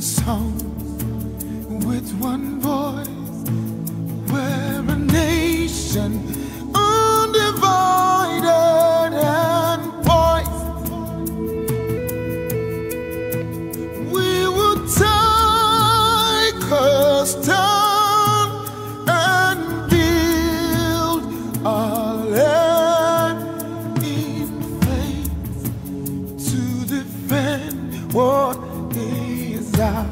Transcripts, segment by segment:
song with one voice. We're a nation undivided and poised. We will take a stand and build our land in faith to defend what is ours.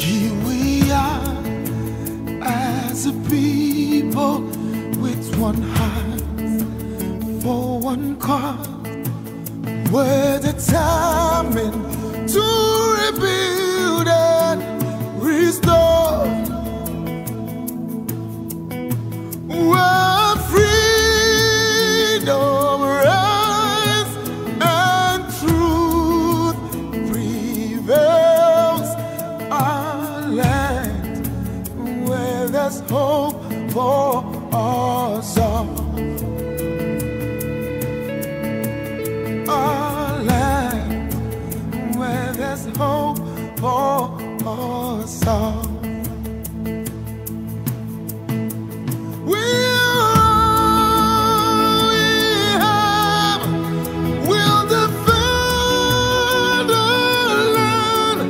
Here we are as a people with one heart for one cause. We're determined to rebuild and restore. Where freedom reigns and truth prevails. Our land where there's hope for us all. Our land where there's hope for us all. We'll defend our land.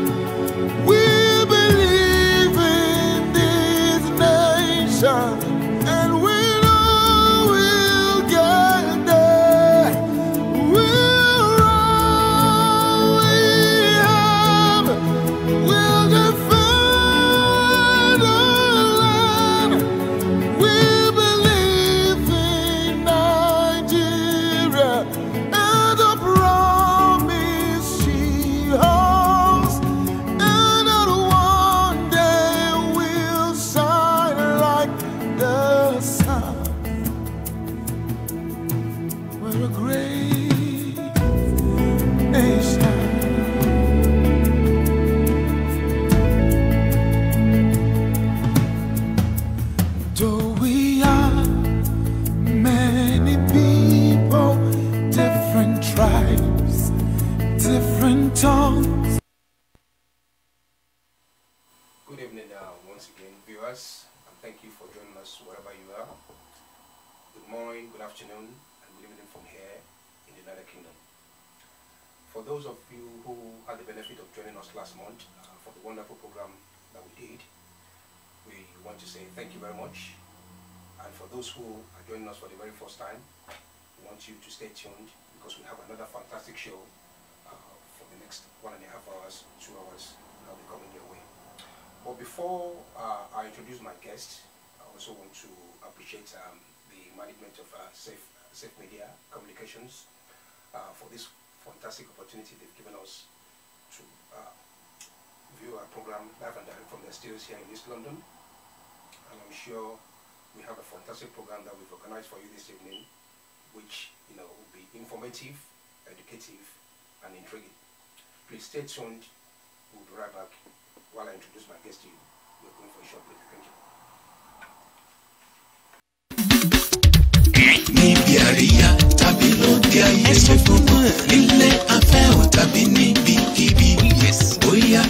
We believe in this nation, and we know we'll get there. We'll defend our land. We believe in Nigeria and the promise she holds, and that one day we'll shine like the sun. We're a great nation. Though we are many people, different tribes, different tongues. Good evening once again, viewers, and thank you for joining us wherever you are. Good morning, good afternoon, and good evening from here in the United Kingdom. For those of you who had the benefit of joining us last month for the wonderful program that we did, we want to say thank you very much. And for those who are joining us for the very first time, we want you to stay tuned because we have another fantastic show for the next 1.5 hours, 2 hours that will be coming your way. But before I introduce my guest, I also want to appreciate the management of Safe Media Communications for this fantastic opportunity they've given us to view our program live and direct from their studios here in East London. And I'm sure we have a fantastic program that we've organized for you this evening, which will be informative, educative, and intriguing. Please stay tuned. We'll be right back while I introduce my guest to you. We're going for a short break. Thank you. Níbi àríyá tàbí lóde ayẹyẹ gbogbo nílé afẹ́ ò tàbí níbikíbi. Bóyá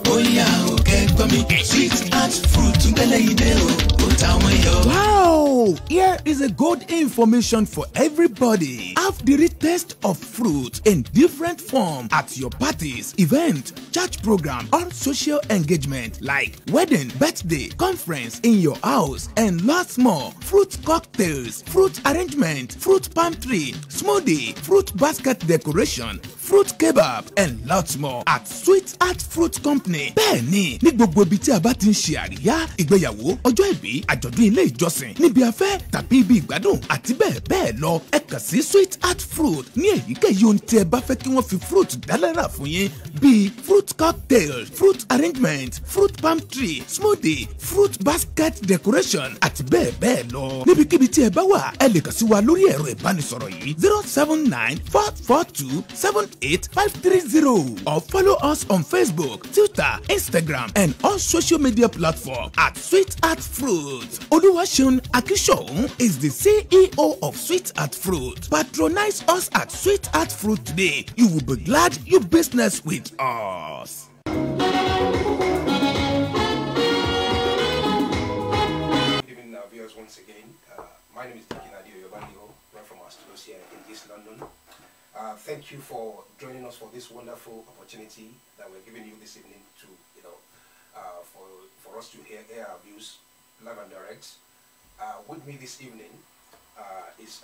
bóyá ò kẹ́gbọ́n mi. Sweet Heart Fruit ń gbẹ́lẹ̀ yìí dé o, ó táwọn yọ. Wow! Here is a good information for everybody. Have the rich taste of fruit in different form at your parties, event, church program, or social engagement like wedding, birthday, conference in your house, and lots more. Fruit cocktails, fruit arrangement, fruit palm tree, smoothie, fruit basket decoration, fruit kebab, and lots more at Sweet Heart Fruit Company. Bẹ́ẹ̀ni, ní gbogbo ibi tí a bá ti ń ṣe àríyá, ìgbéyàwó, ọjọ́ ìbí, àjọ̀dún ilé ìjọsìn, níbi afẹ́ tàbí ibi ìgbádùn àti bẹ́ẹ̀ bẹ́ẹ̀ lọ, ẹ kàn sí Sweet Heart Fruit ní èyíkéyìí ohun tí ẹ bá fẹ́ kí wọ́n fi fruit dálẹ́rà fún yín bíi fruit cocktail, fruit arrangement, fruit palm tree, smoothie, fruit basket decoration àti bẹ́ẹ̀ bẹ́ẹ̀ lọ. Níbikíbi tí ẹ bá wà, ẹ lè kàn sí wa lórí ẹ̀rọ ìbánisọ̀rọ̀ yìí 079-442-78530 or follow us on Facebook, Twitter, Instagram, and all social media platforms at Sweet Heart Fruit. Olúwaṣeun Akíṣ Oshoun is the CEO of Sweetheart Fruit. Patronize us at Sweetheart Fruit today. You will be glad you business with us. Good evening, viewers, once again. My name is Deacon OBANLEOWO, right from our studios here in East London. Thank you for joining us for this wonderful opportunity that we're giving you this evening to, for us to air our views live and direct. With me this evening is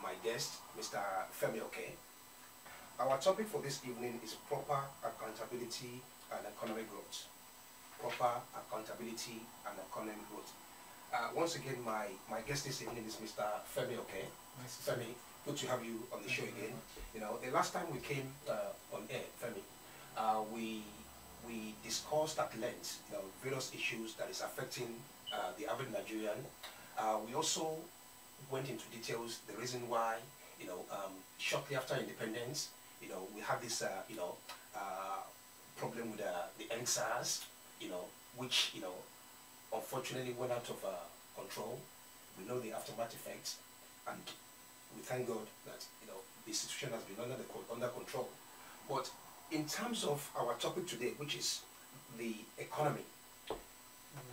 my guest, Mr. Femi Oke. Our topic for this evening is proper accountability and economic growth. Proper accountability and economic growth. Once again, my guest this evening is Mr. Femi Oke. Nice. Femi, good to have you on the show again. You know, the last time we came on air, Femi, we discussed at length, various issues that is affecting the average Nigerian. We also went into details the reason why, shortly after independence, we had this, problem with the NSAS, which, unfortunately went out of control. We know the aftermath effects, and we thank God that, the situation has been under control. But in terms of our topic today, which is the economy,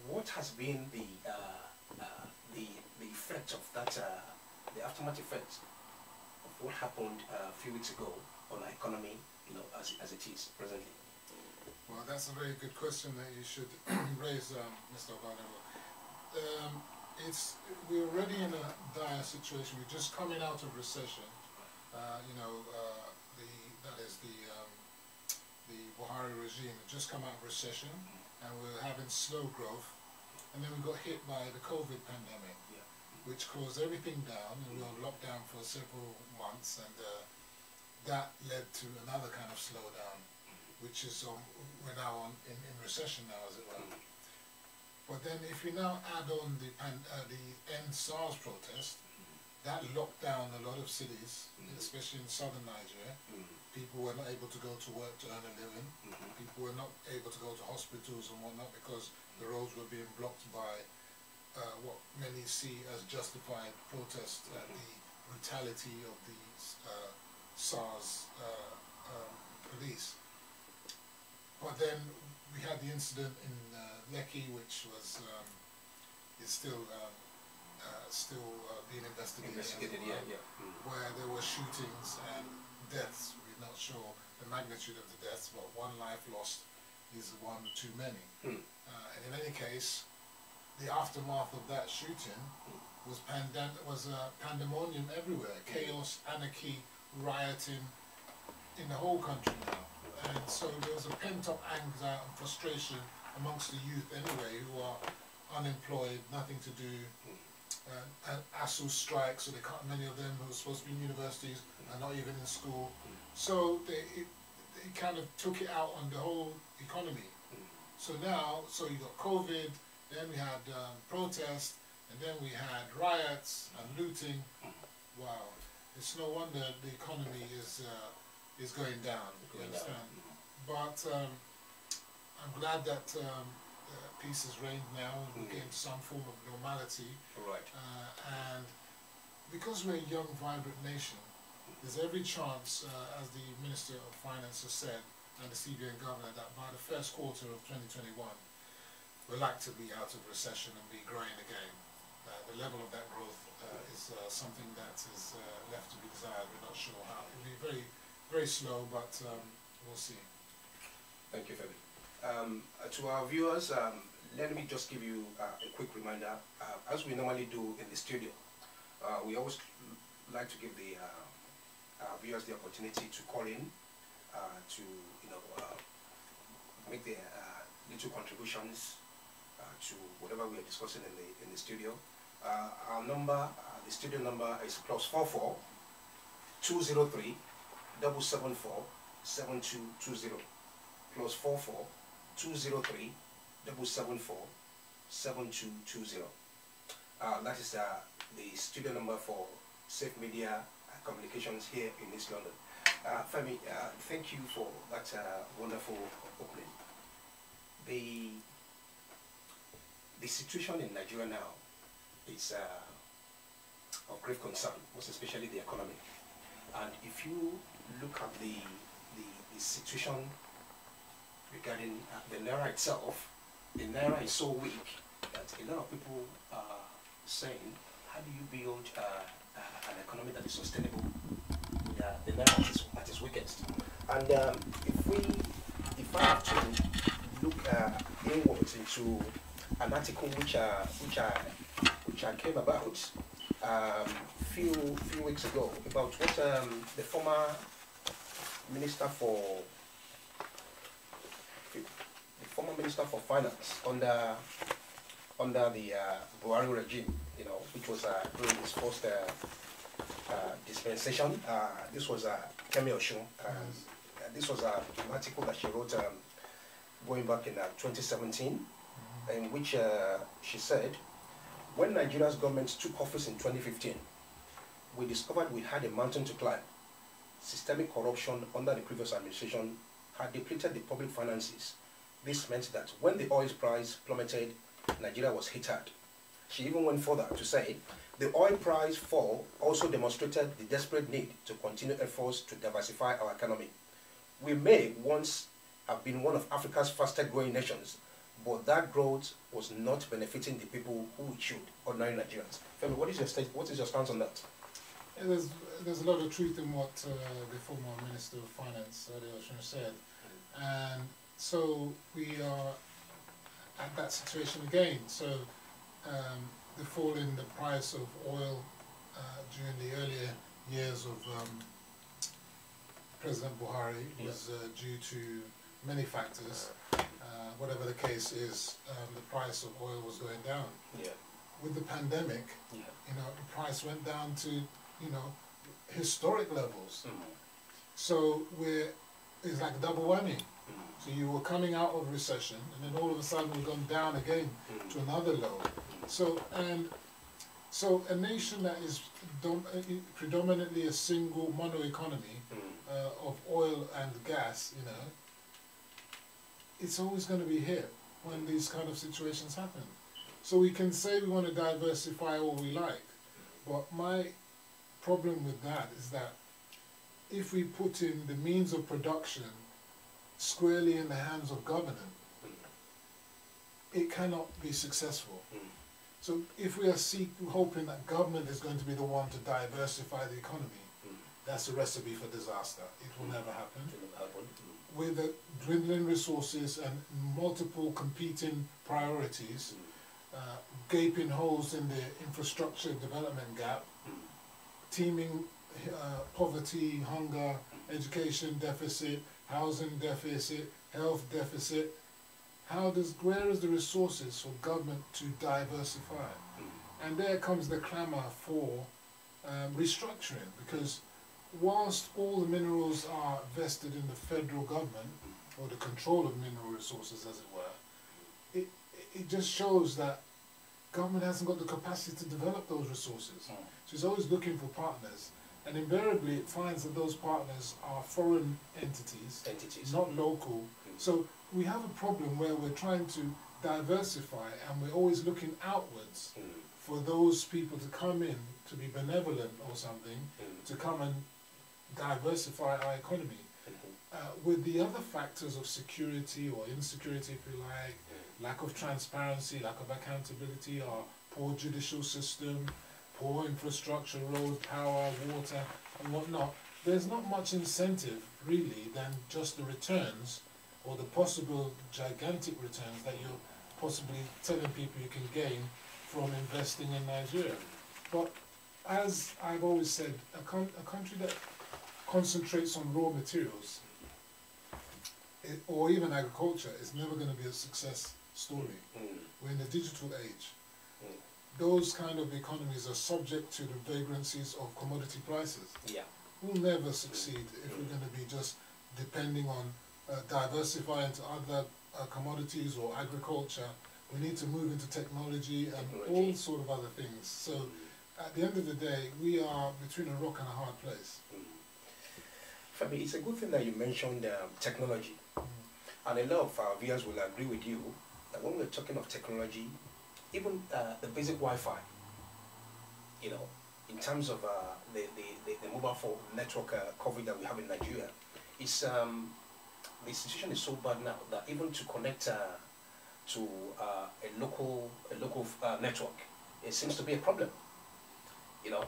what has been the effect of that, the aftermath effect of what happened a few weeks ago on our economy, as it is presently? Well, that's a very good question that you should raise, Mr. OBANLEOWO. We're already in a dire situation. We're just coming out of recession. That is the Buhari regime had just come out of recession, and we're having slow growth. And then we got hit by the COVID pandemic, which closed everything down, and we were on lockdown for several months, and that led to another kind of slowdown, which is we're now in recession now, as it were. But then if we now add on the end SARS protest, that locked down a lot of cities, especially in southern Nigeria. People were not able to go to work to earn a living. People were not able to go to hospitals and whatnot because the roads were being blocked by what many see as justified protest at the brutality of the SARS police. But then we had the incident in Lekki, which was is still being investigated, where there were shootings and deaths. We're not sure the magnitude of the deaths, but one life lost is one too many. And in any case, the aftermath of that shooting was pandemonium everywhere, chaos, anarchy, rioting in the whole country now. And so there was a pent-up anger and frustration amongst the youth anyway, who are unemployed, nothing to do, and ASU strikes, so they can't, many of them who are supposed to be in universities are not even in school. So it kind of took it out on the whole economy. So now, you got COVID, then we had protests, and then we had riots and looting. Wow, it's no wonder the economy is going down, you understand? But I'm glad that peace has reigned now, and we're getting some form of normality. Right. And because we're a young, vibrant nation, there's every chance, as the Minister of Finance has said, and the CBN Governor, that by the first quarter of 2021, we're like to be out of recession and be growing again. The level of that growth is something that is left to be desired. We're not sure how. It'll be very, very slow, but we'll see. Thank you, Femi. To our viewers, let me just give you a quick reminder. As we normally do in the studio, we always like to give the viewers the opportunity to call in to make their little contributions to whatever we are discussing in the studio. Our number, the studio number is +44 203 774 7220. +44 203 774 7220. That is the studio number for Safe Media Communications here in East London. Femi, thank you for that wonderful opening. The situation in Nigeria now is of great concern, most especially the economy. And if you look at the situation regarding the Naira itself, the Naira is so weak that a lot of people are saying, how do you build an economy that is sustainable with the Naira at its weakest? And if I have to look inwards into an article which I came about few weeks ago about what the former Minister for Finance under the Buhari regime, which was during his first dispensation. This was Kemi Oshun. This was an article that she wrote going back in 2017, in which she said, when Nigeria's government took office in 2015, we discovered we had a mountain to climb. Systemic corruption under the previous administration had depleted the public finances. This meant that when the oil price plummeted, Nigeria was hit hard. She even went further to say, the oil price fall also demonstrated the desperate need to continue efforts to diversify our economy. We may once have been one of Africa's fastest growing nations, but that growth was not benefiting the people who it should, ordinary Nigerians. Femi, what is your stance on that? Yeah, there's a lot of truth in what the former Minister of Finance, Deacon, said. And so we are at that situation again. So the fall in the price of oil during the earlier years of President Buhari was due to many factors. Whatever the case is, the price of oil was going down. Yeah. With the pandemic, the price went down to, historic levels. So it's like a double whammy. So you were coming out of recession, and then all of a sudden we've gone down again to another low. So a nation that is predominantly a single mono economy of oil and gas, it's always going to be hit when these kind of situations happen. So we can say we want to diversify all we like, but my problem with that is that if we put in the means of production squarely in the hands of government, it cannot be successful. So if we are hoping that government is going to be the one to diversify the economy, that's a recipe for disaster. It will never happen. With the dwindling resources and multiple competing priorities, gaping holes in the infrastructure development gap, teeming poverty, hunger, education deficit, housing deficit, health deficit, where is the resources for government to diversify? And there comes the clamour for restructuring, because whilst all the minerals are vested in the federal government, or the control of mineral resources as it were, it just shows that government hasn't got the capacity to develop those resources. So it's always looking for partners, and invariably it finds that those partners are foreign entities. Not local. So we have a problem where we're trying to diversify, and we're always looking outwards for those people to come in, to be benevolent or something, to come and diversify our economy. With the other factors of security or insecurity, if you like, lack of transparency, lack of accountability, our poor judicial system, poor infrastructure, road, power, water, and whatnot, there's not much incentive, really, than just the returns, or the possible gigantic returns that you're possibly telling people you can gain from investing in Nigeria. But as I've always said, a country that concentrates on raw materials, or even agriculture, is never going to be a success story. We're in the digital age. Those kind of economies are subject to the vagrancies of commodity prices. We'll never succeed if we're going to be just depending on diversifying to other commodities or agriculture. We need to move into technology and all sort of other things. So at the end of the day, we are between a rock and a hard place. Fabi, it's a good thing that you mentioned technology. And a lot of our viewers will agree with you that when we're talking of technology, even the basic Wi-Fi, in terms of the mobile phone network coverage that we have in Nigeria, it's the situation is so bad now that even to connect to a local network, it seems to be a problem. You know,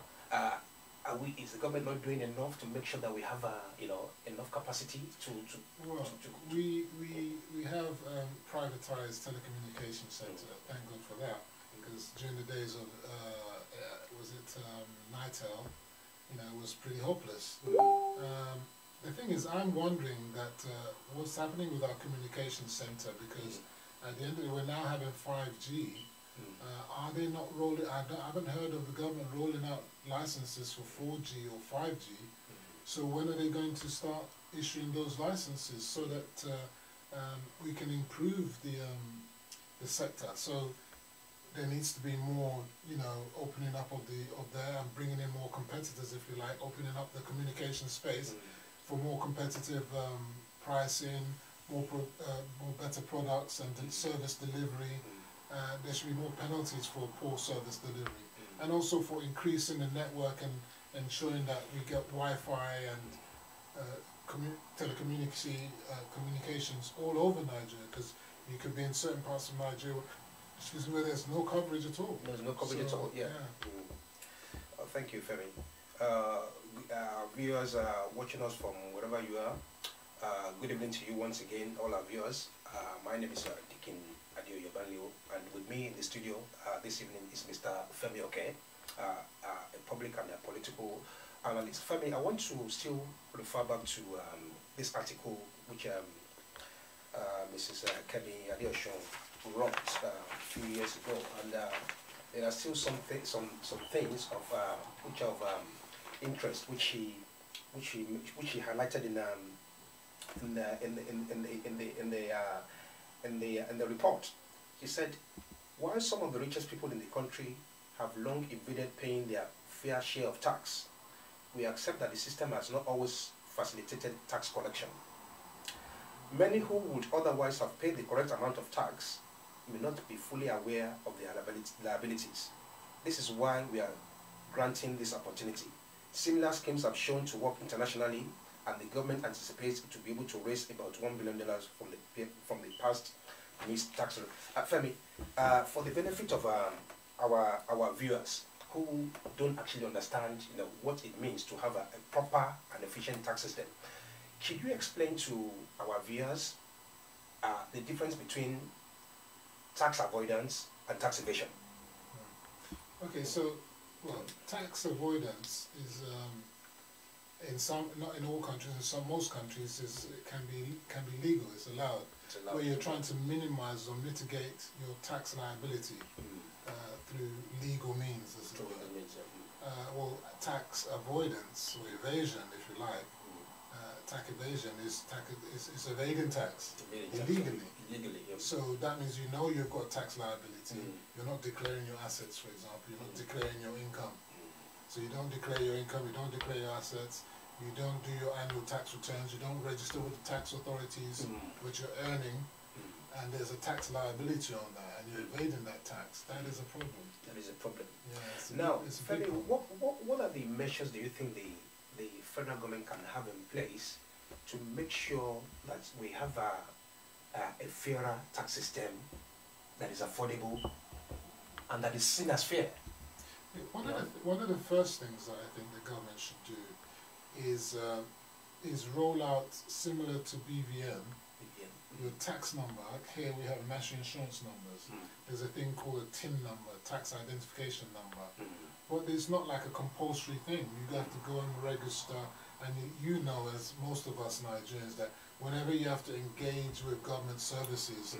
is the government not doing enough to make sure that we have enough capacity to we have privatized telecommunication center. Thank God for that, because during the days of Nitel, it was pretty hopeless. The thing is, I'm wondering that what's happening with our communication center, because at the end of it, we're now having 5G. Are they not rolling? I haven't heard of the government rolling out licenses for 4G or 5G. So when are they going to start issuing those licenses so that we can improve the sector? So there needs to be more, opening up of there and bringing in more competitors, if you like, opening up the communication space for more competitive pricing, more better products and service delivery. There should be more penalties for poor service delivery, and also for increasing the network and ensuring that we get Wi-Fi and communications all over Nigeria, because you could be in certain parts of Nigeria, where there's no coverage at all. There's no coverage at all. Yeah. Thank you, Femi. Viewers watching us from wherever you are, good evening to you once again, all our viewers. My name is Deacon, and with me in the studio this evening is Mr. Femi Oke, a public and a political analyst. Femi, I want to still refer back to this article which Mrs. Kemi Adeosun wrote a few years ago, and there are still some things of which are of interest which he highlighted in the report. He said, while some of the richest people in the country have long evaded paying their fair share of tax, we accept that the system has not always facilitated tax collection. Many who would otherwise have paid the correct amount of tax may not be fully aware of their liabilities. This is why we are granting this opportunity. Similar schemes have shown to work internationally, and the government anticipates to be able to raise about $1 billion from the past missed tax. Femi, for the benefit of our viewers who don't actually understand, what it means to have a proper and efficient tax system, could you explain to our viewers the difference between tax avoidance and tax evasion? Okay, so tax avoidance is not in all countries, in most countries, it can be legal. It's allowed. Where you're trying to minimize or mitigate your tax liability through legal means, as it were. Tax avoidance or evasion, if you like, tax evasion is evading tax illegally. So that means you've got tax liability. You're not declaring your assets, for example. You're not declaring your income. So you don't declare your income. You don't declare your assets. You don't do your annual tax returns. You don't register with the tax authorities what you're earning, and there's a tax liability on that, and you're evading that tax. That is a problem. That is a problem. Yeah, now, Femi, what are the measures do you think the federal government can have in place to make sure that we have a fairer tax system that is affordable and that is seen as fair? One of the first things that I think the government should do is roll out, similar to BVN, your tax number. Here we have national insurance numbers. There's a thing called a TIN number, tax identification number. But it's not like a compulsory thing. You have to go and register, and you know, as most of us Nigerians, that whenever you have to engage with government services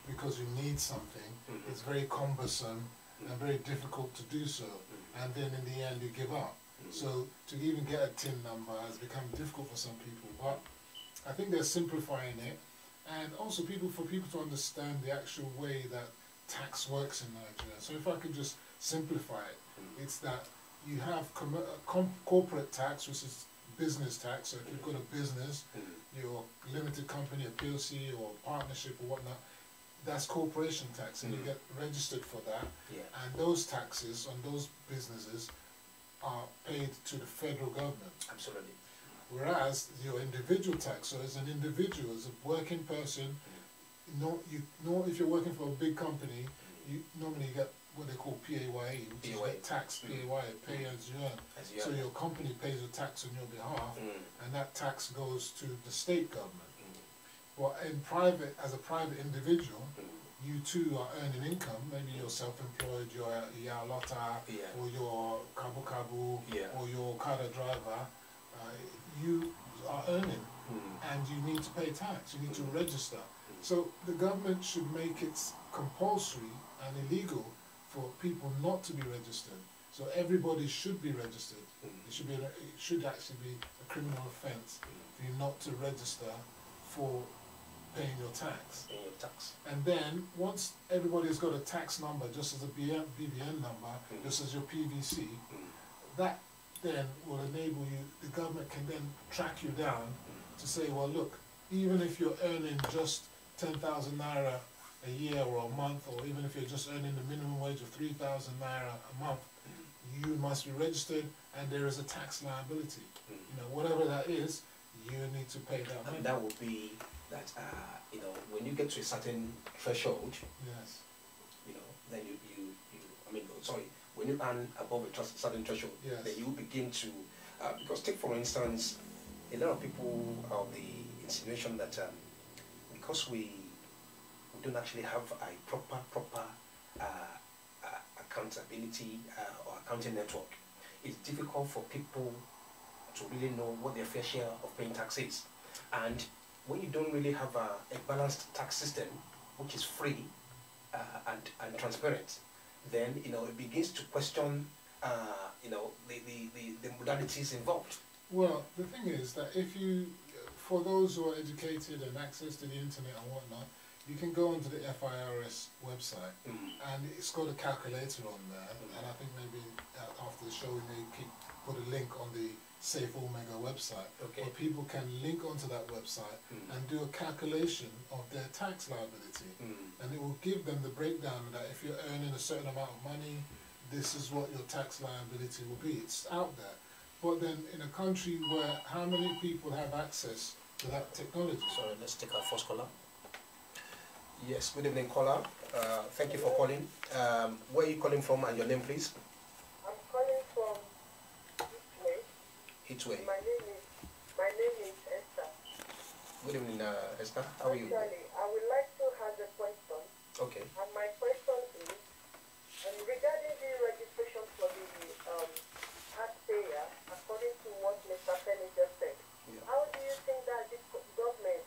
because you need something, it's very cumbersome and very difficult to do so. And then in the end you give up. So to even get a TIN number has become difficult for some people, but I think they're simplifying it, and also for people to understand the actual way that tax works in Nigeria. So if I could just simplify it, it's that you have corporate tax, which is business tax. So if you've got a business, your limited company, a PLC or a partnership or whatnot, that's corporation tax, and you get registered for that. And those taxes on those businesses are paid to the federal government. Absolutely. Whereas your individual tax, so as an individual, as a working person, if you're working for a big company, you normally get what they call PAYE, which is like tax, PAYE, pay as you earn. So your company pays a tax on your behalf, and that tax goes to the state government. But in private, as a private individual, you too are earning income. Maybe you're self-employed, you're a Yalota, or you're Kabu, or you're Kada driver. You are earning, and you need to pay tax. You need to register. So the government should make it compulsory and illegal for people not to be registered. So everybody should be registered. It should actually be a criminal offence for you not to register for paying your tax. And then once everybody's got a tax number, just as a BVN number, just as your PVC, that then will enable you, the government can then track you down to say, well, look, even if you're earning just 10,000 naira a year or a month, or even if you're just earning the minimum wage of 3,000 naira a month, you must be registered, and there is a tax liability. You know, whatever that is, you need to pay that money. And that would be that, you know, when you get to a certain threshold, yes, you know, then when you earn above a certain threshold, yes, then you begin to, because take for instance, a lot of people have the insinuation that because we don't actually have a proper accountability or accounting network, it's difficult for people to really know what their fair share of paying tax is. And when you don't really have a balanced tax system, which is free and transparent, then, you know, it begins to question, you know, the modalities involved. Well, the thing is that if you, for those who are educated and access to the internet and whatnot, you can go onto the FIRS website, and it's got a calculator on there, and I think maybe after the show we may put a link on the Safe Omega website, where people can link onto that website and do a calculation of their tax liability, and it will give them the breakdown that if you're earning a certain amount of money, this is what your tax liability will be. It's out there. But then in a country where how many people have access to that technology? Sorry, let's take our first caller. Yes, good evening, caller. Thank you for calling. Where are you calling from, and your name, please? I'm calling from Hitway. My name is Esther. Good evening, Esther. How are you? Actually, I would like to have a question. Okay. And my question is, regarding the registration for the taxpayer, according to what Mr. Penny just said, how do you think that the government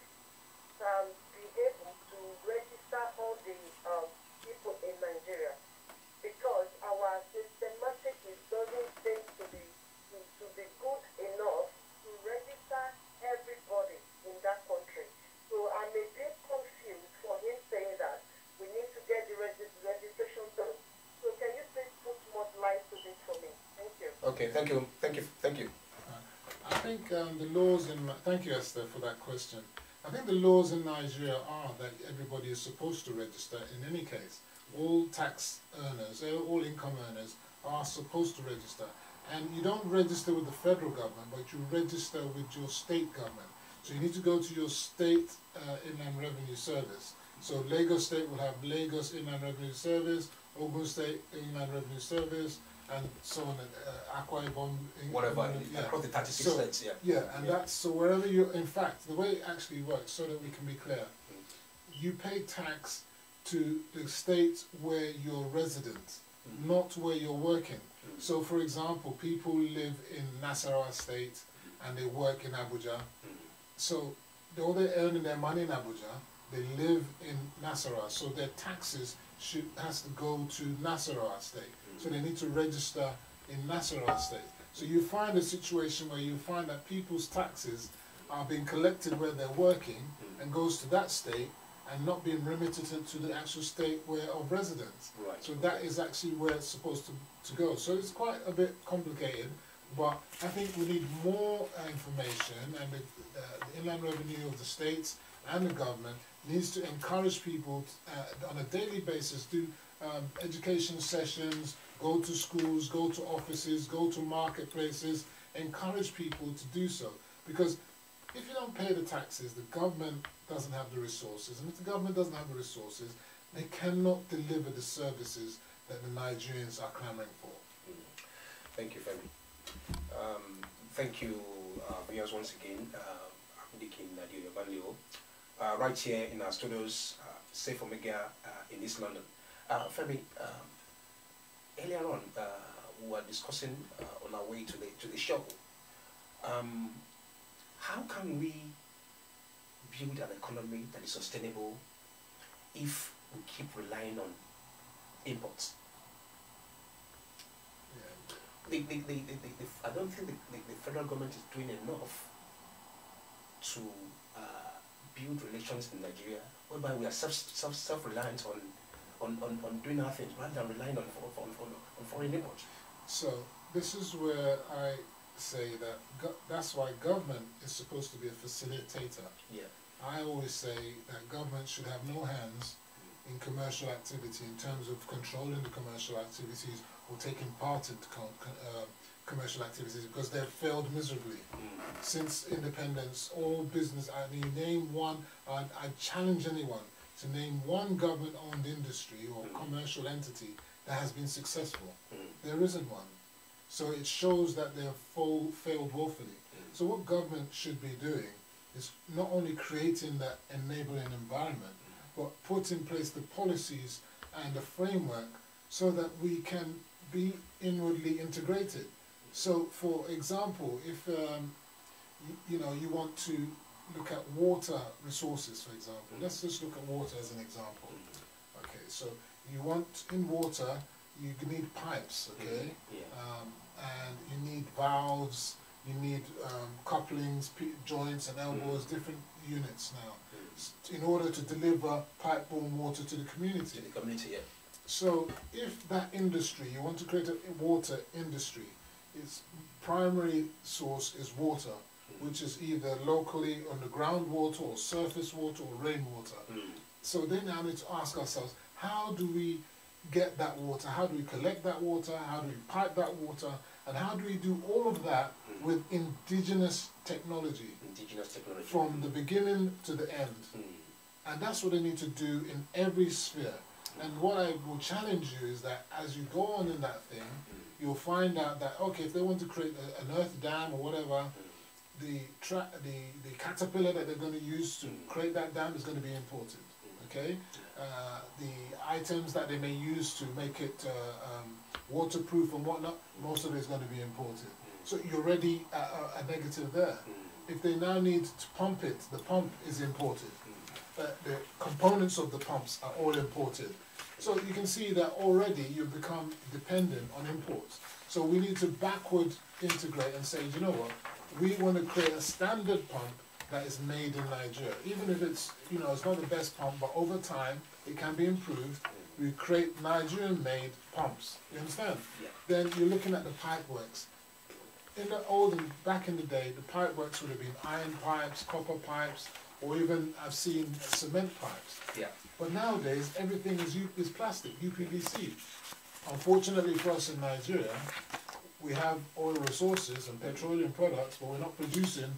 can be able to register all the people in Nigeria? Because our systematic doesn't seem to be good enough to register everybody in that country. So I'm a bit confused for him saying that we need to get the registration done. So can you please put more light to this for me? Thank you. Okay, thank you. I think the laws in, thank you Esther for that question. I think the laws in Nigeria are that everybody is supposed to register in any case. All tax earners, all income earners are supposed to register. And you don't register with the federal government, but you register with your state government. So you need to go to your state Inland Revenue Service. So Lagos State will have Lagos Inland Revenue Service, Ogun State Inland Revenue Service, and so on, Akwa Ibom. Whatever, across the 36 states, and that's, so wherever you, in fact, the way it actually works, so that we can be clear, you pay tax to the state where you're resident, not where you're working. So, for example, people live in Nasarawa State and they work in Abuja. So, though they're earning their money in Abuja, they live in Nasarawa. So their taxes has to go to Nasarawa State. So they need to register in Nasarawa State. So you find a situation where you find that people's taxes are being collected where they're working and goes to that state, and not being remitted to the actual state of residence. Right. So that is actually where it's supposed to go. So it's quite a bit complicated, but I think we need more information, and the Inland Revenue of the states and the government needs to encourage people on a daily basis, do education sessions, go to schools, go to offices, go to marketplaces, encourage people to do so. Because if you don't pay the taxes, the government doesn't have the resources. And if the government doesn't have the resources, they cannot deliver the services that the Nigerians are clamoring for. Thank you, Femi. Thank you, viewers, once again. I'm Deacon OBANLEOWO, right here in our studios, safe Omega in East London. Femi, earlier on, we were discussing on our way to the show. How can we build an economy that is sustainable if we keep relying on imports? Yeah. I don't think the federal government is doing enough to build relations in Nigeria whereby we are self-reliant on doing our things rather than relying on foreign imports. So this is where I say that that's why government is supposed to be a facilitator. Yeah. I always say that government should have no hands in commercial activity in terms of controlling the commercial activities or taking part in commercial activities, because they've failed miserably. Since independence, all business, I mean, name one, I challenge anyone to name one government-owned industry or commercial entity that has been successful. There isn't one. So it shows that they have failed woefully. So what government should be doing is not only creating that enabling environment, but put in place the policies and the framework so that we can be inwardly integrated. So, for example, if you want to look at water resources, for example, let's just look at water as an example. Okay, so you want in water, you need pipes, okay, and you need valves, you need couplings, joints and elbows, different units now, in order to deliver pipe-borne water to the community. Yeah. So if that industry, you want to create a water industry, its primary source is water, which is either locally on the groundwater or surface water or rainwater. So then now we need to ask ourselves, how do we get that water? How do we collect that water? How do we pipe that water? And how do we do all of that with indigenous technology? From the beginning to the end. And that's what they need to do in every sphere. And what I will challenge you is that as you go on in that thing, you'll find out that, okay, if they want to create an earth dam or whatever, the caterpillar that they're going to use to create that dam is going to be imported. Okay? The items that they may use to make it waterproof and whatnot, most of it is going to be imported. So you're already a negative there. If they now need to pump it, the pump is imported. The components of the pumps are all imported. So you can see that already you've become dependent on imports. So we need to backward integrate and say, you know what, we want to create a standard pump that is made in Nigeria. Even if it's, it's not the best pump, but over time it can be improved. We create Nigerian-made pumps. You understand? Yeah. Then you're looking at the pipe works. Back in the day, the pipe works would have been iron pipes, copper pipes, or even I've seen cement pipes. Yeah. But nowadays everything is plastic, UPVC. Unfortunately for us in Nigeria, we have oil resources and petroleum products, but we're not producing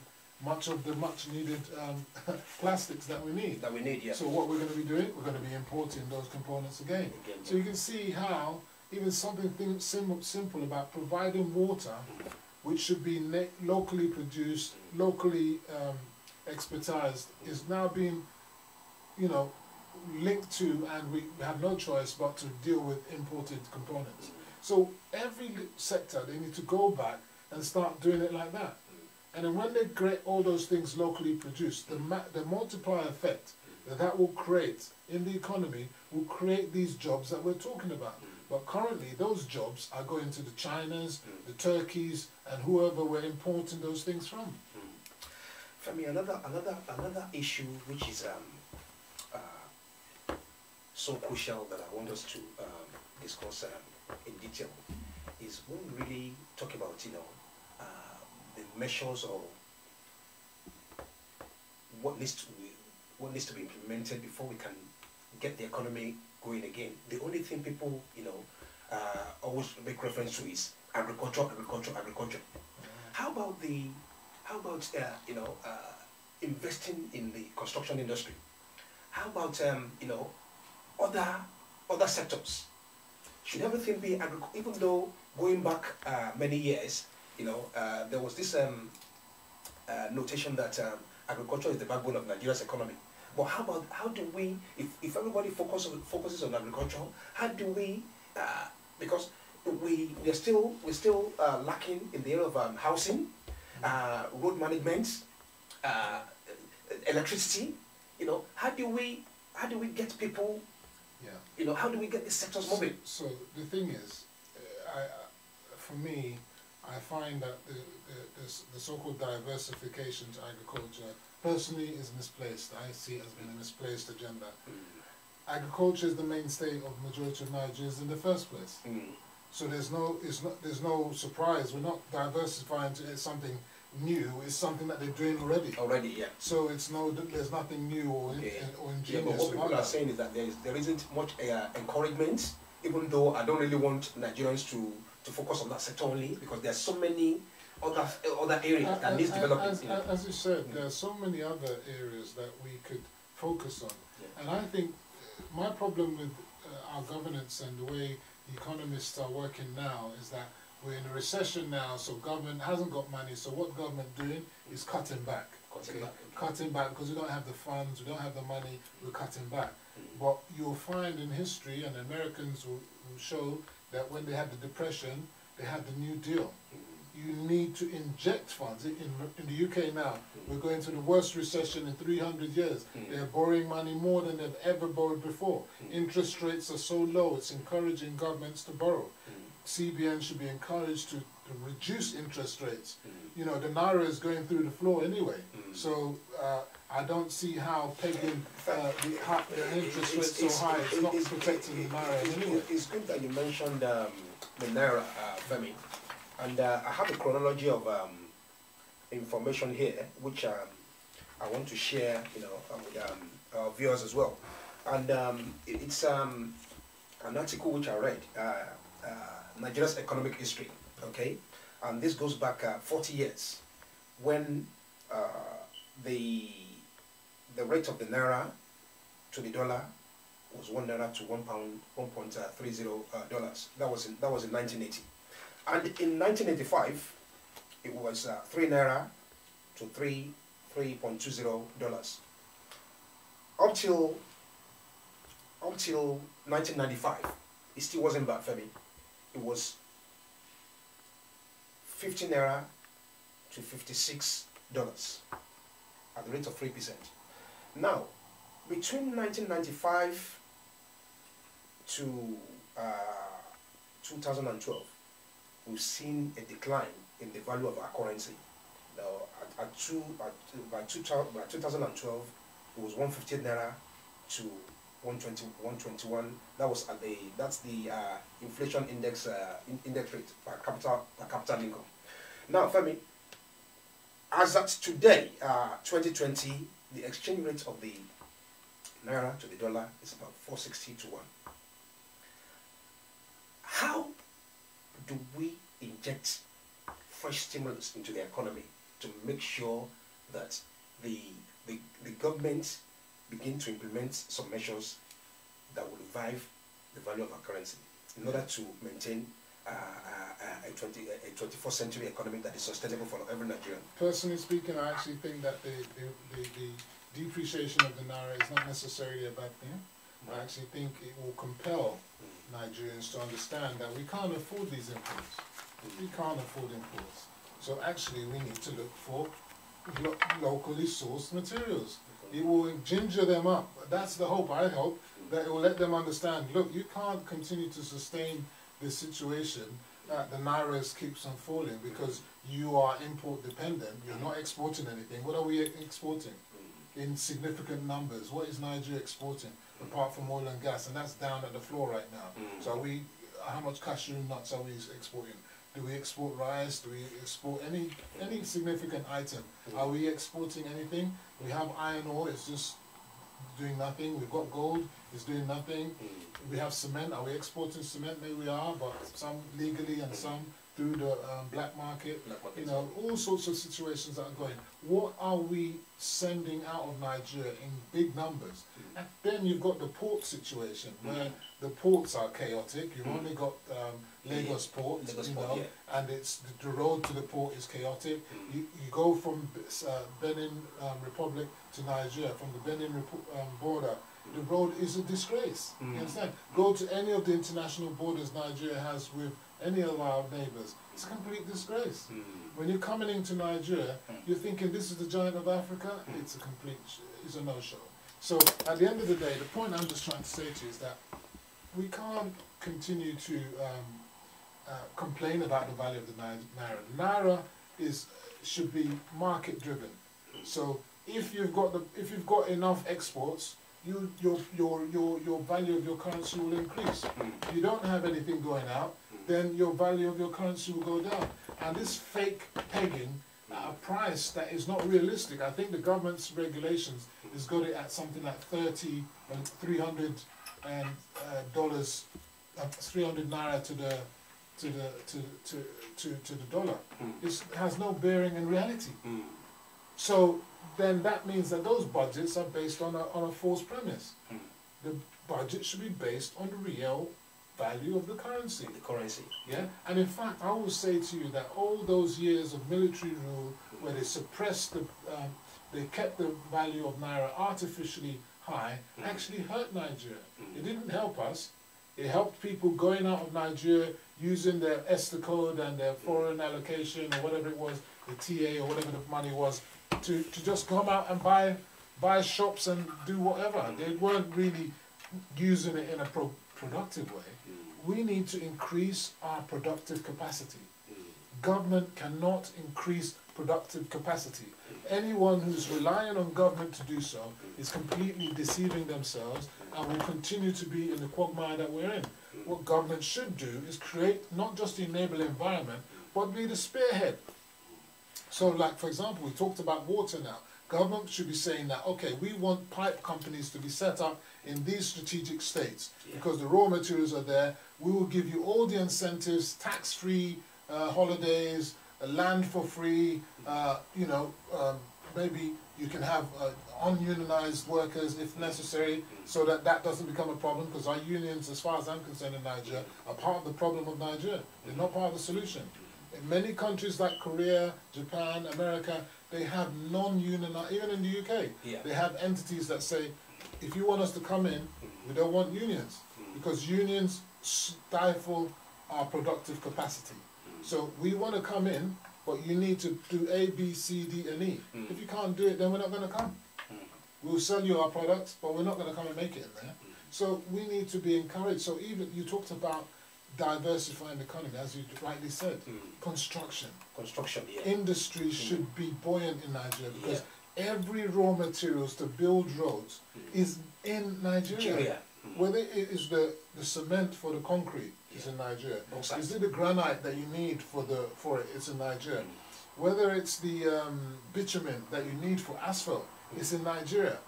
much of the much needed plastics that we need. Yeah. So what we're going to be doing, we're going to be importing those components again. So you can see how even something simple about providing water, which should be locally produced, locally expertized, is now being, linked to, and we have no choice but to deal with imported components. So every sector, they need to go back and start doing it like that. And then when they create all those things locally produced, the multiplier effect that will create in the economy will create these jobs that we're talking about. But currently, those jobs are going to the Chinas, the Turkeys, and whoever we're importing those things from. For me, another issue which is so crucial that I want us to discuss in detail is when we really talk about, the measures or what needs to be implemented before we can get the economy going again. The only thing people, always make reference to is agriculture, agriculture, agriculture. How about you know, investing in the construction industry? How about you know, other sectors? Should everything be agriculture? Even though going back many years, you know, there was this notation that agriculture is the backbone of Nigeria's economy. But how do we, if everybody focuses on agriculture, how do we, because we're still lacking in the area of housing, road management, electricity. You know, how do we get people? Yeah. You know, how do we get the sectors moving? So the thing is, for me, I find that the so-called diversification to agriculture personally is misplaced. I see it as being a misplaced agenda. Agriculture is the mainstay of the majority of Nigerians in the first place. So there's no surprise. We're not diversifying to something new. It's something that they're doing already. Already, yeah. So there's nothing new or ingenious. Yeah, but what people are saying is that there isn't much encouragement. Even though I don't really want Nigerians to focus on that sector only, because there are so many other areas that needs development. As you said, there are so many other areas that we could focus on. Yeah. And I think my problem with our governance and the way the economists are working now is that we're in a recession now, so government hasn't got money, so what government doing is cutting back. Cutting back because we don't have the funds, we don't have the money, we're cutting back. But you'll find in history, and Americans will show, that when they had the Depression, they had the New Deal. You need to inject funds. In the UK now, we're going through the worst recession in 300 years. They're borrowing money more than they've ever borrowed before. Interest rates are so low, it's encouraging governments to borrow. CBN should be encouraged to reduce interest rates. You know, the Naira is going through the floor anyway. So I don't see how pegging the interest rates so high is not protecting the Naira anyway. It's good that you mentioned the Naira, Femi. And I have a chronology of information here, which I want to share, you know, with our viewers as well. And it's an article which I read, Nigeria's economic history, okay? And this goes back 40 years, when the rate of the Naira to the dollar was 1 Naira to 1 pound, $1.30. That was in 1980. And in 1985, it was 3 Naira to $3.20. Up till 1995, it still wasn't bad, Femi. It was 50 Naira to $56 at the rate of 3%. Now, between 1995 to 2012, we've seen a decline in the value of our currency. Now, by 2012, it was 150 Naira to 120, 121. That's the inflation index rate per capita income. Now, Femi, as at today, 2020, the exchange rate of the Naira to the dollar is about 460 to 1. How do we inject fresh stimulus into the economy to make sure that the government begin to implement some measures that will revive the value of our currency in order to maintain a 21st century economy that is sustainable for every Nigerian? Personally speaking, I actually think that the depreciation of the Naira is not necessarily a bad thing. I actually think it will compel Nigerians to understand that we can't afford these imports. We can't afford imports. So actually we need to look for locally sourced materials. It will ginger them up. That's the hope. I hope that it will let them understand, look, you can't continue to sustain this situation that the Naira keeps on falling because you are import dependent. You're not exporting anything. What are we exporting? In significant numbers. What is Nigeria exporting? Apart from oil and gas, and that's down at the floor right now. So how much cashew nuts are we exporting? Do we export rice? Do we export any significant item? Are we exporting anything? We have iron ore, it's just doing nothing. We've got gold, is doing nothing. We have cement. Are we exporting cement? Maybe we are, but some legally and some through the black market. You know, all sorts of situations that are going. What are we sending out of Nigeria in big numbers? And then you've got the port situation where the ports are chaotic. You've only got Lagos port, and it's the road to the port is chaotic. You go from Benin Republic to Nigeria, from the Benin border, the road is a disgrace. You understand? Go to any of the international borders Nigeria has with any of our neighbours, it's a complete disgrace. When you're coming into Nigeria, you're thinking this is the giant of Africa. It's a complete, it's a no-show. So at the end of the day, the point I'm just trying to say to you is that we can't continue to complain about the value of the naira. Naira should be market driven. So if you've got enough exports, your value of your currency will increase. If you don't have anything going out, then your value of your currency will go down. And this fake pegging at a price that is not realistic. I think the government's regulations has got it at something like $300 naira to the dollar. It has no bearing in reality. So then that means that those budgets are based on a false premise. The budget should be based on the real value of the currency. Yeah? And in fact, I will say to you that all those years of military rule where they suppressed they kept the value of naira artificially high, actually hurt Nigeria. It didn't help us. It helped people going out of Nigeria using their ESTA code and their foreign allocation or whatever it was, the TA or whatever the money was, to just come out and buy shops and do whatever. They weren't really using it in a productive way. We need to increase our productive capacity. Government cannot increase productive capacity. Anyone who's relying on government to do so is completely deceiving themselves and will continue to be in the quagmire that we're in. What government should do is create not just the enable environment, but be the spearhead. So like, for example, we talked about water now. Government should be saying that, okay, we want pipe companies to be set up in these strategic states because the raw materials are there. We will give you all the incentives, tax-free holidays, land for free, maybe you can have ununionized workers if necessary, so that doesn't become a problem, because our unions, as far as I'm concerned in Nigeria, are part of the problem of Nigeria. They're not part of the solution. In many countries like Korea, Japan, America, they have non-unionized, even in the UK, they have entities that say, if you want us to come in, we don't want unions, because unions stifle our productive capacity. So we want to come in, but you need to do A, B, C, D, and E. If you can't do it, then we're not going to come. We'll sell you our products, but we're not going to come and make it in there. So we need to be encouraged. So even you talked about diversifying the economy, as you rightly said. Construction. Industry should be buoyant in Nigeria, because every raw materials to build roads is in Nigeria. Whether it is the cement for the concrete, is in Nigeria. Is it the granite that you need for it? It's in Nigeria. Whether it's the bitumen that you need for asphalt, it's in Nigeria.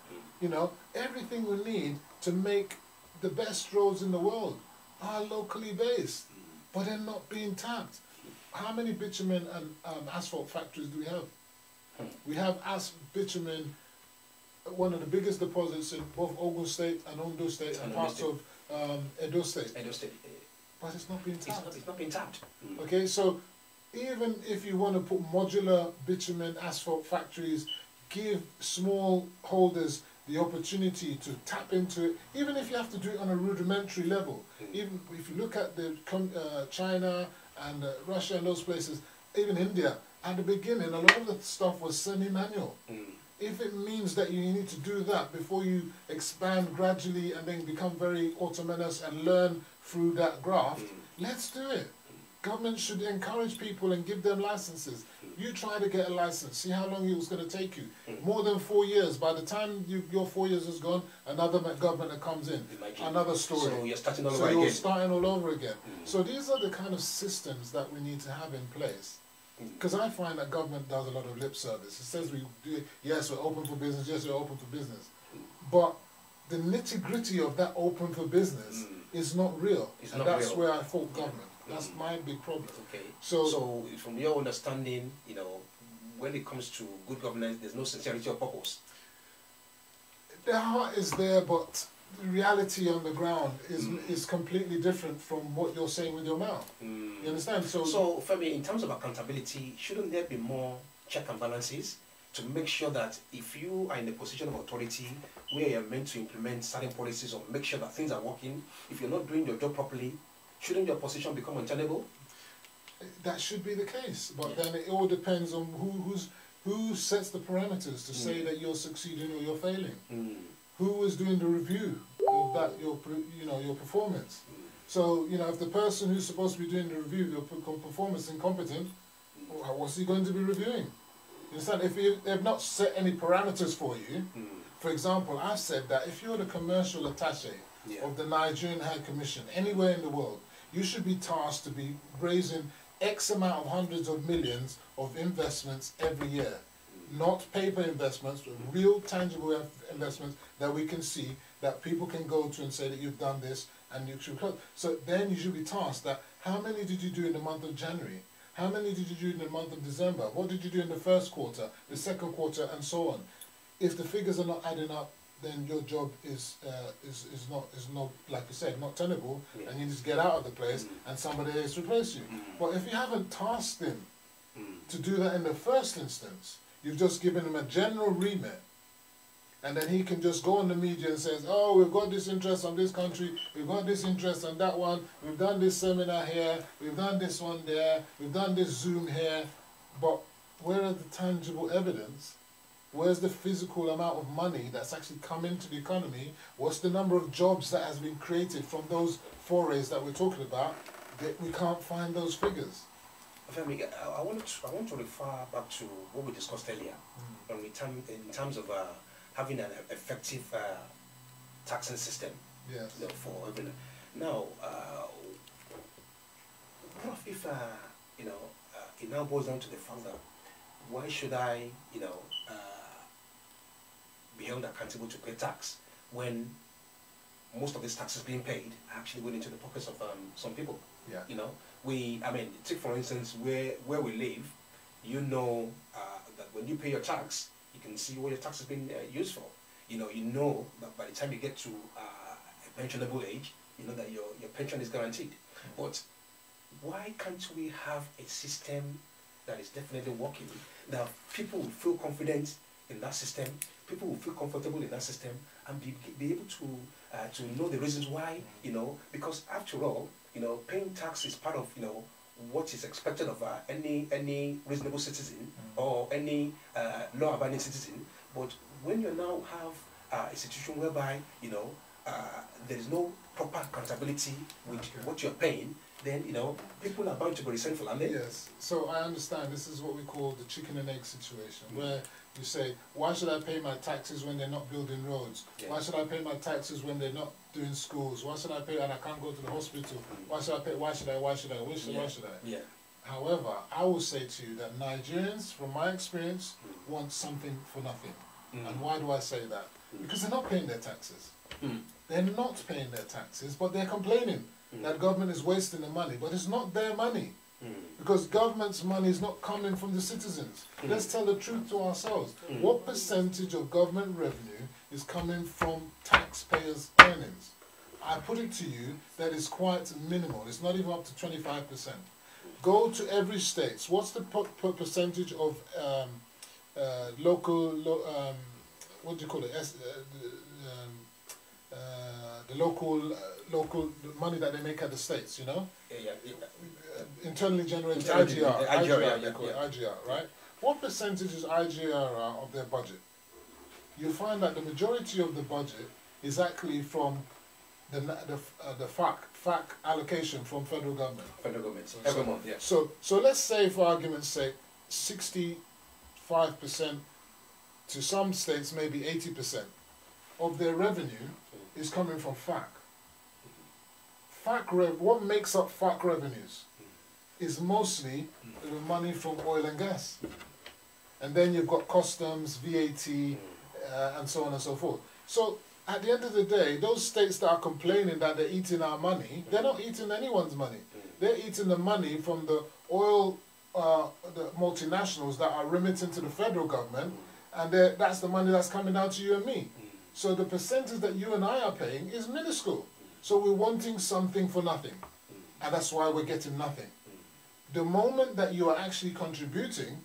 You know, everything we need to make the best roads in the world are locally based, but they're not being tapped. How many bitumen and asphalt factories do we have? We have bitumen, one of the biggest deposits in both Ogun State and Ondo State and parts of Edo State. But it's not being tapped. It's not being tapped. Okay, so even if you want to put modular bitumen asphalt factories, give small holders the opportunity to tap into it, even if you have to do it on a rudimentary level. Even if you look at the China and Russia and those places, even India, at the beginning, a lot of the stuff was semi-manual. If it means that you need to do that before you expand gradually and then become very autonomous and learn through that graft, let's do it. Government should encourage people and give them licenses. You try to get a license, see how long it was going to take you. More than 4 years. By the time your 4 years is gone, another government that comes in, another story. So you're starting all so over you're again. starting all over again. So these are the kind of systems that we need to have in place. Because I find that government does a lot of lip service. It says we do, yes, we're open for business, yes, we're open for business. But the nitty-gritty of that open for business is not real. It's and not that's real. where I fault government. That's my big problem. Okay. So, So from your understanding, you know, when it comes to good governance, there's no sincerity or purpose. the heart is there, but the reality on the ground is completely different from what you're saying with your mouth. You understand? So, Femi, in terms of accountability, shouldn't there be more check and balances to make sure that if you are in a position of authority where you're meant to implement certain policies or make sure that things are working, if you're not doing your job properly, shouldn't your position become untenable? that should be the case, but then it all depends on who sets the parameters to say that you're succeeding or you're failing. Who is doing the review of that your performance? So if the person who's supposed to be doing the review of your performance is incompetent, what's he going to be reviewing? You understand? If they've not set any parameters for you, for example, I've said that if you're the commercial attaché of the Nigerian High Commission anywhere in the world, you should be tasked to be raising X amount of hundreds of millions of investments every year. Not paper investments, but real tangible investments that we can see, that people can go to and say that you've done this and you should close. So then you should be tasked that how many did you do in the month of January? How many did you do in the month of December? What did you do in the first quarter, the second quarter, and so on? If the figures are not adding up, then your job is not, like you said, not tenable, and you just get out of the place and somebody else replace you. But if you haven't tasked him to do that in the first instance, you've just given him a general remit, and then he can just go on the media and says, oh, we've got this interest on this country, we've got this interest on that one, we've done this seminar here, we've done this one there, we've done this Zoom here, but where are the tangible evidence? Where's the physical amount of money that's actually come into the economy? What's the number of jobs that has been created from those forays that we're talking about? We can't find those figures. Femi, I want to refer back to what we discussed earlier in terms of having an effective taxing system. Yes. For everyone. Now, what if it now boils down to the fact that why should I be held accountable to pay tax when most of these taxes being paid are actually going into the pockets of some people? Yeah. Take for instance where we live, that when you pay your tax, you can see what your tax is being used for. You know that by the time you get to a pensionable age, you know that your pension is guaranteed. But why can't we have a system that is definitely working, that people will feel confident in that system, people will feel comfortable in that system, and be able to know the reasons why, because after all, paying tax is part of, what is expected of any reasonable citizen or any law-abiding citizen. But when you now have a situation whereby, there is no proper accountability with what you're paying, then, people are bound to be resentful, aren't they? Yes. So I understand this is what we call the chicken and egg situation, where you say, why should I pay my taxes when they're not building roads? Yeah. Why should I pay my taxes when they're not doing schools? Why should I pay and I can't go to the hospital? Why should I pay? Why should I? Yeah. However, I will say to you that Nigerians, from my experience, want something for nothing. And why do I say that? Because they're not paying their taxes. They're not paying their taxes, but they're complaining that government is wasting the money. But it's not their money. Because government's money is not coming from the citizens. Let's tell the truth to ourselves. What percentage of government revenue is coming from taxpayers' earnings? I put it to you that is quite minimal. It's not even up to 25%. Go to every state. What's the percentage of local, what do you call it? The local money that they make at the states, internally generated IGR, right? What percentage is IGR of their budget? You find that the majority of the budget is actually from the FAC allocation from federal government. Every month, yeah. So let's say, for argument's sake, 65% to some states, maybe 80% of their revenue is coming from FAC. What makes up FAC revenues is mostly the money from oil and gas. And then you've got customs, VAT, and so on and so forth. So at the end of the day, those states that are complaining that they're eating our money, they're not eating anyone's money. They're eating the money from the oil, the multinationals that are remitting to the federal government, and that's the money that's coming down to you and me. So the percentage that you and I are paying is minuscule. So we're wanting something for nothing, and that's why we're getting nothing. The moment that you are actually contributing,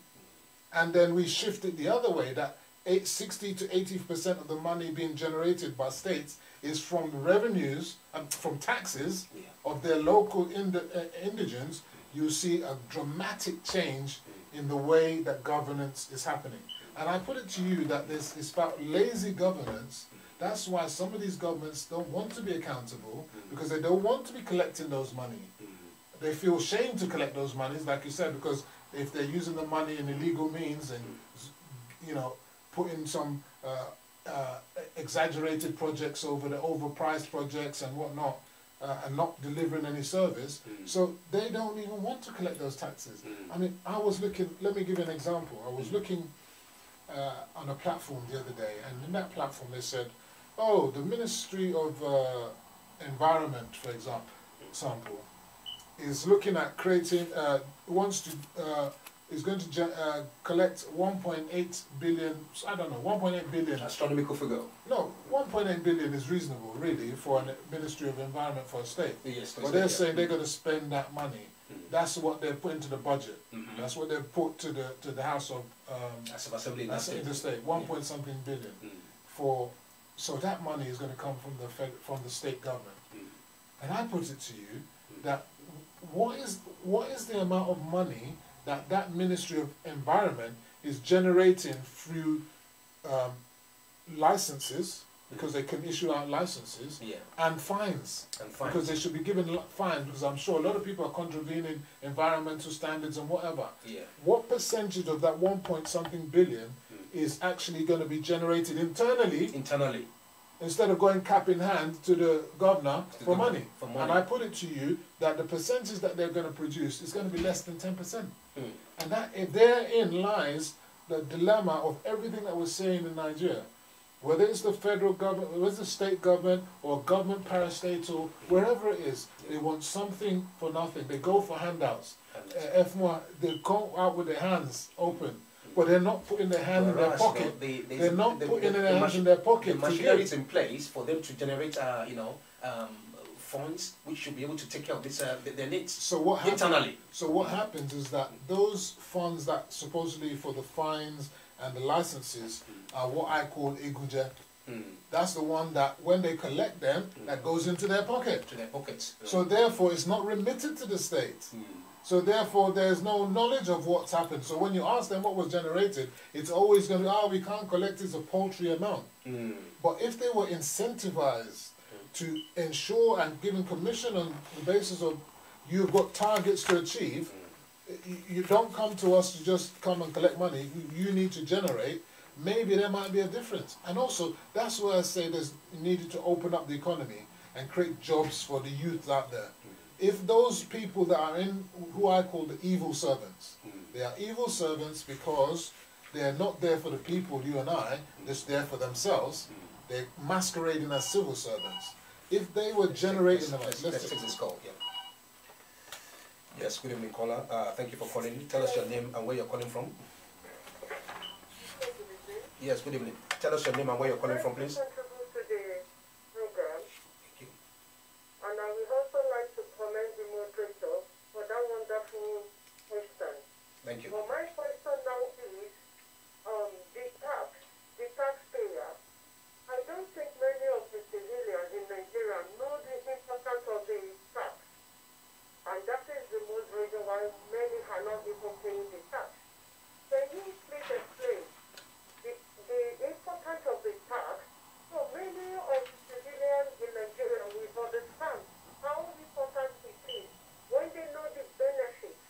and then we shift it the other way, that 60 to 80% of the money being generated by states is from revenues and from taxes of their local indigents, you see a dramatic change in the way that governance is happening. And I put it to you that it's about lazy governance. That's why some of these governments don't want to be accountable, because they don't want to be collecting those money. They feel ashamed to collect those monies, like you said, because if they're using the money in illegal means and, you know, putting some exaggerated projects over the overpriced projects and whatnot, and not delivering any service, so they don't even want to collect those taxes. I mean, I was looking, let me give you an example. I was looking on a platform the other day, and in that platform they said, oh, the Ministry of Environment, for example, is looking at creating, is going to collect 1.8 billion, I don't know, 1.8 billion. Astronomical figure. No, 1.8 billion is reasonable, really, for a Ministry of Environment for a state. Yes, but they're saying they're going to spend that money. That's what they've put into the budget. That's what they've put to the House of Assembly in the state. 1 point something billion. So that money is going to come from the state government. And I put it to you that what is the amount of money that Ministry of Environment is generating through licenses, because they can issue out licenses, and fines. Because they should be given fines, because I'm sure a lot of people are contravening environmental standards and whatever. What percentage of that 1 point something billion is actually going to be generated internally? Instead of going cap in hand to the governor for money. And I put it to you that the percentage that they're going to produce is going to be less than 10%. And that therein lies the dilemma of everything that we're saying in Nigeria. Whether it's the federal government, whether it's the state government, or government parastatal, wherever it is, they want something for nothing. They go for handouts. They go out with their hands open. But they're not putting their hand in their pocket. They're not putting their hands in their pocket. The machinery is in place for them to generate, funds which should be able to take care of this, their needs. So what internally? So what happens is that those funds that supposedly for the fines and the licenses are what I call Iguje. That's the one that when they collect them, that goes into their pocket. To their pockets. So therefore, it's not remitted to the state. So therefore, there's no knowledge of what's happened. So when you ask them what was generated, it's always going to be, we can't collect, it's a paltry amount. But if they were incentivized to ensure and given commission on the basis of you've got targets to achieve, you don't come to us to just come and collect money, you need to generate, maybe there might be a difference. And also, that's why I say there's needed to open up the economy and create jobs for the youth out there. If those people that are in, who I call the evil servants, they are evil servants because they're not there for the people, you and I, they're just there for themselves. They're masquerading as civil servants. If they were generating... Let's take this call. Yes, good evening, caller. Thank you for calling. Tell us your name and where you're calling from. Yes, good evening. Tell us your name and where you're calling from, please. Thank you. Well, my question now is, the taxpayer. I don't think many of the civilians in Nigeria know the importance of the tax. And that is the most reason why many are not even paying the tax. Can you please explain the importance of the tax so many of the civilians in Nigeria will understand how important it is when they know the benefits,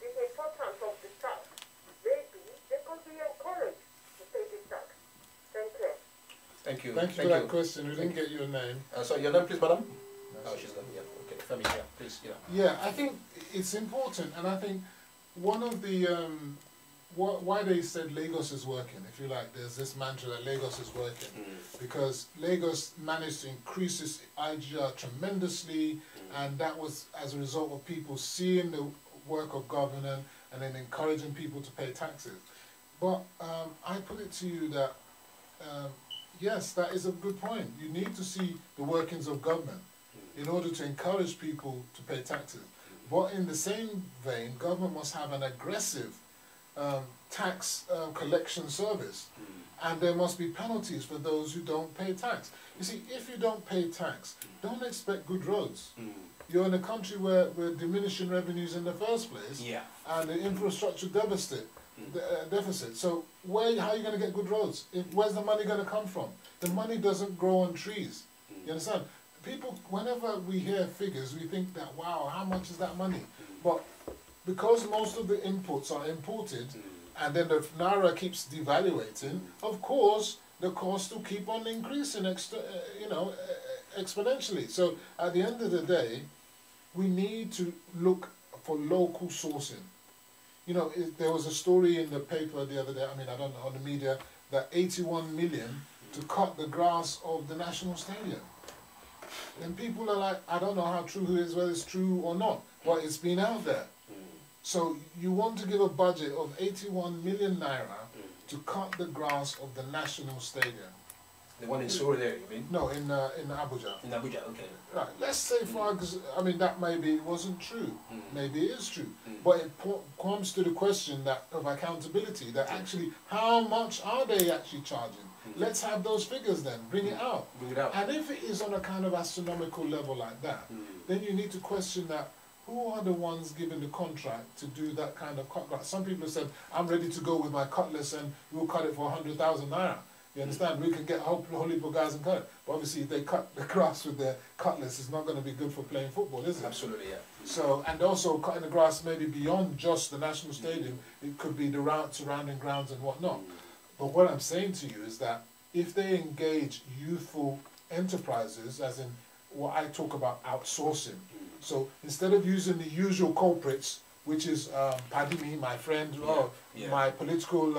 the importance of the tax? Maybe they could be encouraged to pay the tax. Thank you. Thank you. Thank you for that question. We didn't get your name. So your name, please, madam? Oh, she's done. Yeah. Okay. Femi, yeah, please. Yeah. Yeah, I think it's important, and I think one of the why they said Lagos is working, if you like, there's this mantra that Lagos is working, because Lagos managed to increase its IGR tremendously, and that was as a result of people seeing the work of government and then encouraging people to pay taxes. But I put it to you that, yes, that is a good point. You need to see the workings of government in order to encourage people to pay taxes. But in the same vein, government must have an aggressive tax collection service, and there must be penalties for those who don't pay tax. You see, if you don't pay tax, don't expect good roads. You're in a country where we're diminishing revenues in the first place, and the infrastructure deficit. So how are you going to get good roads? Where's the money going to come from? The money doesn't grow on trees. You understand? People, whenever we hear figures, we think that, wow, how much is that money? But because most of the inputs are imported, and then the Naira keeps devaluating, of course, the cost will keep on increasing, exponentially. So at the end of the day, we need to look for local sourcing. You know, there was a story in the paper the other day, I mean, I don't know, on the media, that 81 million to cut the grass of the National Stadium. And people are like, I don't know how true it is, whether it's true or not, but it's been out there. So you want to give a budget of 81 million naira to cut the grass of the National Stadium. The one in Seoul there, you mean? No, in Abuja. In Abuja, okay. Right. Let's say, I mean, that maybe wasn't true. Maybe it is true. But it comes to the question of accountability, that actually, how much are they actually charging? Let's have those figures then, bring it out. Bring it out. And if it is on a kind of astronomical level like that, then you need to question that, who are the ones given the contract to do that kind of cut? Some people have said, I'm ready to go with my cutlass and we'll cut it for 100,000 naira. You understand? We can get whole heap of guys and cut it. But obviously, if they cut the grass with their cutlass, it's not going to be good for playing football, is it? Absolutely, yeah. So, and also cutting the grass maybe beyond just the National Stadium, it could be the surrounding grounds and whatnot. But what I'm saying to you is that if they engage youthful enterprises, as in what I talk about outsourcing, so instead of using the usual culprits, which is Paddy me, my friend, my political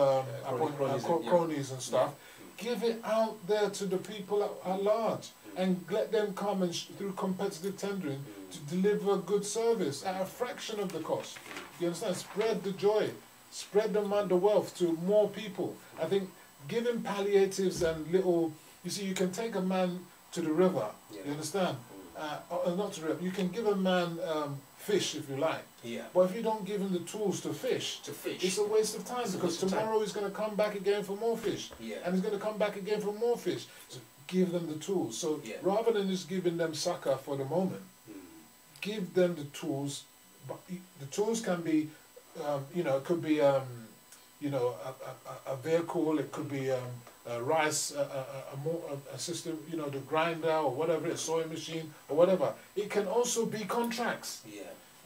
cronies and stuff, give it out there to the people at large and let them come and through competitive tendering to deliver good service at a fraction of the cost. You understand? Spread the joy, spread the wealth to more people. I think giving palliatives and little, you see, you can take a man to the river, you understand? Not to the river, you can give a man fish if you like. But if you don't give him the tools to fish, it's a waste of time, because tomorrow he's going to come back again for more fish. And he's going to come back again for more fish. So give them the tools. So rather than just giving them sucker for the moment, give them the tools. But the tools can be, it could be, a vehicle, it could be a rice, a system, the grinder or whatever, a sewing machine or whatever. It can also be contracts.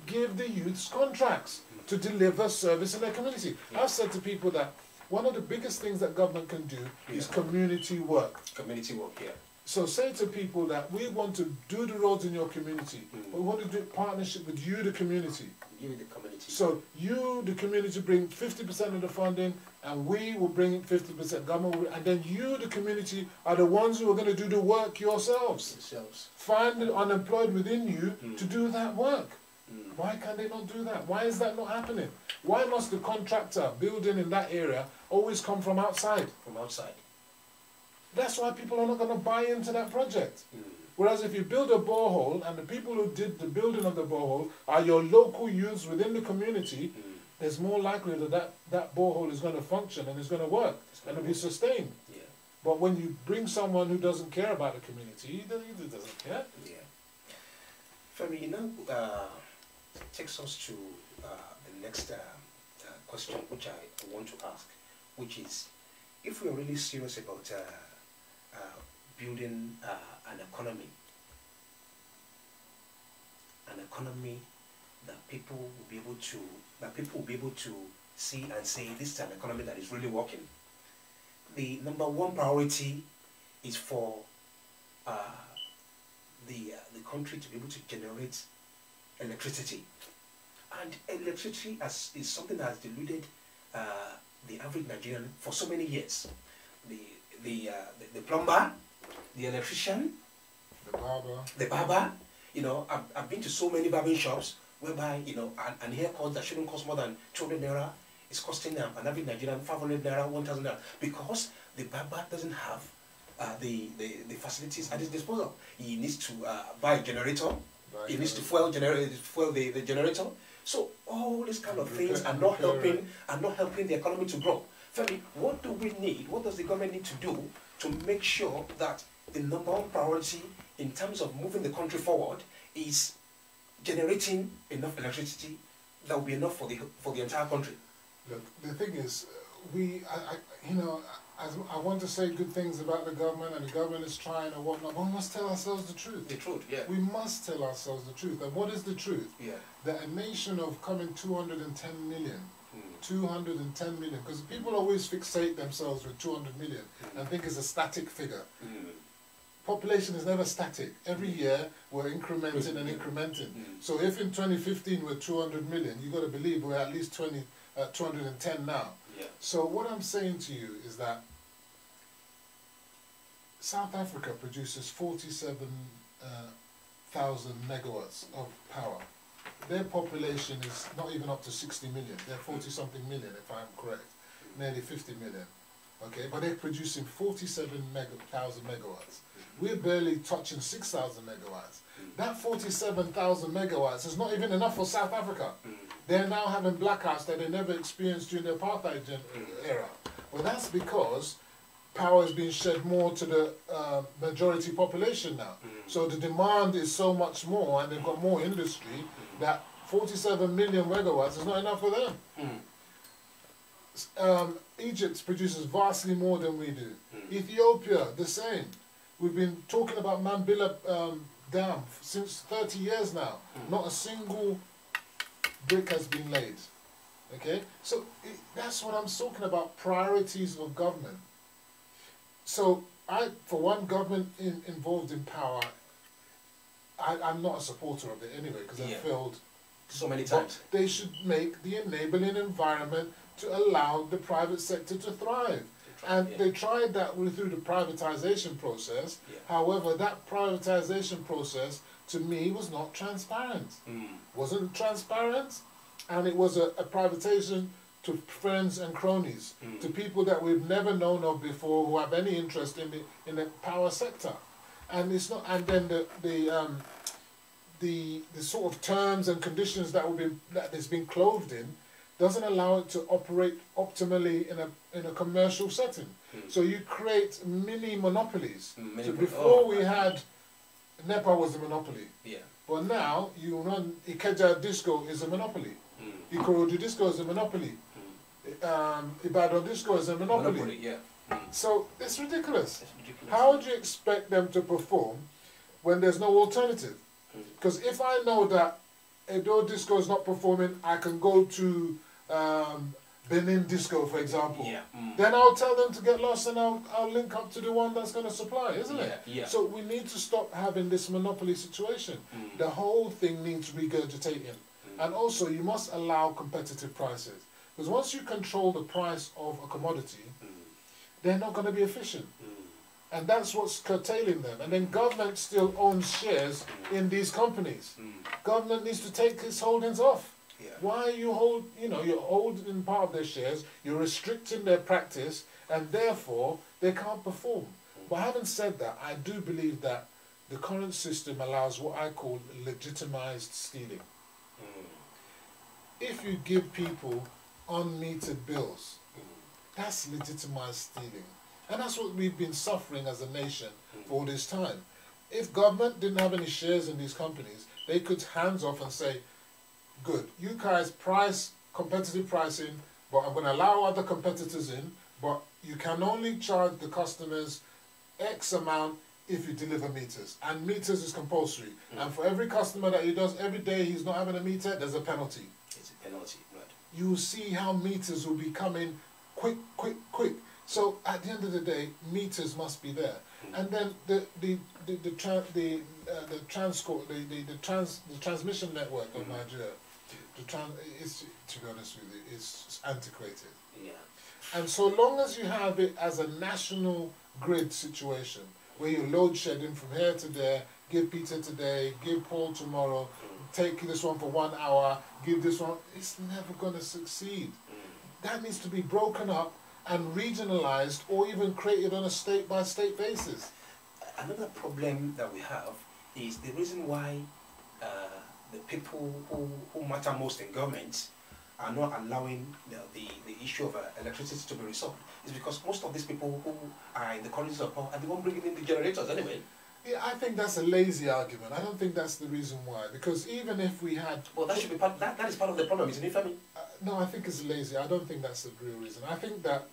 Give the youths contracts to deliver service in their community. I've said to people that one of the biggest things that government can do is community work. Community work, So say to people that we want to do the roads in your community, but we want to do partnership with you, the community. You, the community. So you, the community, bring 50% of the funding, and we will bring 50%. Government, and then you, the community, are the ones who are going to do the work yourselves. Find the unemployed within you to do that work. Why can they not do that? Why is that not happening? Why must the contractor building in that area always come from outside? From outside. That's why people are not going to buy into that project. Whereas if you build a borehole and the people who did the building of the borehole are your local youths within the community, there's more likelihood that borehole is going to function and is going to work and it'll be sustained. But when you bring someone who doesn't care about the community, he doesn't care. Femi, takes us to the next question which I want to ask, which is, if we're really serious about building an economy that people will be able to see and say this is an economy that is really working, the number one priority is for the country to be able to generate electricity. And electricity is something that has deluded the average Nigerian for so many years. The plumber, the electrician, the barber. You know, I've been to so many barbering shops whereby, you know, an haircut that shouldn't cost more than 200 naira is costing an average Nigerian 500 naira, 1,000 naira, because the barber doesn't have the facilities at his disposal. He needs to buy a generator. He needs to fuel the generator. So all these kind of things are not helping the economy to grow. Femi, what do we need? What does the government need to do to make sure that the number one priority in terms of moving the country forward is generating enough electricity that will be enough for the entire country? Look, the thing is, I want to say good things about the government, and the government is trying and whatnot, but we must tell ourselves the truth. The truth, yeah. We must tell ourselves the truth. And what is the truth? Yeah. That a nation of coming 210 million, 210 million, because people always fixate themselves with 200 million and think it's a static figure. Population is never static. Every year we're incrementing and incrementing. So if in 2015 we're 200 million, you've got to believe we're at least 210 now. Yeah. So what I'm saying to you is that South Africa produces 47,000 megawatts of power. Their population is not even up to 60 million. They're 40-something million, if I'm correct. Nearly 50 million. Okay, but they're producing 47,000 megawatts. We're barely touching 6,000 megawatts. That 47,000 megawatts is not even enough for South Africa. They're now having blackouts that they never experienced during the apartheid era. Well, that's because power is being shed more to the majority population now. So the demand is so much more, and they've got more industry, that 47 million megawatts is not enough for them. Egypt produces vastly more than we do. Ethiopia, the same. We've been talking about Mambila Dam since 30 years now. Not a single brick has been laid. Okay? So that's what I'm talking about, priorities of government. So for one, government involved in power, I'm not a supporter of it anyway, because I've failed so many times. But they should make the enabling environment to allow the private sector to thrive. They tried that through the privatization process. However, that privatization process, to me, was not transparent. Wasn't transparent, and it was a privatization to friends and cronies, to people that we've never known of before who have any interest in the power sector. And it's not. And then the sort of terms and conditions that it's been clothed in doesn't allow it to operate optimally in a commercial setting. So you create mini monopolies. So before we had, NEPA was a monopoly. But now you run Ikeja Disco is a monopoly. Ikorodu Disco is a monopoly. Ibadan Disco is a monopoly. So it's ridiculous. How do you expect them to perform when there's no alternative? Because if I know that Edo Disco is not performing, I can go to Benin Disco, for example. Then I'll tell them to get lost, and I'll link up to the one that's going to supply, isn't it? So we need to stop having this monopoly situation. The whole thing needs regurgitating. And also, you must allow competitive prices. Because once you control the price of a commodity, they're not going to be efficient. And that's what's curtailing them. And then government still owns shares in these companies. Government needs to take its holdings off. Why you you're holding part of their shares, you're restricting their practice, and therefore they can't perform. But having said that, I do believe that the current system allows what I call legitimized stealing. If you give people unmetered bills, that's legitimized stealing. And that's what we've been suffering as a nation for all this time. If government didn't have any shares in these companies, they could hands off and say, good, you guys price competitive pricing, but I'm going to allow other competitors in, but you can only charge the customers X amount if you deliver meters. And meters is compulsory. And for every customer that he does every day he's not having a meter, there's a penalty. It's a penalty, right. You will see how meters will be coming quick. So at the end of the day, meters must be there. And then the transmission network of Nigeria To be honest with you, it's antiquated. Yeah. And so long as you have it as a national grid situation, where you're load shedding from here to there, give Peter today, give Paul tomorrow, take this one for 1 hour, give this one, it's never going to succeed. That needs to be broken up and regionalized, or even created on a state-by-state basis. Another problem that we have is the reason why the people who matter most in government are not allowing the issue of electricity to be resolved is because most of these people who are in the corridors of power are the one bringing in the generators anyway. Yeah, I think that's a lazy argument. I don't think that's the reason why. Because even if we had... Well, that should be part. That is part of the problem, isn't it, Femi? No, I think it's lazy. I don't think that's the real reason. I think that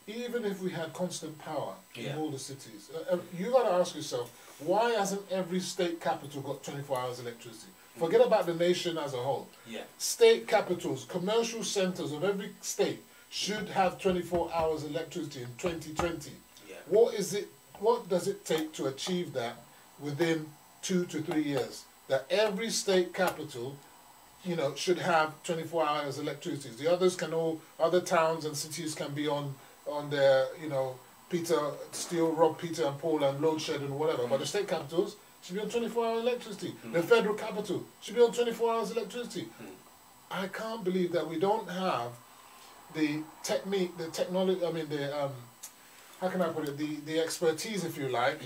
even if we had constant power in all the cities, you got to ask yourself, why hasn't every state capital got 24 hours electricity? Forget about the nation as a whole. Yeah. State capitals, commercial centers of every state should have 24 hours electricity in 2020. Yeah. What does it take to achieve that within 2 to 3 years? That every state capital, should have 24 hours electricity. The others other towns and cities can be on their, Rob, Peter and Paul and load shed and whatever. But the state capitals should be on 24 hours electricity. The federal capital should be on 24 hours electricity. I can't believe that we don't have the technique, the technology, how can I put it, the expertise, if you like,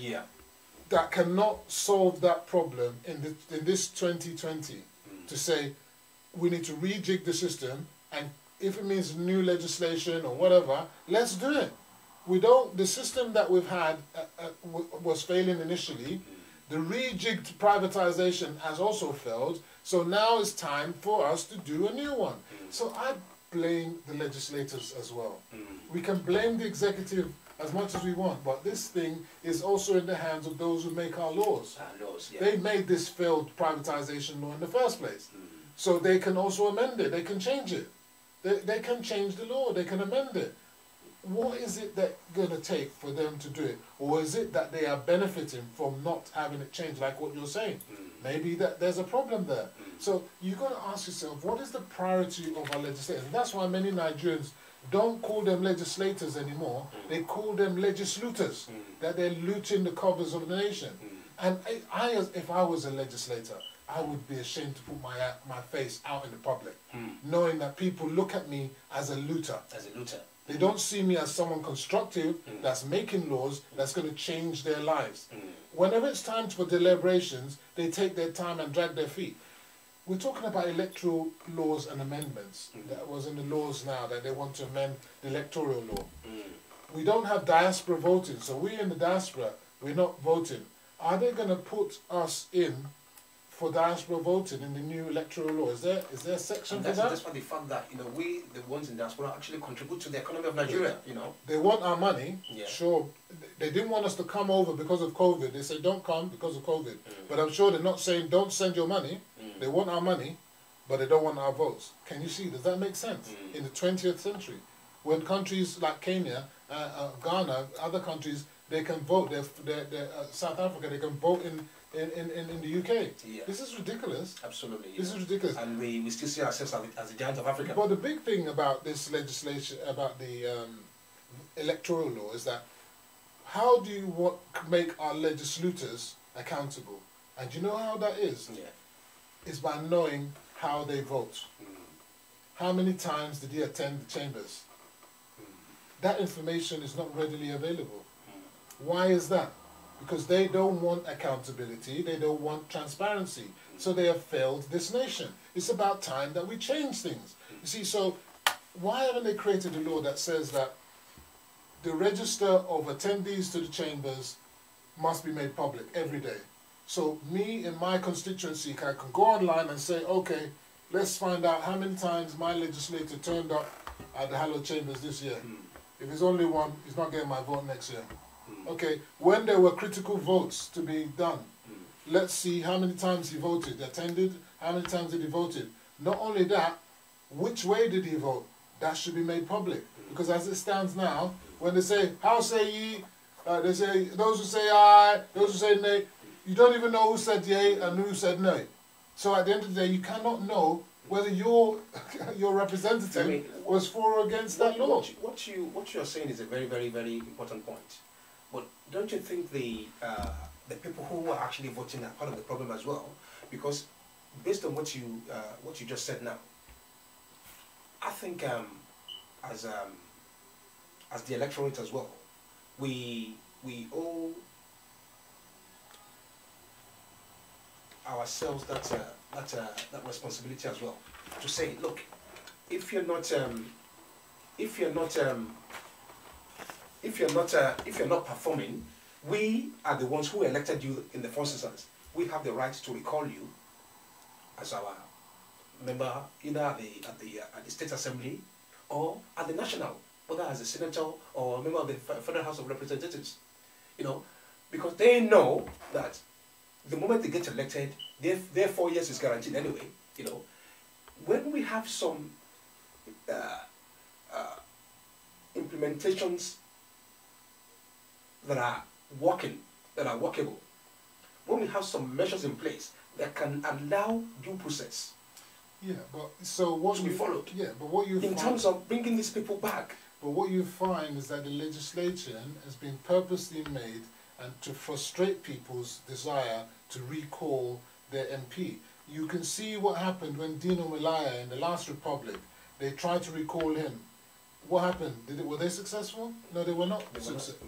that cannot solve that problem in this 2020 to say we need to rejig the system, and if it means new legislation or whatever, let's do it. The system that we've had was failing initially. The rejigged privatization has also failed, so now it's time for us to do a new one. So I blame the legislators as well. We can blame the executive as much as we want, but this thing is also in the hands of those who make our laws. They made this failed privatization law in the first place. So they can also amend it, they can change it. They can change the law, they can amend it. What is it that's going to take for them to do it? Or is it that they are benefiting from not having it changed, like what you're saying? Maybe that there's a problem there. So you've got to ask yourself, what is the priority of our legislators? And that's why many Nigerians don't call them legislators anymore. They call them legislators, that they're looting the covers of the nation. And if I was a legislator, I would be ashamed to put my face out in the public, knowing that people look at me as a looter. They don't see me as someone constructive that's making laws that's going to change their lives. Whenever it's time for deliberations, they take their time and drag their feet. We're talking about electoral laws and amendments. That was in the laws now, that they want to amend the electoral law. We don't have diaspora voting, so we in the diaspora, we're not voting. Are they going to put us in for diaspora voting in the new electoral law? Is there a section for that? That's why the fact that we, the ones in diaspora, actually contribute to the economy of Nigeria. They want our money. Sure, they didn't want us to come over because of COVID. They said don't come because of COVID. But I'm sure they're not saying don't send your money. They want our money, but they don't want our votes. Can you see? Does that make sense? In the 20th century, when countries like Kenya, Ghana, other countries, they can vote. South Africa, they can vote in the UK. This is ridiculous. Absolutely. This is ridiculous. And we still see ourselves as the giant of Africa. But the big thing about this legislation, about the electoral law, is that how do you make our legislators accountable? And you know how that is? It's by knowing how they vote. How many times did he attend the chambers? That information is not readily available. Why is that? Because they don't want accountability, they don't want transparency. So they have failed this nation. It's about time that we change things. You see, so why haven't they created a law that says that the register of attendees to the chambers must be made public every day? So me in my constituency can go online and say, okay, let's find out how many times my legislator turned up at the Hallowed Chambers this year. If it's only one, he's not getting my vote next year. Okay, when there were critical votes to be done, let's see how many times he voted, attended, how many times did he voted. Not only that, which way did he vote? That should be made public. Because as it stands now, when they say, how say ye, they say, those who say aye, those who say nay, you don't even know who said yea and who said nay. So at the end of the day, you cannot know whether your representative was for or against that law. What you are saying is a very, very, very important point. But don't you think the people who are actually voting are part of the problem as well? Because based on what you just said now, I think as the electorate as well, we owe ourselves that responsibility as well, to say, look, if you're not performing, we are the ones who elected you in the first instance. We have the right to recall you as our member, either at the state assembly or at the national, whether as a senator or a member of the Federal House of Representatives. You know, because they know that the moment they get elected, their 4 years is guaranteed anyway. You know, when we have some implementations that are workable, when we have some measures in place that can allow due process, yeah, but so what to be followed. Yeah, but what you in terms of bringing these people back. But what you find is that the legislation has been purposely made and to frustrate people's desire to recall their MP. You can see what happened when Dino Malaya in the last republic, they tried to recall him. What happened? Were they successful? No, they were not.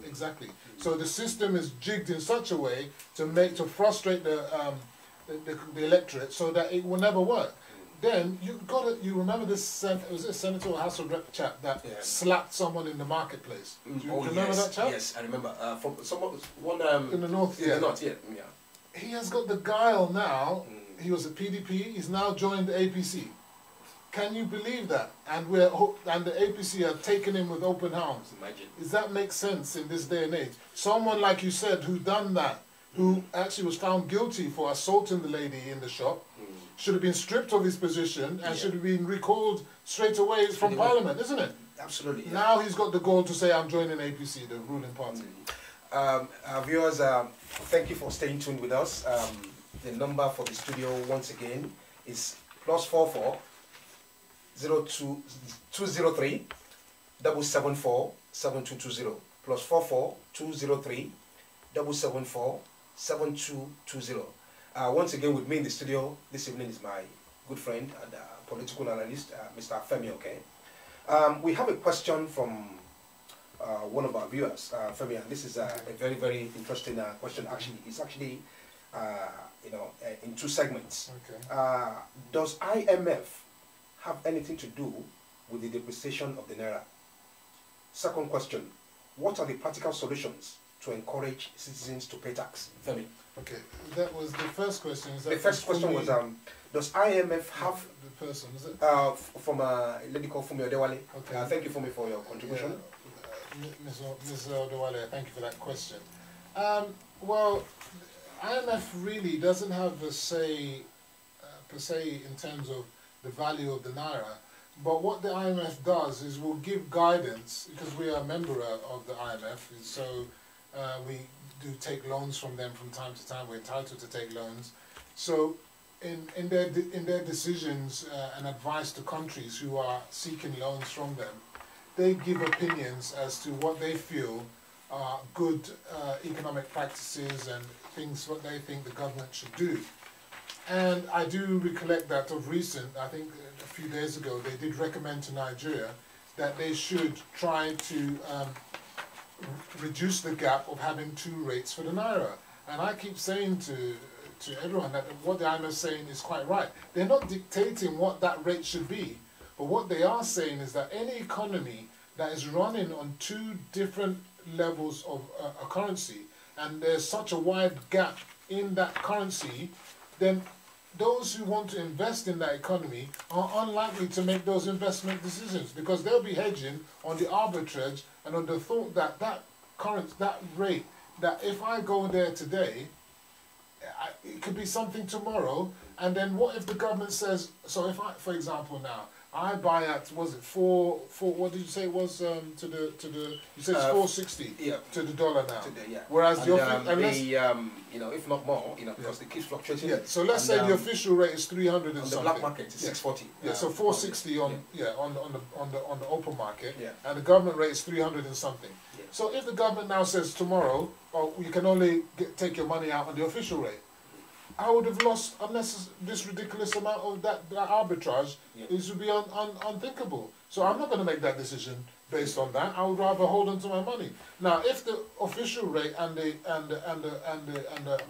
Exactly. So the system is jigged in such a way to frustrate the electorate so that it will never work. Then you remember this was it a senator or House of Rep chap that slapped someone in the marketplace? Do you remember that chap? Yes, I remember. From one in the north. In the north, yeah. He has got the guile now. He was a PDP. He's now joined the APC. Can you believe that? And the APC have taken him with open arms. Imagine. Does that make sense in this day and age? Someone like you said who done that, who actually was found guilty for assaulting the lady in the shop, should have been stripped of his position and should have been recalled straight away from Parliament, isn't it? Absolutely. Yeah. Now he's got the goal to say, I'm joining APC, the ruling party. Our viewers, thank you for staying tuned with us. The number for the studio, once again, is +44 203 774 7220. +44 203 774 7220. Once again, with me in the studio this evening is my good friend and political analyst, Mr. Femi. Okay, we have a question from one of our viewers, Femi, and this is a very, very interesting question. Actually, it's actually in two segments. Okay. Does IMF have anything to do with the depreciation of the naira? Second question: what are the practical solutions to encourage citizens to pay tax? Femi. Okay, that was the first question. Is that the first question was, does IMF have... The person, is it? From a lady called Fumi Odewale. Okay. Thank you, Fumi, for your contribution. Ms. Odewale, thank you for that question. Well, IMF really doesn't have a say, per se, in terms of the value of the naira. But what the IMF does is will give guidance, because we are a member of the IMF, so we do take loans from them from time to time. We're entitled to take loans. So in their decisions and advice to countries who are seeking loans from them, they give opinions as to what they feel are good economic practices and things what they think the government should do. And I do recollect that of recent, I think a few days ago, they did recommend to Nigeria that they should try to reduce the gap of having 2 rates for the naira. And I keep saying to everyone that what the IMF is saying is quite right. They're not dictating what that rate should be, but what they are saying is that any economy that is running on 2 different levels of a currency, and there's such a wide gap in that currency, then those who want to invest in that economy are unlikely to make those investment decisions, because they'll be hedging on the arbitrage and on the thought that that rate, that if I go there today, it could be something tomorrow, And then what if the government says, so if I, for example now, I buy at, was it four, what did you say it was you said it's 460 to the dollar now. Whereas and, you know, if not more, you know, because they keep fluctuating. Yeah. So let's say the official rate is 300 and on something. the black market, it's 640. Yeah. So 460 on on the open market, and the government rate is 300 and something. Yeah. So if the government now says tomorrow, oh, you can only take your money out on the official rate, I would have lost, unless this ridiculous amount of that arbitrage, it would be unthinkable. So I'm not going to make that decision based on that. I would rather hold on to my money. Now, if the official rate and the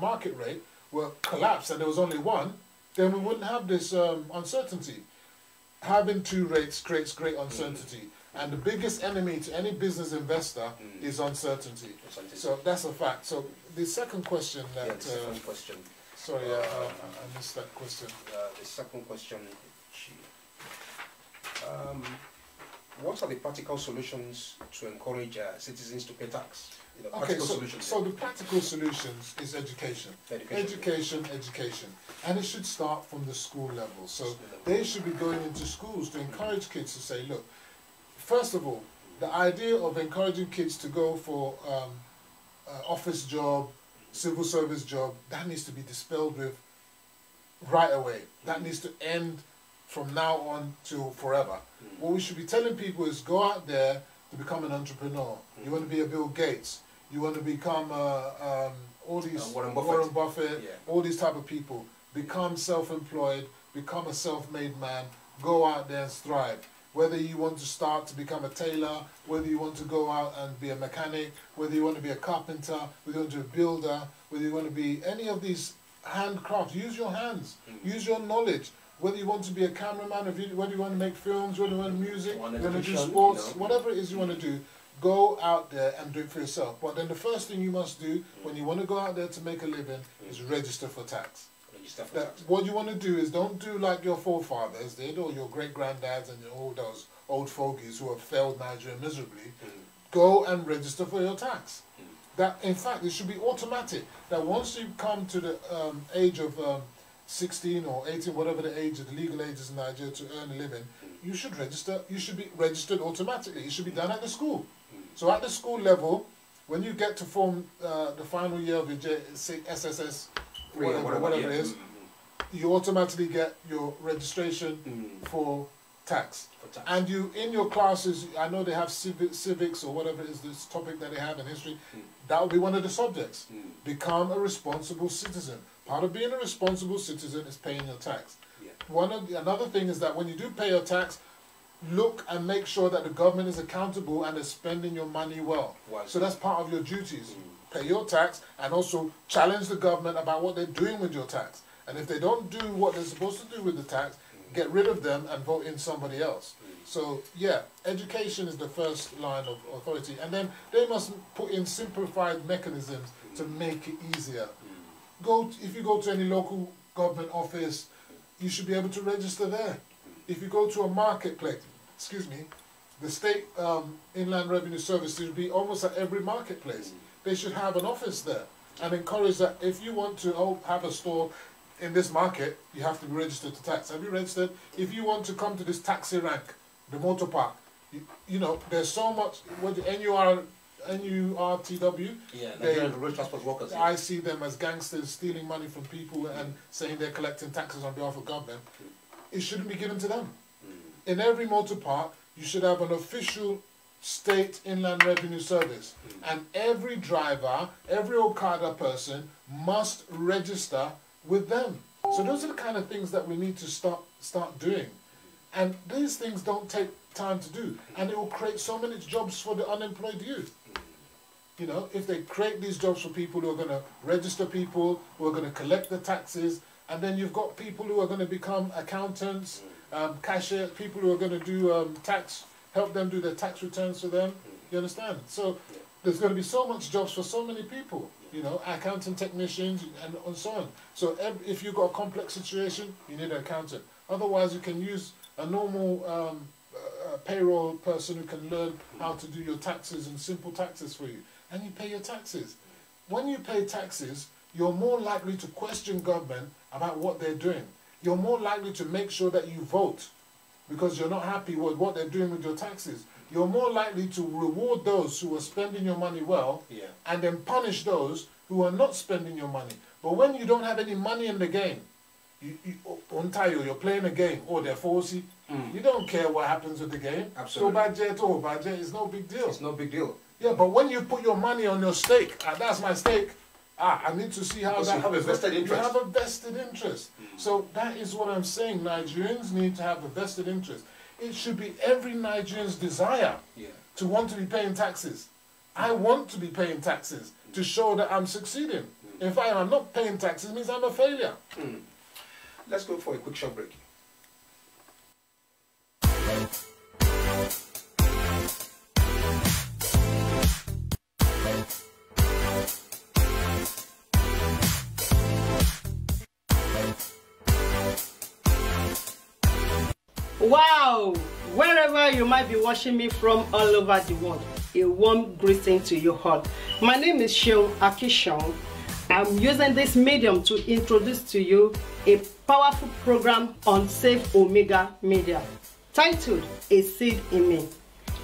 market rate were collapsed and there was only one, then we wouldn't have this uncertainty. Having two rates creates great uncertainty. And the biggest enemy to any business investor is uncertainty. So that's a fact. So the second question that... the second question. Sorry, I missed that question. The second question, what are the practical solutions to encourage citizens to pay tax? You know, okay, so the practical solutions is education. Education. And it should start from the school level. So they should be going into schools to encourage kids to say, look, first of all, the idea of encouraging kids to go for office job, civil service job, that needs to be dispelled with right away. That needs to end from now on to forever. What we should be telling people is go out there to become an entrepreneur. You want to be a Bill Gates. You want to become all these Warren Buffett, all these type of people. Become self-employed, become a self-made man, go out there and thrive. Whether you want to start to become a tailor, whether you want to go out and be a mechanic, whether you want to be a carpenter, whether you want to be a builder, whether you want to be any of these handcrafts, use your hands, use your knowledge. Whether you want to be a cameraman, whether you want to make films, whether you want music, you want to do sports, whatever it is you want to do, go out there and do it for yourself. But then the first thing you must do when you want to go out there to make a living is register for tax. What you want to do is don't do like your forefathers did or your great-granddads and all those old fogies who have failed Nigeria miserably. Go and register for your tax. That, in fact, it should be automatic. That once you come to the age of 16 or 18, whatever the age, the legal age is in Nigeria to earn a living, you should register. You should be registered automatically. It should be done at the school. So at the school level, when you get to form the final year of your SSS, whatever it is, you automatically get your registration for tax. And you, in your classes, I know they have civics or whatever is this topic that they have in history, that will be one of the subjects. Become a responsible citizen. Part of being a responsible citizen is paying your tax. Another thing is that when you do pay your tax, look and make sure that the government is accountable and is spending your money well. So that's part of your duties. Pay your tax and also challenge the government about what they're doing with your tax. And if they don't do what they're supposed to do with the tax, get rid of them and vote in somebody else. So yeah, education is the first line of authority. And then they must put in simplified mechanisms to make it easier. If you go to any local government office, you should be able to register there. If you go to a marketplace, the state Inland Revenue Service should be almost at every marketplace. They should have an office there and encourage that if you want to have a store in this market, you have to be registered to tax. Have you registered? If you want to come to this taxi rank, the motor park, you know, there's so much, what the NURTW, the road transport workers. I see them as gangsters stealing money from people and saying they're collecting taxes on behalf of government. It shouldn't be given to them. In every motor park, you should have an official state Inland Revenue Service. And every driver, every Okada person must register with them. So those are the kind of things that we need to start doing. And these things don't take time to do. And it will create so many jobs for the unemployed youth. You know, if they create these jobs for people who are going to register people, who are going to collect the taxes, and then you've got people who are going to become accountants, cashier, people who are going to do help them do their tax returns for them. You understand? So there's going to be so much jobs for so many people. You know, accounting technicians and so on. So if you've got a complex situation, you need an accountant. Otherwise, you can use a normal payroll person who can learn how to do your taxes and simple taxes for you. And you pay your taxes. When you pay taxes, you're more likely to question government about what they're doing. you're more likely to make sure that you vote because you're not happy with what they're doing with your taxes. You're more likely to reward those who are spending your money well and then punish those who are not spending your money. But when you don't have any money in the game, you're playing a game, or they're forcing, you don't care what happens with the game. Absolutely. So budget is no big deal. It's no big deal. Yeah, but when you put your money on your stake, that's my stake, I need to see how because that you have a vested interest. You have a vested interest. So that is what I'm saying. Nigerians need to have a vested interest. It should be every Nigerian's desire to want to be paying taxes. I want to be paying taxes to show that I'm succeeding. If I'm not paying taxes, it means I'm a failure. Let's go for a quick short break. Wow! Wherever you might be watching me from all over the world, a warm greeting to you all. My name is Seun Akishon. I'm using this medium to introduce to you a powerful program on Safe Omega Media titled A Seed in Me.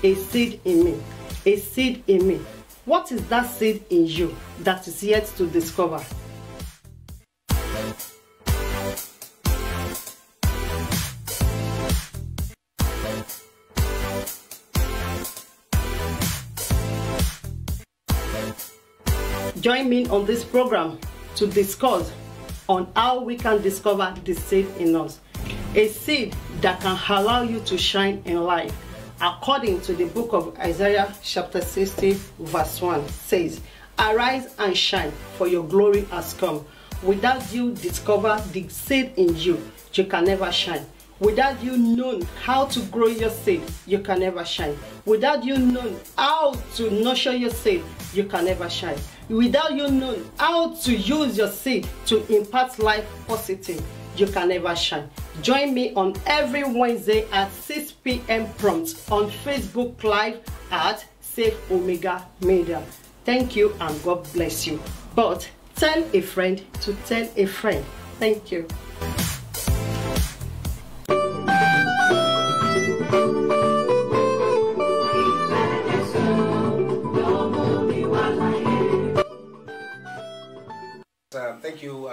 A Seed in Me. A Seed in Me. What is that seed in you that is yet to discover? Join me on this program to discuss on how we can discover the seed in us. A seed that can allow you to shine in life. According to the book of Isaiah chapter 60 verse 1 says, "Arise and shine, for your glory has come." Without you discover the seed in you, you can never shine. Without you knowing how to grow your seed, you can never shine. Without you knowing how to nurture your seed, you can never shine. Without you knowing how to use your seed to impact life positive, you can never shine. Join me on every Wednesday at 6 p.m. prompt on Facebook Live at Safe Omega Media. Thank you and God bless you. But tell a friend to tell a friend. Thank you. Thank you.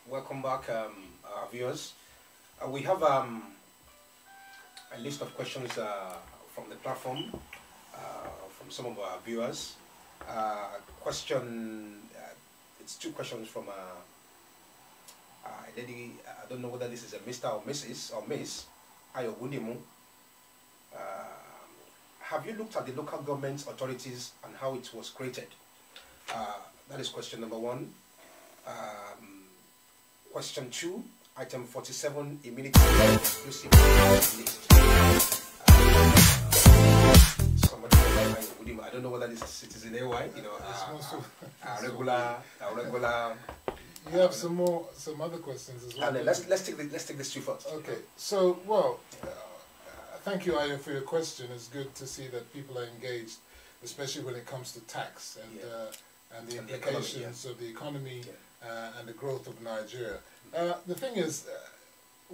Welcome back, our viewers. We have a list of questions from the platform, from some of our viewers. It's two questions from a lady. I don't know whether this is a Mr. or Mrs. or Miss Ayobundimu. Have you looked at the local government authorities and how it was created? That is question number one. Question 2, item 47, immediate exclusive list. Somebody, I don't know whether this is citizen AY, you know, regular. You have some other questions as well. Let's take this two first. Okay, so well, thank you, Ayo, for your question. It's good to see that people are engaged, especially when it comes to tax and the implications of the economy. And the growth of Nigeria. The thing is,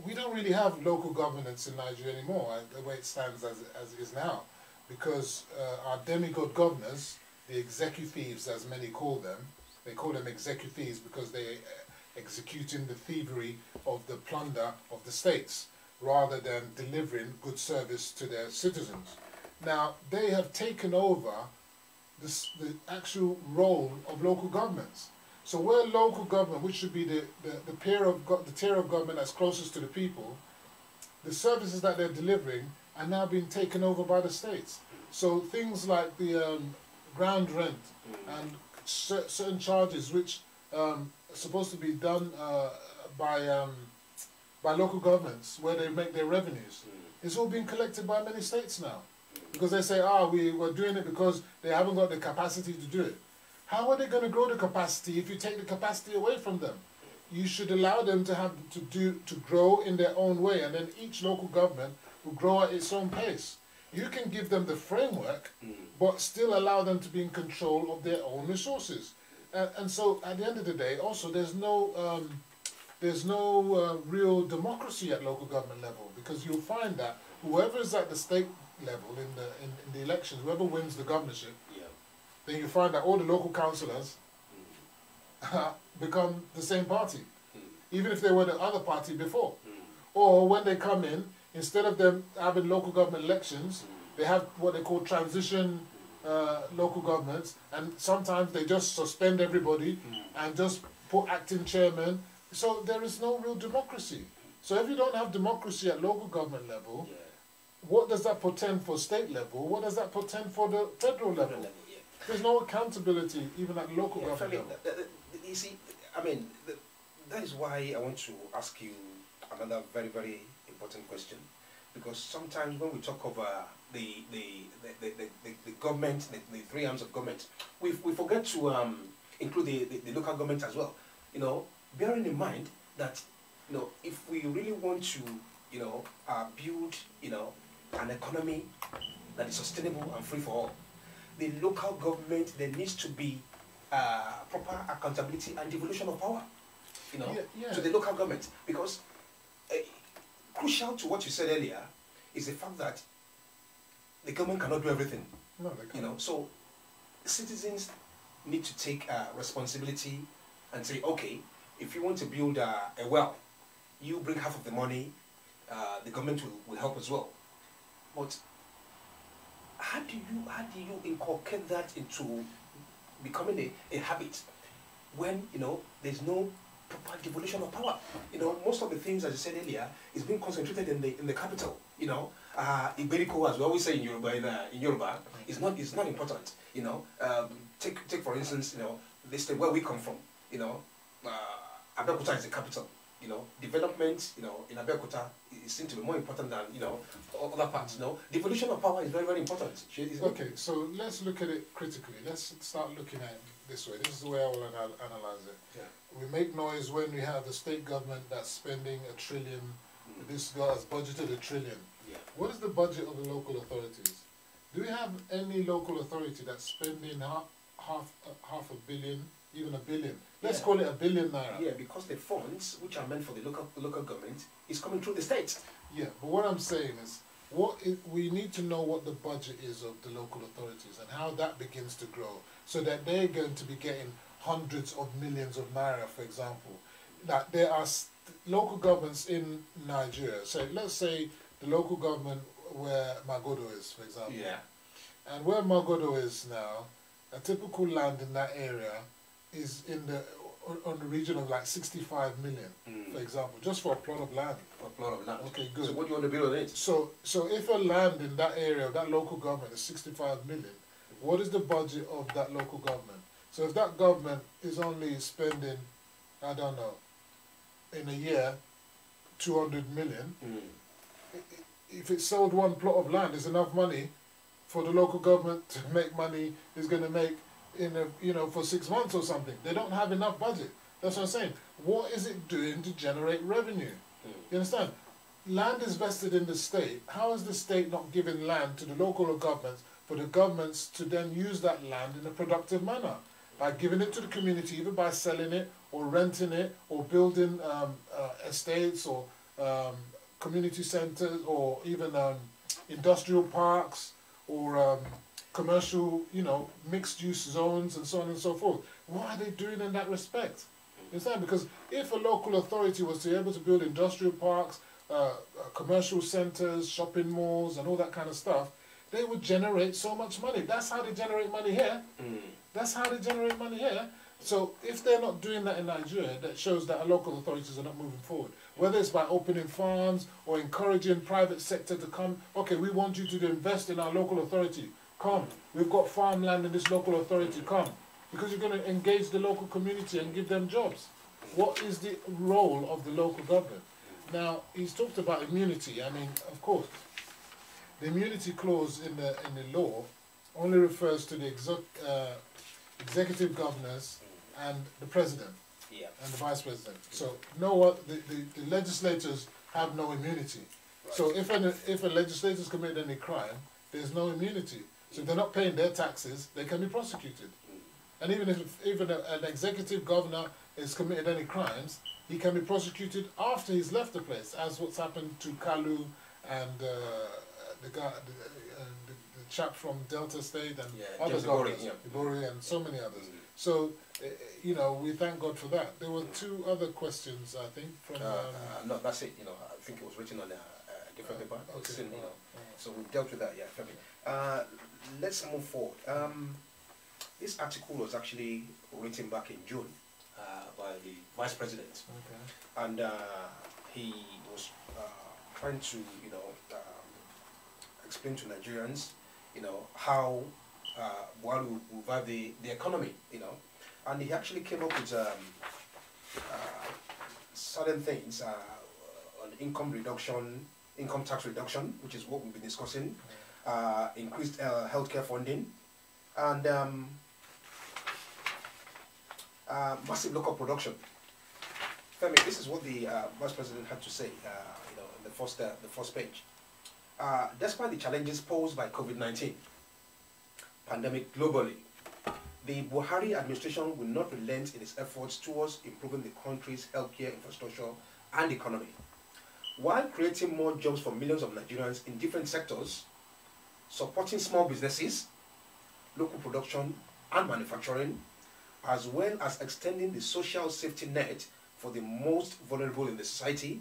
we don't really have local governance in Nigeria anymore, the way it stands as it is now, because our demigod governors, the executives as many call them, they call them executives because they executing the thievery of the plunder of the states, rather than delivering good service to their citizens. Now, they have taken over the actual role of local governments. So where local government, which should be the tier of government that's closest to the people, the services that they're delivering are now being taken over by the states. So things like the ground rent and certain charges which are supposed to be done by local governments where they make their revenues, it's all being collected by many states now. Because they say, we're doing it because they haven't got the capacity to do it. How are they going to grow the capacity if you take the capacity away from them? You should allow them to grow in their own way, and then each local government will grow at its own pace. You can give them the framework, but still allow them to be in control of their own resources. And so, at the end of the day, also there's no there's no real democracy at local government level, because you'll find that whoever is at the state level in the elections, whoever wins the governorship, then you find that all the local councillors become the same party, even if they were the other party before. Or when they come in, instead of them having local government elections, they have what they call transition local governments, and sometimes they just suspend everybody and just put acting chairman. So there is no real democracy. So if you don't have democracy at local government level, what does that portend for state level? What does that portend for the federal level? There's no accountability even at local government level. You see, I mean, that is why I want to ask you another very, very important question. Because sometimes when we talk of the government, the three arms of government, we forget to include the local government as well. You know, bearing in mind that, you know, if we really want to, you know, build, you know, an economy that is sustainable and free for all, the local government, there needs to be proper accountability and devolution of power, you know, to the local government. Because crucial to what you said earlier is the fact that the government cannot do everything. No, they can't. You know, so citizens need to take responsibility and say, okay, if you want to build a well, you bring half of the money, the government will help as well. But how do you inculcate that into becoming a habit when, you know, there's no proper devolution of power? You know, most of the things, as I said earlier, is being concentrated in the capital. You know, Iberiko, as we always say in Yoruba, is not important. You know, take for instance, you know, this where we come from. You know, Abeokuta is the capital. You know, development, you know, in Abeokuta is seen to be more important than, you know, other parts. You know, devolution of power is very, very important. Okay, so let's look at it critically. Let's start looking at it this way. This is the way I will analyze it. Yeah. We make noise when we have a state government that's spending $1 trillion. This guy has budgeted $1 trillion. Yeah. What is the budget of the local authorities? Do we have any local authority that's spending half a billion, even $1 billion? Let's call it $1 billion naira. Yeah, because the funds which are meant for the local government is coming through the state. Yeah, but what I'm saying is, we need to know what the budget is of the local authorities and how that begins to grow, so that they're going to be getting hundreds of millions of naira, for example. Now, there are local governments in Nigeria. So let's say the local government where Magodo is, for example. Yeah. And where Magodo is now, a typical land in that area is on the region of like 65 million, for example, just for a plot of land. For a plot of land. Okay, good. So what do you want to build on it? So if a land in that area, that local government is 65 million, what is the budget of that local government? So if that government is only spending, I don't know, in a year, 200 million, if it sold one plot of land, there's enough money for the local government to make money is going to make for 6 months or something. They don't have enough budget. That's what I'm saying. What is it doing to generate revenue? You understand? Land is vested in the state. How is the state not giving land to the local governments for the governments to then use that land in a productive manner? By giving it to the community, either by selling it or renting it or building estates or community centers or even industrial parks or commercial, mixed-use zones and so on and so forth. What are they doing in that respect? You understand? Because if a local authority was to be able to build industrial parks, commercial centers, shopping malls and all that kind of stuff, they would generate so much money. That's how they generate money here. That's how they generate money here. So if they're not doing that in Nigeria, that shows that our local authorities are not moving forward. Whether it's by opening farms or encouraging private sector to come, okay, we want you to invest in our local authority. Come, we've got farmland in this local authority, come. Because you're going to engage the local community and give them jobs. What is the role of the local government? Now, he's talked about immunity. I mean, of course, the immunity clause in the law only refers to the executive governors and the president and the vice president. So the legislators have no immunity. Right. So if a legislator's committed any crime, there's no immunity. So if they're not paying their taxes, they can be prosecuted. And even if an executive governor has committed any crimes, he can be prosecuted after he's left the place, as what's happened to Kalu and the chap from Delta State and other governors, Ibori and so many others. So, you know, we thank God for that. There were two other questions, I think, from... no, that's it, you know, I think it was written on a different paper. Okay. You know, so we've dealt with that, yeah, Femi. Let's move forward. This article was actually written back in June by the Vice President. Okay. And he was trying to, you know, explain to Nigerians, you know, how while we revive the economy, you know, and he actually came up with certain things on income tax reduction, which is what we've been discussing, increased healthcare funding, and massive local production. Femi, this is what the Vice President had to say, you know, in the first page. Despite the challenges posed by COVID-19 pandemic globally, the Buhari administration will not relent in its efforts towards improving the country's healthcare infrastructure and economy, while creating more jobs for millions of Nigerians in different sectors, supporting small businesses, local production and manufacturing, as well as extending the social safety net for the most vulnerable in the society.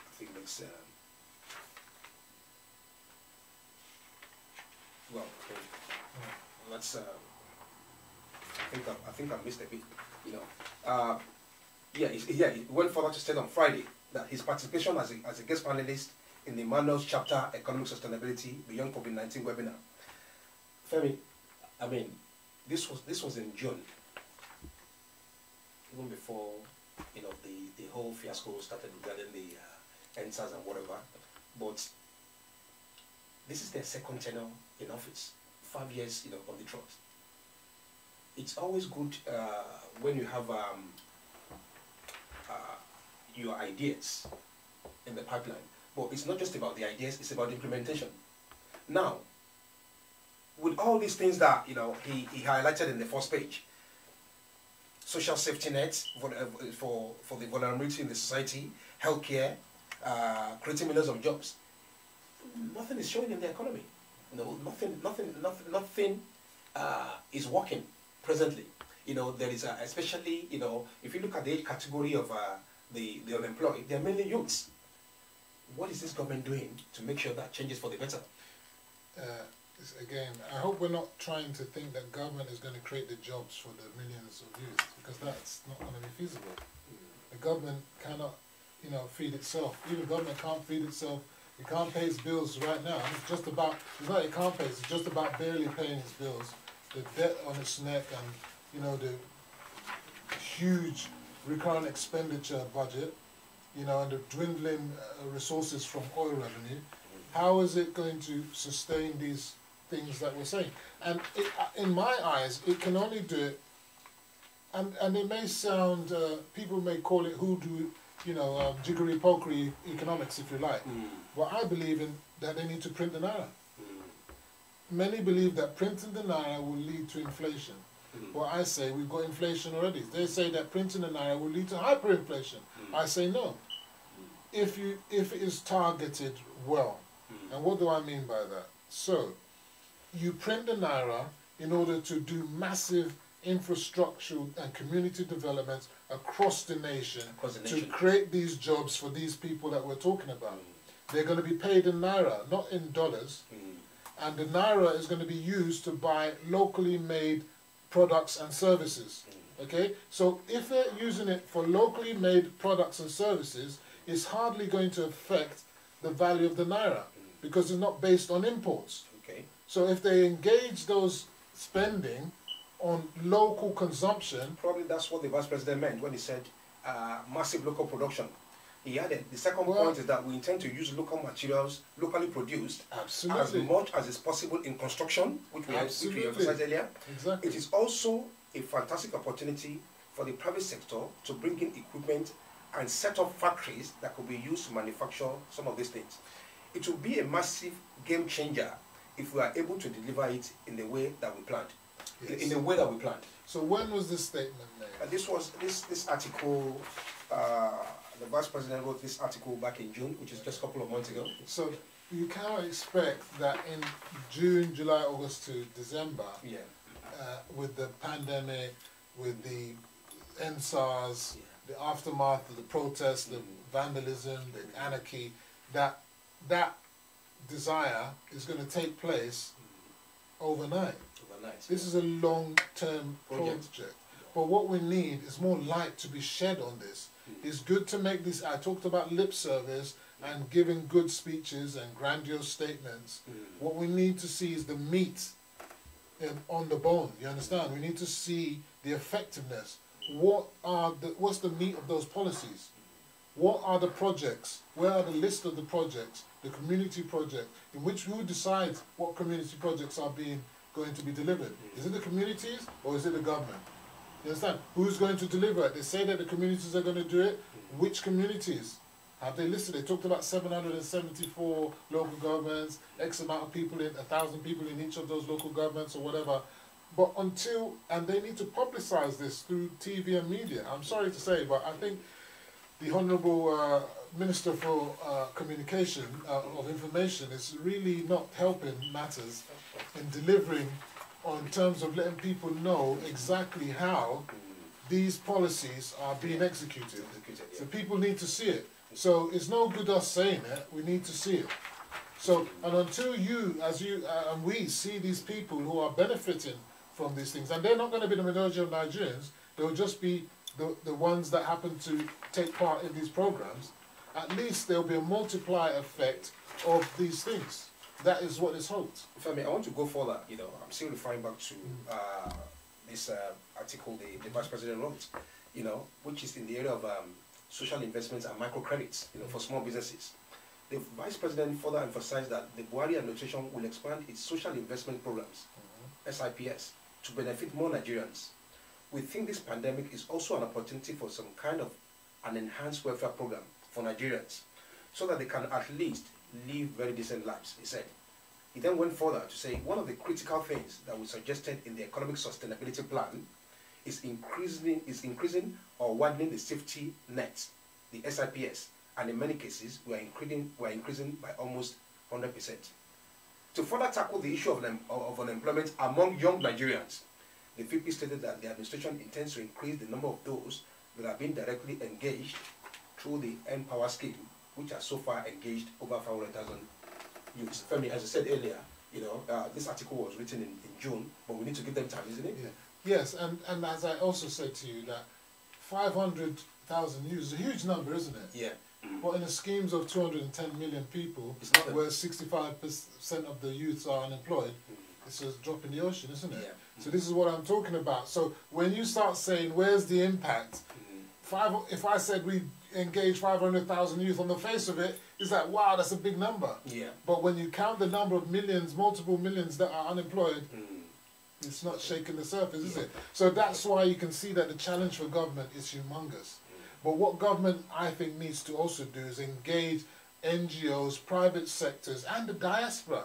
I think that's well. Let's. I think I missed a bit. You know. He went further to state on Friday that his participation as a guest panelist in the Manual's chapter Economic Sustainability Beyond COVID-19 webinar. Femi, I mean, this was in June, even before, you know, the whole fiasco started regarding the NSAS and whatever. But this is their second tenure in office, 5 years, you know, on the trot. It's always good when you have your ideas in the pipeline. But it's not just about the ideas, it's about the implementation. Now, with all these things that, you know, he highlighted in the first page, social safety nets for the vulnerability in the society, healthcare, creating millions of jobs, nothing is showing in the economy. You know, nothing is working presently. You know, there is especially, you know, if you look at the age category of the unemployed, they are mainly youths. What is this government doing to make sure that changes for the better? Again, I hope we're not trying to think that government is going to create the jobs for the millions of youth, because that's not going to be feasible. The government cannot, you know, feed itself. Even government can't feed itself. It can't pay its bills right now. It's just about, it's not it can't pay, it's just about barely paying its bills. The debt on its neck and, you know, the huge recurrent expenditure budget, you know, and the dwindling resources from oil revenue. How is it going to sustain these things that we're saying? And it, in my eyes, it can only do it, and it may sound, people may call it hoodoo, you know, jiggery-pokery economics, if you like. But I believe in that they need to print the naira. Many believe that printing the naira will lead to inflation. Well, I say we've got inflation already. They say that printing the naira will lead to hyperinflation. I say no. If it is targeted well. And what do I mean by that? So, you print the naira in order to do massive infrastructural and community developments across the nation, to create these jobs for these people that we're talking about. They're going to be paid in naira, not in dollars. And the naira is going to be used to buy locally made products and services. Okay? So if they're using it for locally made products and services, it's hardly going to affect the value of the naira, because it's not based on imports. Okay. So if they engage those spending on local consumption... Probably that's what the Vice President meant when he said massive local production. He added, the second point is that we intend to use local materials, locally produced, as much as is possible in construction, which we emphasized earlier. Exactly. It is also a fantastic opportunity for the private sector to bring in equipment and set up factories that could be used to manufacture some of these things. It will be a massive game changer if we are able to deliver it in the way that we planned. Yes. In the way that we planned. So when was this statement made? This was this article. The Vice President wrote this article back in June, which is just a couple of months ago. So you cannot expect that in June, July, August to December, Yeah. With the pandemic, with the NSARS, the aftermath of the protests, the vandalism, the anarchy, that desire is going to take place overnight. This is a long-term project. But what we need is more light to be shed on this. It's good to make this, I talked about lip service and giving good speeches and grandiose statements. What we need to see is the meat on the bone, you understand? We need to see the effectiveness. What's the meat of those policies? What are the projects? Where are the list of the projects, the community projects, in which who decides what community projects are going to be delivered? Is it the communities or is it the government? You understand? Who's going to deliver it? They say that the communities are going to do it. Which communities? Have they listed? They talked about 774 local governments, X amount of people 1,000 people in each of those local governments or whatever. But and they need to publicize this through TV and media. I'm sorry to say, but I think the Honourable Minister for Communication, of Information, is really not helping matters in delivering in terms of letting people know exactly how these policies are being executed. So people need to see it. So it's no good us saying it, we need to see it. So, and until and we see these people who are benefiting from these things, and they're not going to be the majority of Nigerians, they'll just be the ones that happen to take part in these programs, at least there'll be a multiplier effect of these things. That is what is hoped. Femi, I want to go further. I'm still referring back to this article the Vice President wrote, which is in the area of social investments and microcredits, for small businesses. The Vice President further emphasized that the Buhari administration will expand its social investment programs, SIPS, to benefit more Nigerians. We think this pandemic is also an opportunity for some kind of an enhanced welfare program for Nigerians, so that they can at least live very decent lives, he said. He then went further to say one of the critical things that we suggested in the economic sustainability plan is increasing or widening the safety net, the SIPS, and in many cases we are increasing by almost 100%. To further tackle the issue of unemployment among young Nigerians, the VP stated that the administration intends to increase the number of those that have been directly engaged through the Empower scheme, which has so far engaged over 500,000 youths. Femi, as I said earlier, this article was written in June, but we need to give them time, isn't it? Yeah. Yes, and as I also said to you, that 500,000 youths is a huge number, isn't it? Yeah. But in the schemes of 210 million people, where 65% of the youths are unemployed, it's a drop in the ocean, isn't it? Yeah. So this is what I'm talking about. So when you start saying, where's the impact? If I said we engage 500,000 youth, on the face of it, it's like, wow, that's a big number. Yeah. But when you count the number of millions, multiple millions that are unemployed, it's not shaking the surface, is it? So that's why you can see that the challenge for government is humongous. But what government, I think, needs to also do is engage NGOs, private sectors, and the diaspora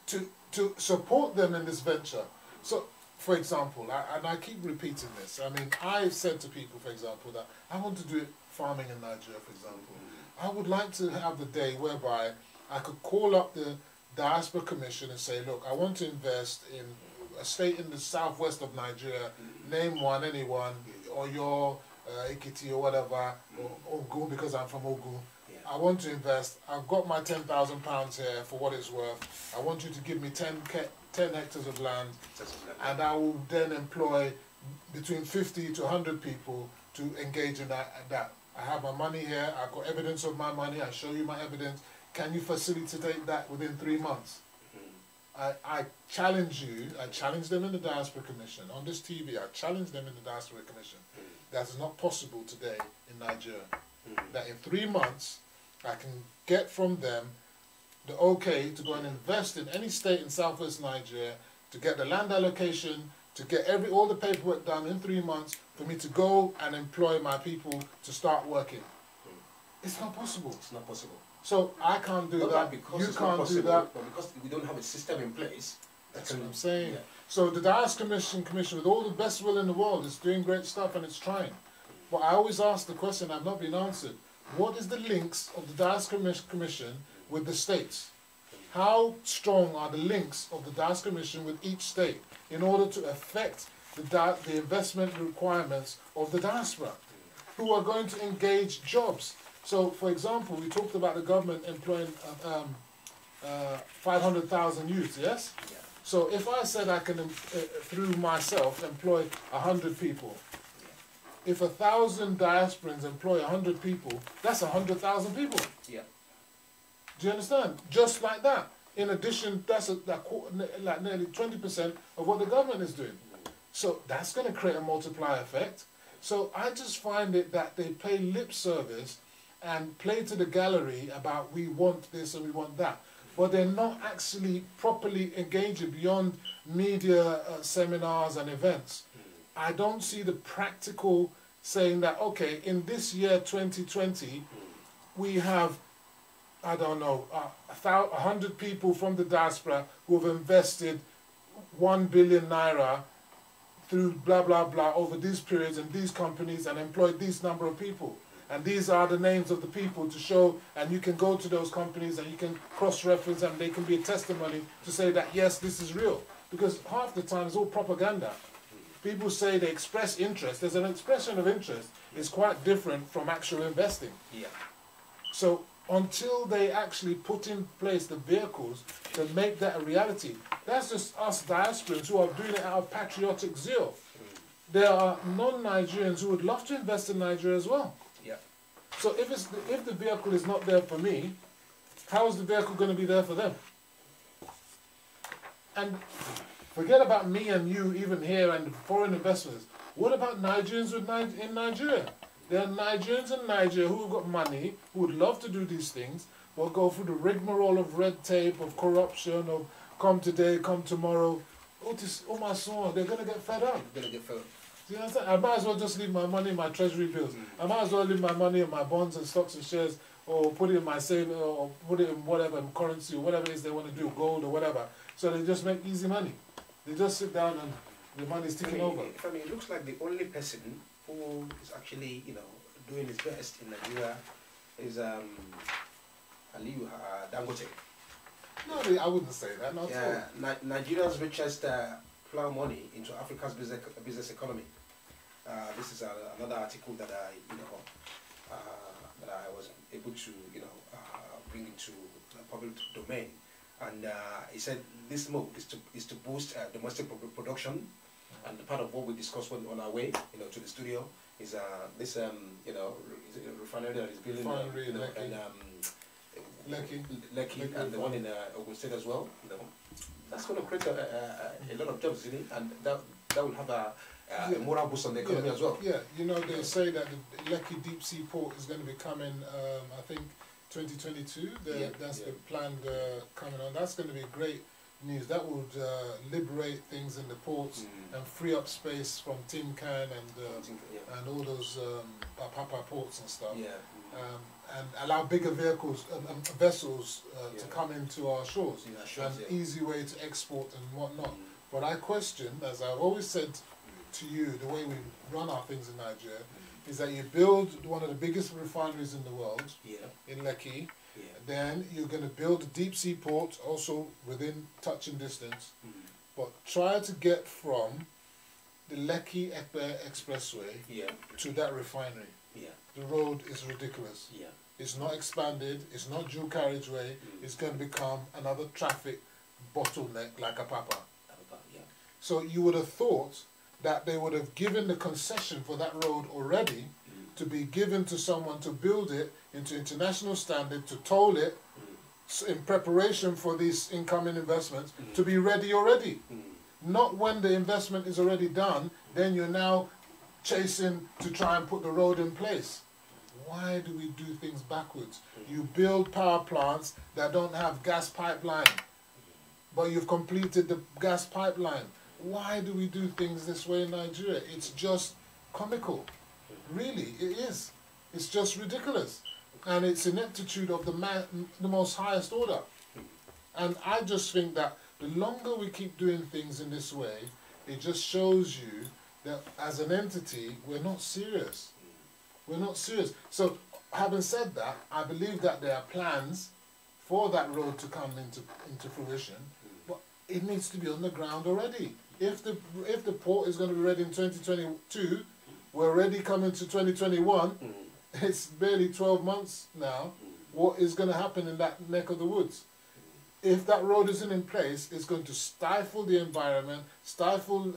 to support them in this venture. So, for example, and I keep repeating this, I mean, I've said to people, for example, that I want to do farming in Nigeria, for example. I would like to have the day whereby I could call up the Diaspora Commission and say, look, I want to invest in a state in the southwest of Nigeria, name one, anyone, or your Ekiti or whatever, or Ogun, because I'm from Ogun. Yeah. I want to invest. I've got my £10,000 here for what it's worth. I want you to give me 10 hectares of land, and I will then employ between 50 to 100 people to engage in that. I have my money here. I've got evidence of my money. I show you my evidence. Can you facilitate that within 3 months? I challenge you. I challenge them in the Diaspora Commission on this TV. I challenge them in the Diaspora Commission. That is not possible today in Nigeria. That in 3 months, I can get from them the okay to go and invest in any state in southwest Nigeria, to get the land allocation, to get all the paperwork done in 3 months, for me to go and employ my people to start working. It's not possible. It's not possible. So I can't do Not that. because You it's not can't possible, do that. but because we don't have a system in place. That's what I'm saying. Yeah. So the Diaspora Commission, with all the best will in the world, is doing great stuff and it's trying. But I always ask the question, I've not been answered. What is the links of the Diaspora Commission with the states? How strong are the links of the Diaspora Commission with each state in order to affect the investment requirements of the diaspora, who are going to engage jobs? So, for example, we talked about the government employing 500,000 youths, yes? Yeah. So if I said I can, through myself, employ 100 people, if 1,000 diasporans employ 100 people, that's 100,000 people. Yeah. Do you understand? Just like that. In addition, that's like nearly 20% of what the government is doing. So that's going to create a multiplier effect. So I just find it that they pay lip service and play to the gallery about we want this and we want that. But they're not actually properly engaging beyond media seminars and events. I don't see the practical saying that, okay, in this year 2020, we have, I don't know, 100 people from the diaspora who have invested 1 billion naira through blah, blah, blah over these periods and these companies and employed these number of people. And these are the names of the people to show, and you can go to those companies and you can cross-reference and they can be a testimony to say that, yes, this is real. Because half the time it's all propaganda. People say they express interest. There's an expression of interest. It's quite different from actual investing. Yeah. So until they actually put in place the vehicles to make that a reality, that's just us diasporans who are doing it out of patriotic zeal. There are non-Nigerians who would love to invest in Nigeria as well. Yeah. So if the vehicle is not there for me, how is the vehicle going to be there for them? And forget about me and you even here and foreign investors. What about Nigerians in Nigeria? There are Nigerians in Nigeria who have got money, who would love to do these things, but go through the rigmarole of red tape, of corruption, of come today, come tomorrow. Oh my son, they're going to get fed up. They're going to get fed up. Do you understand? I might as well just leave my money in my treasury bills. I might as well leave my money in my bonds and stocks and shares, or put it in my saving, or put it in whatever, in currency, or whatever it is they want to do, gold or whatever. So they just make easy money. They just sit down and the money is ticking over. I mean, it looks like the only person who is actually, doing his best in Nigeria is Aliyu Dangote. No, I wouldn't say that. Not yeah, Nigeria's richest plow money into Africa's business economy. This is another article that I was able to bring into the public domain, and he said this move is to boost domestic production, and part of what we discussed on our way to the studio is this refinery that is building Lekki and the one in Ogun State as well. That's going to create a lot of jobs, isn't it? And that will have a moral boost on the economy as well. Yeah, they say that the Lekki deep sea port is going to be coming, I think, 2022. That's the planned coming on. That's going to be great news. That would liberate things in the ports and free up space from Tin Can and all those Papa ports and stuff. Yeah. And allow bigger vessels to come into our shores. Easy way to export and whatnot. But I question, as I've always said to you, the way we run our things in Nigeria, is that you build one of the biggest refineries in the world, in Lekki, then you're going to build a deep sea port also within touching distance, but try to get from the Lekki Expressway to that refinery. The road is ridiculous. It's not expanded, it's not dual carriageway, it's going to become another traffic bottleneck like a papa. So you would have thought that they would have given the concession for that road already to be given to someone to build it into international standard, to toll it in preparation for these incoming investments, to be ready already. Not when the investment is already done, then you're now chasing to try and put the road in place. Why do we do things backwards? You build power plants that don't have gas pipeline, but you've completed the gas pipeline. Why do we do things this way in Nigeria? It's just comical. Really, it is. It's just ridiculous. and it's ineptitude of the most highest order. And I just think that the longer we keep doing things in this way, it just shows you that as an entity, we're not serious. We're not serious. So, having said that, I believe that there are plans for that road to come into fruition, but it needs to be on the ground already. If the port is going to be ready in 2022, we're already coming to 2021. It's barely 12 months now. What is going to happen in that neck of the woods? If that road isn't in place, it's going to stifle the environment, stifle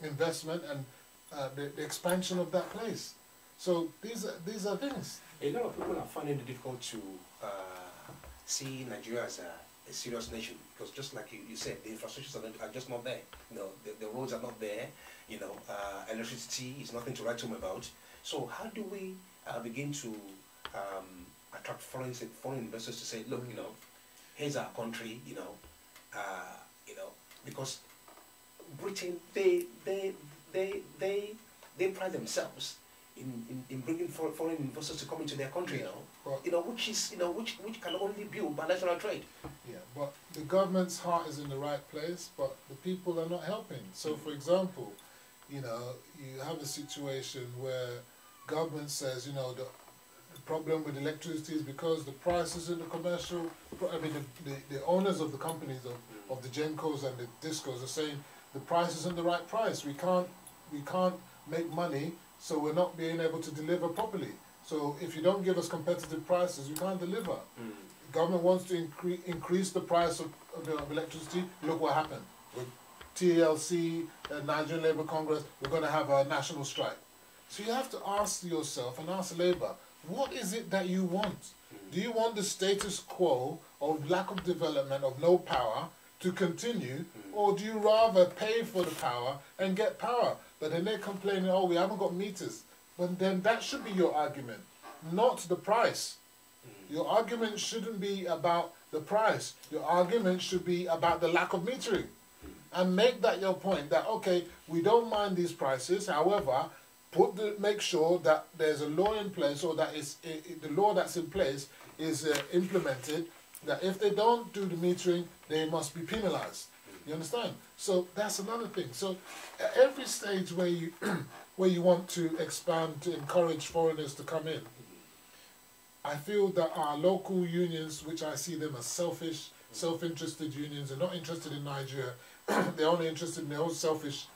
investment, and the expansion of that place. So these are things. A lot of people are finding it difficult to see Nigeria as a serious nation, because just like you said, the infrastructures are just not there. You know, the roads are not there. You know, electricity is nothing to write home about. So how do we begin to attract foreign investors to say, look, you know, here's our country, you know, because Britain, they pride themselves in bringing foreign investors to come into their country, which can only build bilateral trade. Yeah, but the government's heart is in the right place, but the people are not helping. So, for example, you know, you have a situation where government says, you know, the problem with electricity is because the prices in the commercial, the owners of the companies of the Gencos and the Discos are saying the price isn't the right price. We can't make money, so we're not being able to deliver properly. So if you don't give us competitive prices, we can't deliver. The government wants to increase the price of electricity. Look what happened with TLC, Nigerian Labour Congress. We're going to have a national strike. So you have to ask yourself and ask Labour, what is it that you want? Do you want the status quo of lack of development, of no power, to continue, or do you rather pay for the power and get power? But then they're complaining, oh, we haven't got meters. But then that should be your argument, not the price. Your argument shouldn't be about the price. Your argument should be about the lack of metering. And make that your point, that, okay, we don't mind these prices, however, make sure that there's a law in place, or that the law that's in place is implemented, that if they don't do the metering, they must be penalized. You understand? So that's another thing. So at every stage where you where you want to expand, to encourage foreigners to come in, I feel that our local unions, which I see them as selfish, self-interested unions, are not interested in Nigeria. They're only interested in their own selfish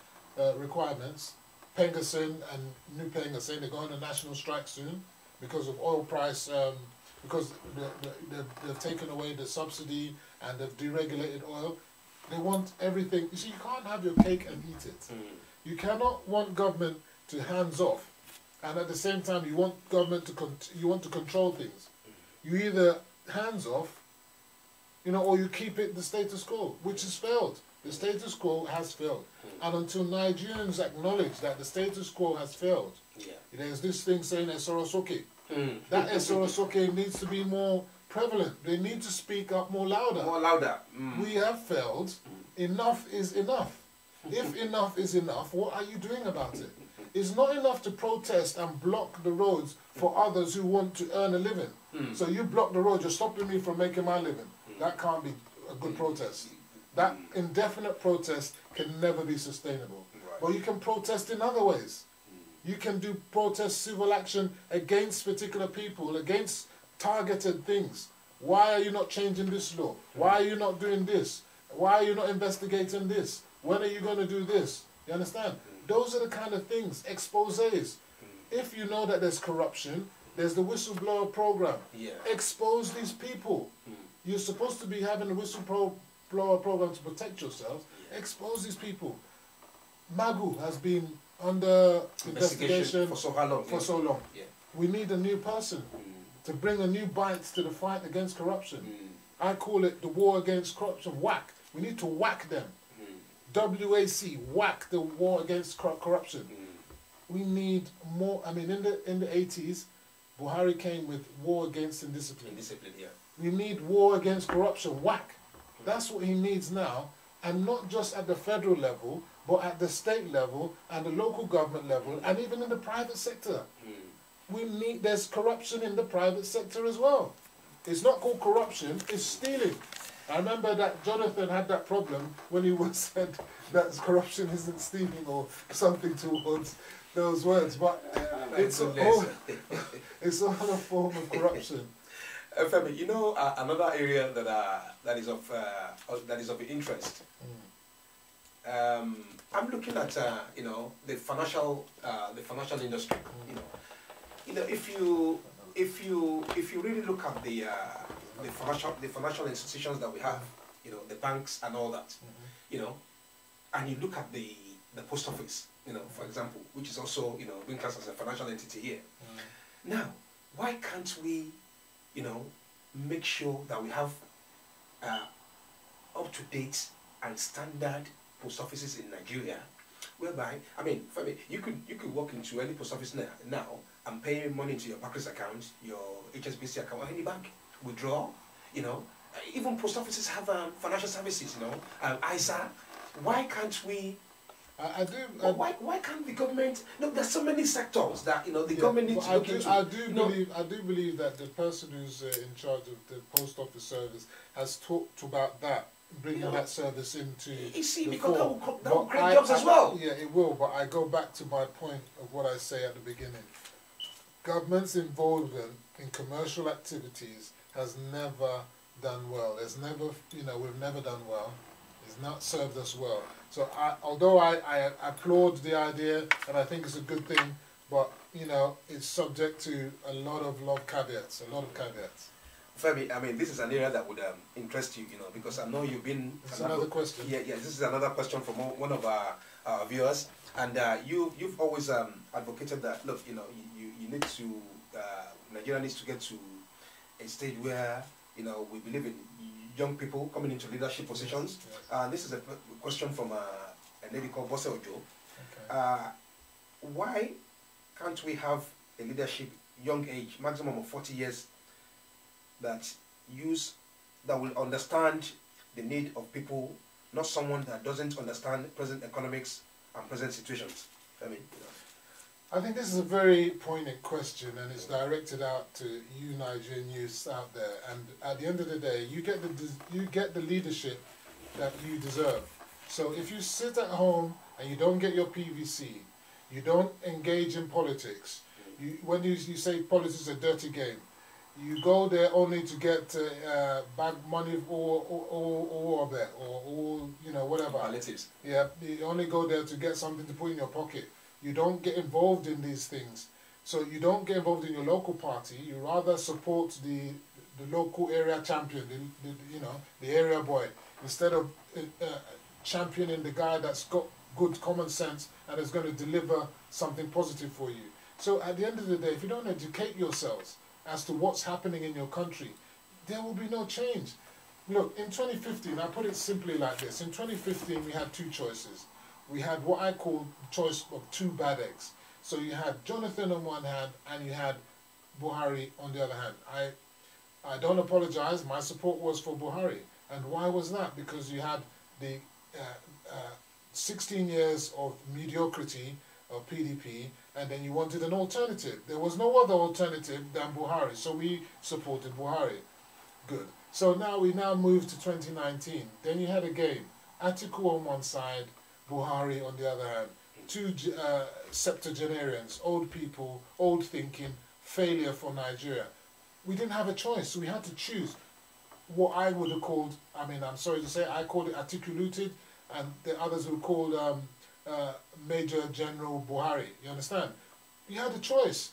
requirements. Pengasin and New Peng are saying they're going on a national strike soon because of oil price, because they've taken away the subsidy and they've deregulated oil. They want everything. You see, you can't have your cake and eat it. You cannot want government to hands off, and at the same time you want government to control things. You either hands off, you know, or you keep it the status quo, which has failed. The status quo has failed. And until Nigerians acknowledge that the status quo has failed, there's this thing saying Esorosoke. That Esorosoke needs to be more prevalent. They need to speak up more louder. More louder. We have failed. Enough is enough. If enough is enough, what are you doing about it? It's not enough to protest and block the roads for others who want to earn a living. So you block the road, you're stopping me from making my living. That can't be a good protest. That indefinite protest can never be sustainable. But you can protest in other ways. You can do protest civil action against particular people, against targeted things. Why are you not changing this law? Why are you not doing this? Why are you not investigating this? When are you going to do this? You understand? Those are the kind of things, exposés. If you know that there's corruption, there's the whistleblower program. Expose these people. You're supposed to be having a whistleblower program to protect yourselves. Expose these people. Magu has been under investigation for so long. We need a new person to bring a new bite to the fight against corruption. I call it the war against corruption. Whack. We need to whack them. WAC, whack the war against corruption. We need more. I mean, in the 80s, Buhari came with war against indiscipline. We need war against corruption. Whack. That's what he needs now, and not just at the federal level, but at the state level and the local government level, and even in the private sector. there's corruption in the private sector as well. It's not called corruption, it's stealing. I remember that Jonathan had that problem when he was said that corruption isn't stealing or something towards those words, but it's all a form of corruption. Femi, you know another area that is of interest. I'm looking at you know, the financial industry. You know, if you really look at the financial institutions that we have, you know, the banks and all that, you know, and you look at the post office, you know, for example, which is also, you know, being classed as a financial entity here. Now, why can't we, you know, make sure that we have up-to-date and standard post offices in Nigeria, whereby, I mean, you could walk into any post office now and pay money into your Barclays account, your HSBC account, or any bank, withdraw, you know. Even post offices have financial services, you know, ISA. Why can't we? Why can't the government? No, there's so many sectors that, you know, the government needs to look into. I do believe that the person who's in charge of the post office service has talked about that, bringing that service into. You see, because that will create jobs as well. Yeah, it will. But I go back to my point of what I say at the beginning. Government's involvement in commercial activities has never done well. There's never, you know, we've never done well. It's not served us well. So although I applaud the idea and I think it's a good thing, but, you know, it's subject to a lot of caveats, Femi, I mean, this is an area that would interest you, you know, because I know you've been... This is another question. Yeah, this is another question from one of our viewers. And you've always advocated that, look, you know, you need to... Nigeria needs to get to a stage where, you know, we believe in young people coming into leadership positions. Yes. This is a question from a lady called Bose Ojo. Okay. Why can't we have a leadership young age, maximum of 40 years, that will understand the need of people, not someone that doesn't understand present economics and present situations? I mean, you know. I think this is a very poignant question, and it's directed out to you Nigerian youths out there. And at the end of the day, you get the leadership that you deserve. So if you sit at home and you don't get your PVC, you don't engage in politics, when you say politics is a dirty game, you go there only to get bag money or of it, or you know, whatever. Politics. Yeah, you only go there to get something to put in your pocket. You don't get involved in these things. So you don't get involved in your local party. You rather support the local area champion, you know, the area boy, instead of championing the guy that's got good common sense and is going to deliver something positive for you. So at the end of the day, if you don't educate yourselves as to what's happening in your country, there will be no change. Look, in 2015, I put it simply like this. In 2015, we had two choices. We had what I call choice of two bad eggs. So you had Jonathan on one hand and you had Buhari on the other hand. I don't apologize, my support was for Buhari. And why was that? Because you had the 16 years of mediocrity of PDP, and then you wanted an alternative. There was no other alternative than Buhari, so we supported Buhari. Good. So now we move to 2019. Then you had a game. Atiku on one side, Buhari on the other hand. Two septuagenarians, old people, old thinking, failure for Nigeria. We didn't have a choice, so we had to choose what I would have called, I mean, I'm sorry to say, I called it articulated, and the others would call Major General Buhari. You understand? You had a choice.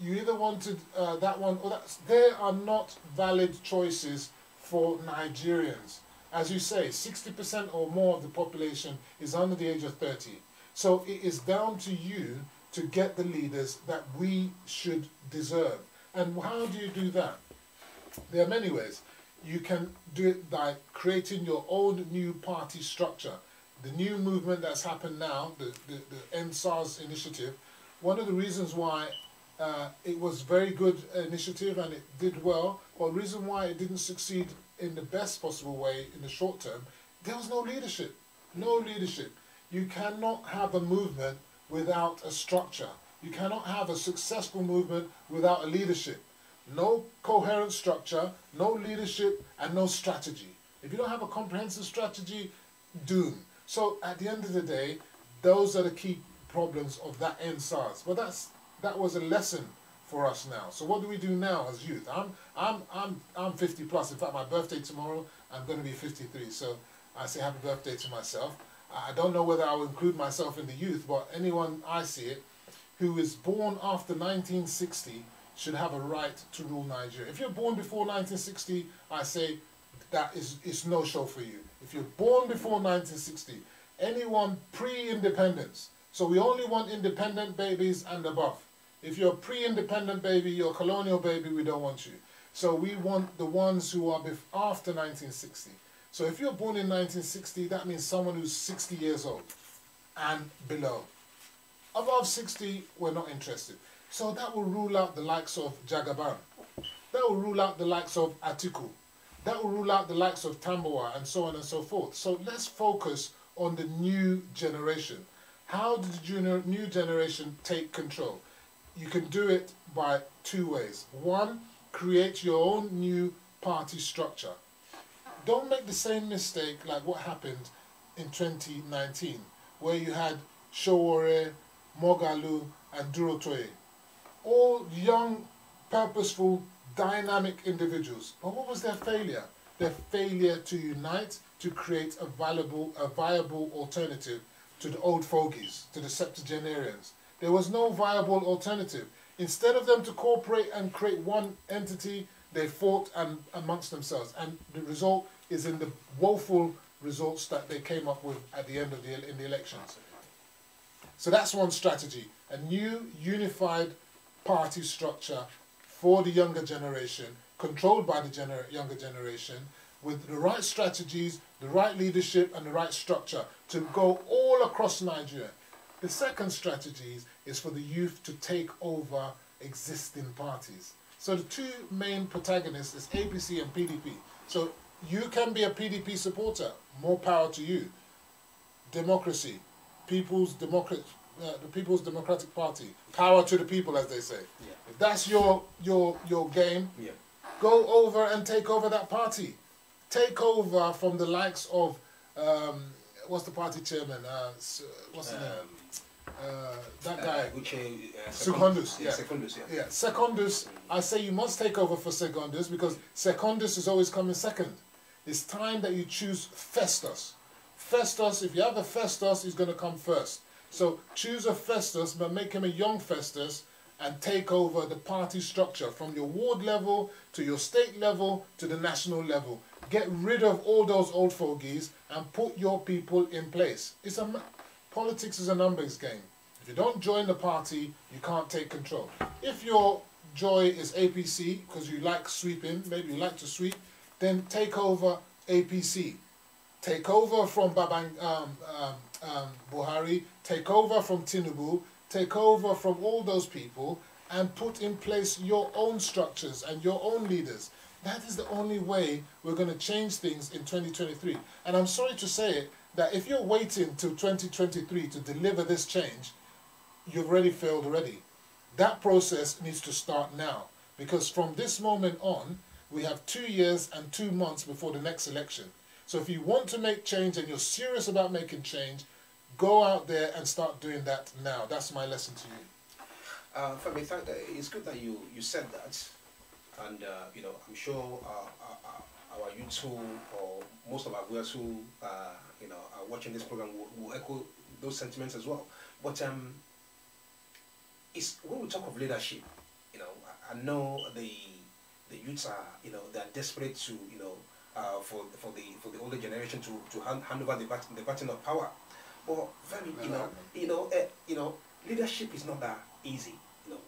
You either wanted that one or that. There are not valid choices for Nigerians. As you say, 60% or more of the population is under the age of 30. So it is down to you to get the leaders that we should deserve. And how do you do that? There are many ways. You can do it by creating your own new party structure. The new movement that's happened now, the End SARS initiative, one of the reasons why it was a very good initiative and it did well, or the reason why it didn't succeed in the best possible way in the short term, there was no leadership. No leadership. You cannot have a movement without a structure. You cannot have a successful movement without a leadership. No coherent structure, no leadership, and no strategy. If you don't have a comprehensive strategy, doom. So at the end of the day, those are the key problems of that NSARS. But that was a lesson for us now. So what do we do now as youth? I'm 50 plus. In fact, my birthday tomorrow, I'm going to be 53. So I say happy birthday to myself. I don't know whether I'll include myself in the youth, but anyone I see it who is born after 1960 should have a right to rule Nigeria. If you're born before 1960, I say that is no show for you. If you're born before 1960, anyone pre-independence, so we only want independent babies and above. If you're a pre-independent baby, you're a colonial baby, we don't want you. So we want the ones who are after 1960. So if you're born in 1960, that means someone who's 60 years old and below. Above 60, we're not interested. So that will rule out the likes of Jagaban. That will rule out the likes of Atiku. That will rule out the likes of Tambawa and so on and so forth. So let's focus on the new generation. How did the new generation take control? You can do it by two ways. One, create your own new party structure. Don't make the same mistake like what happened in 2019, where you had Showore, Mogalu, and Durotoye. All young, purposeful, dynamic individuals. But what was their failure? Their failure to unite to create a viable alternative to the old fogies, to the septuagenarians. There was no viable alternative. Instead of them to cooperate and create one entity, they fought amongst themselves. And the result is in the woeful results that they came up with at the end of the elections. So that's one strategy. A new unified party structure for the younger generation, controlled by the younger generation, with the right strategies, the right leadership, and the right structure to go all across Nigeria. The second strategy is for the youth to take over existing parties. So the two main protagonists is APC and PDP. So you can be a PDP supporter, more power to you. Democracy, the People's Democratic Party, power to the people, as they say. Yeah. If that's your game, yeah, go over and take over that party. Take over from the likes of what's the party chairman? What's his name? That guy. Secondus. Yeah. Secondus, yeah. Yeah, Secondus. I say you must take over for Secondus because Secondus is always coming second. It's time that you choose Festus. Festus, if you have a Festus, he's going to come first. So choose a Festus, but make him a young Festus and take over the party structure from your ward level to your state level to the national level. Get rid of all those old fogies and put your people in place. Politics is a numbers game. If you don't join the party, you can't take control. If your joy is APC, because you like sweeping, maybe you like to sweep, then take over APC. Take over from Buhari, take over from Tinubu, take over from all those people and put in place your own structures and your own leaders. That is the only way we're going to change things in 2023. And I'm sorry to say it, that if you're waiting till 2023 to deliver this change, you've already failed already. That process needs to start now. Because from this moment on, we have 2 years and 2 months before the next election. So if you want to make change and you're serious about making change, go out there and start doing that now. That's my lesson to you. Femi, it's good that you said that. And, you know, I'm sure our youth who, or most of our viewers who, you know, are watching this program will echo those sentiments as well. But it's when we talk of leadership, you know, I know the youths are, you know, they're desperate to, you know, for the older generation to hand over the baton of power. But very, you know, leadership is not that easy, you know.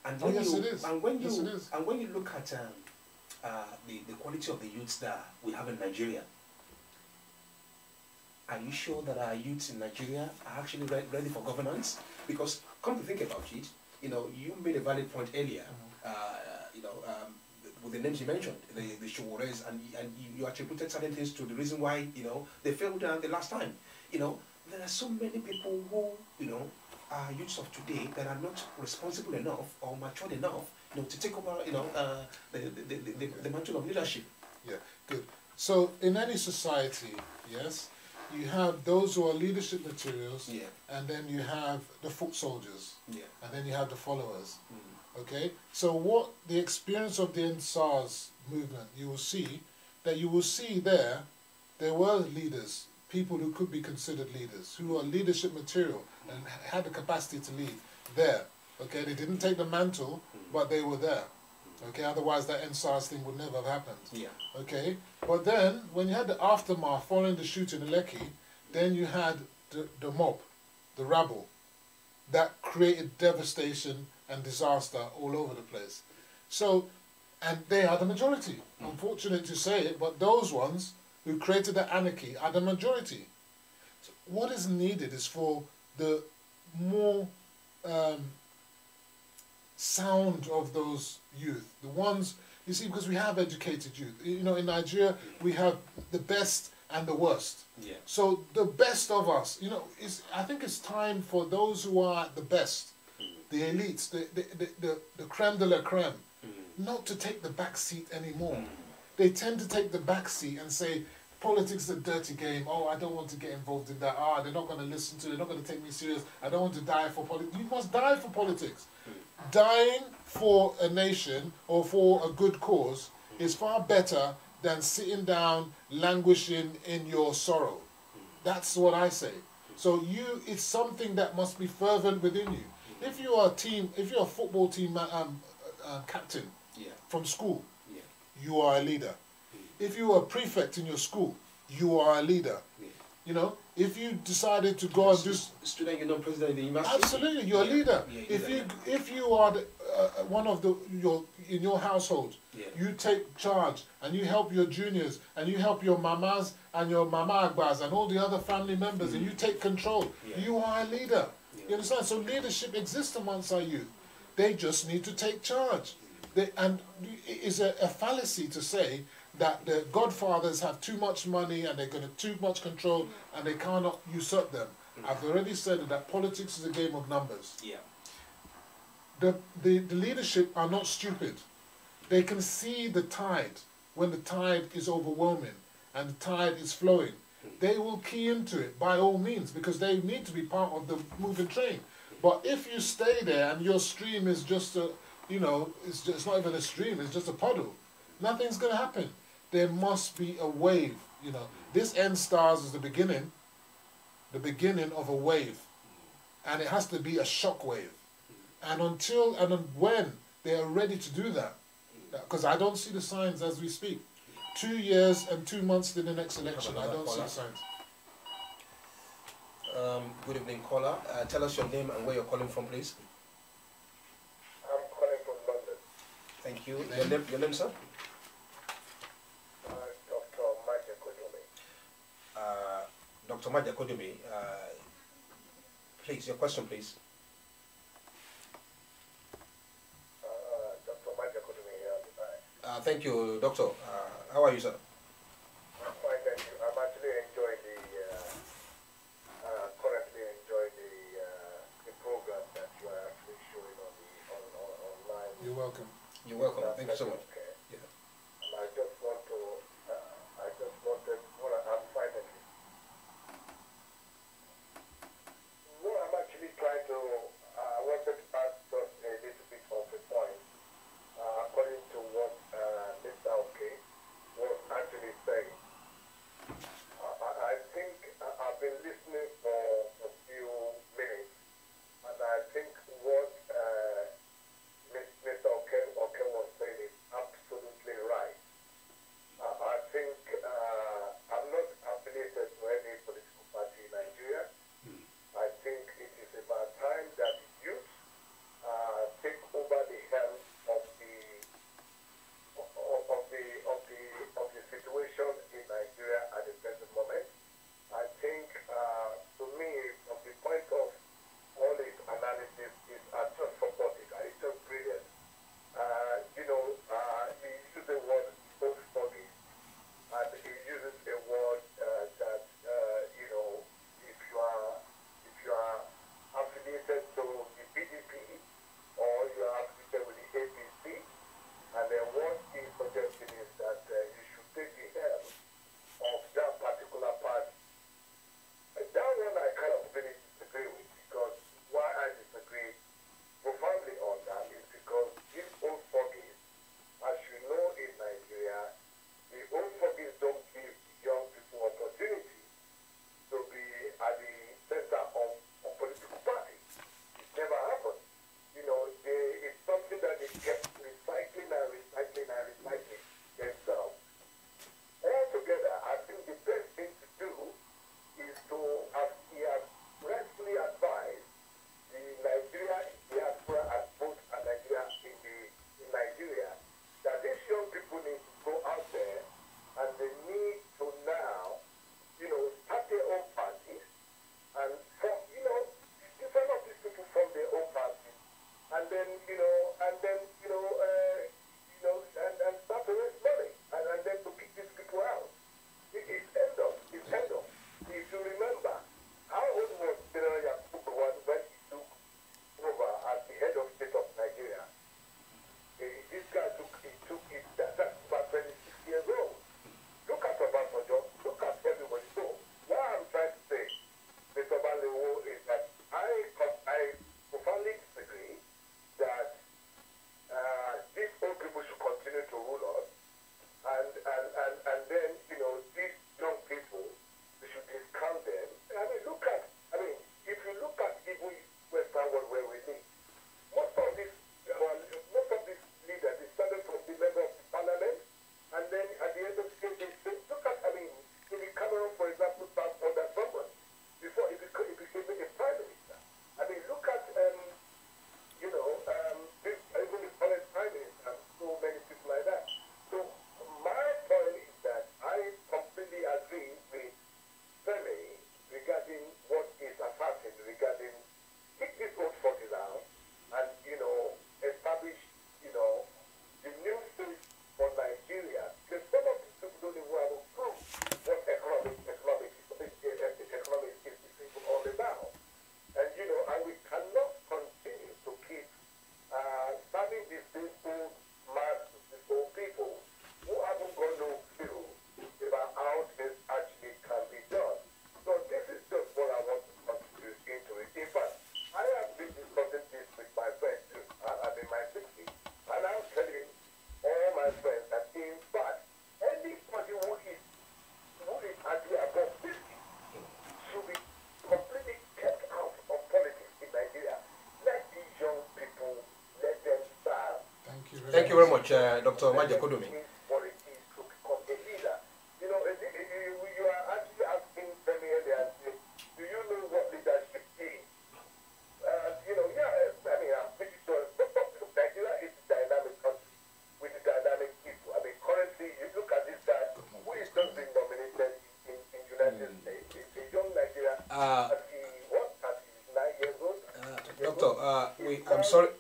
And when yes, it is. And when you yes, it is. and when you look at the quality of the youths that we have in Nigeria, are you sure that our youths in Nigeria are actually ready for governance? Because come to think about it, you know, you made a valid point earlier. You know, with the names you mentioned, the Showores, and you attributed certain things to the reason why, you know, they failed the last time. You know, there are so many people who, you know, are youths of today that are not responsible enough or matured enough, to take over, the mantle of leadership. Yeah, good. So in any society, yes, you have those who are leadership materials, Yeah. and then you have the foot soldiers, Yeah. and then you have the followers. Okay, so what the experience of the NSARS movement, you will see there were leaders, people who could be considered leaders, who are leadership material and had the capacity to lead there. Okay, they didn't take the mantle, but they were there. Okay, otherwise that NSARS thing would never have happened. Yeah. Okay, but then when you had the aftermath following the shooting in Lekki, then you had the mob, the rabble, that created devastation and disaster all over the place. So, and they are the majority. Unfortunate to say it, but those ones who created the anarchy are the majority. So what is needed is for the more sound of those youth, the ones, you see, because we have educated youth. You know, in Nigeria, we have the best and the worst. Yeah. So the best of us, I think it's time for those who are at the best, the elites, the creme de la creme, not to take the back seat anymore. They tend to take the back seat and say, politics is a dirty game. Oh, I don't want to get involved in that. They're not going to listen to it. They're not going to take me serious. I don't want to die for politics. You must die for politics. Dying for a nation or for a good cause is far better than sitting down, languishing in your sorrow. That's what I say. So it's something that must be fervent within you. If you are a football team captain from school, you are a leader. If you are a prefect in your school, you are a leader. If you decided to go and do student union president in the university, absolutely, you're a leader. If you are one of in your household, you take charge and you help your juniors and you help your mamas and your mama agbas and all the other family members and you take control. You are a leader. You understand? So leadership exists amongst our youth. They just need to take charge. And it is a fallacy to say that the godfathers have too much money and they're going to too much control and they cannot usurp them. I've already said that politics is a game of numbers. Yeah. The leadership are not stupid. They can see the tide when the tide is overwhelming and the tide is flowing. They will key into it by all means because they need to be part of the moving train. But if you stay there and your stream is just it's not even a stream, it's just a puddle, nothing's going to happen. There must be a wave, This NSARS is the beginning of a wave. And it has to be a shock wave. And when they are ready to do that, because I don't see the signs as we speak. 2 years and 2 months to the next election, I don't see the signs. Good evening, caller. Tell us your name and where you're calling from, please. I'm calling from London. Thank you. Your name, sir? Dr. Maja Kodumi, please, your question, please. Dr. Maja Kodumi, thank you, Doctor. How are you, sir? I'm fine, thank you. I'm actually enjoying currently enjoying the program that you are actually showing online. You're welcome. You're welcome. Thank you so much. Okay. Yeah. And I just want to, I'm finding it. No, I'm actually trying to, I wanted to ask just a little bit of a point, according to what Mr. Okay was actually saying. I think I've been listening for a few minutes, and I think what Mr. Okay was saying is absolutely Thank you very much, Dr. Maja Kodumi. Politics to become a leader. You know, you are actually asking them earlier, do you know what leadership is? You know, yeah, I mean, I'm pretty sure. Nigeria is a dynamic country with dynamic people. I mean, currently, you look at this guy who is just being nominated in United States. It's a young Nigeria. What, 39 years old? Doctor, I'm sorry.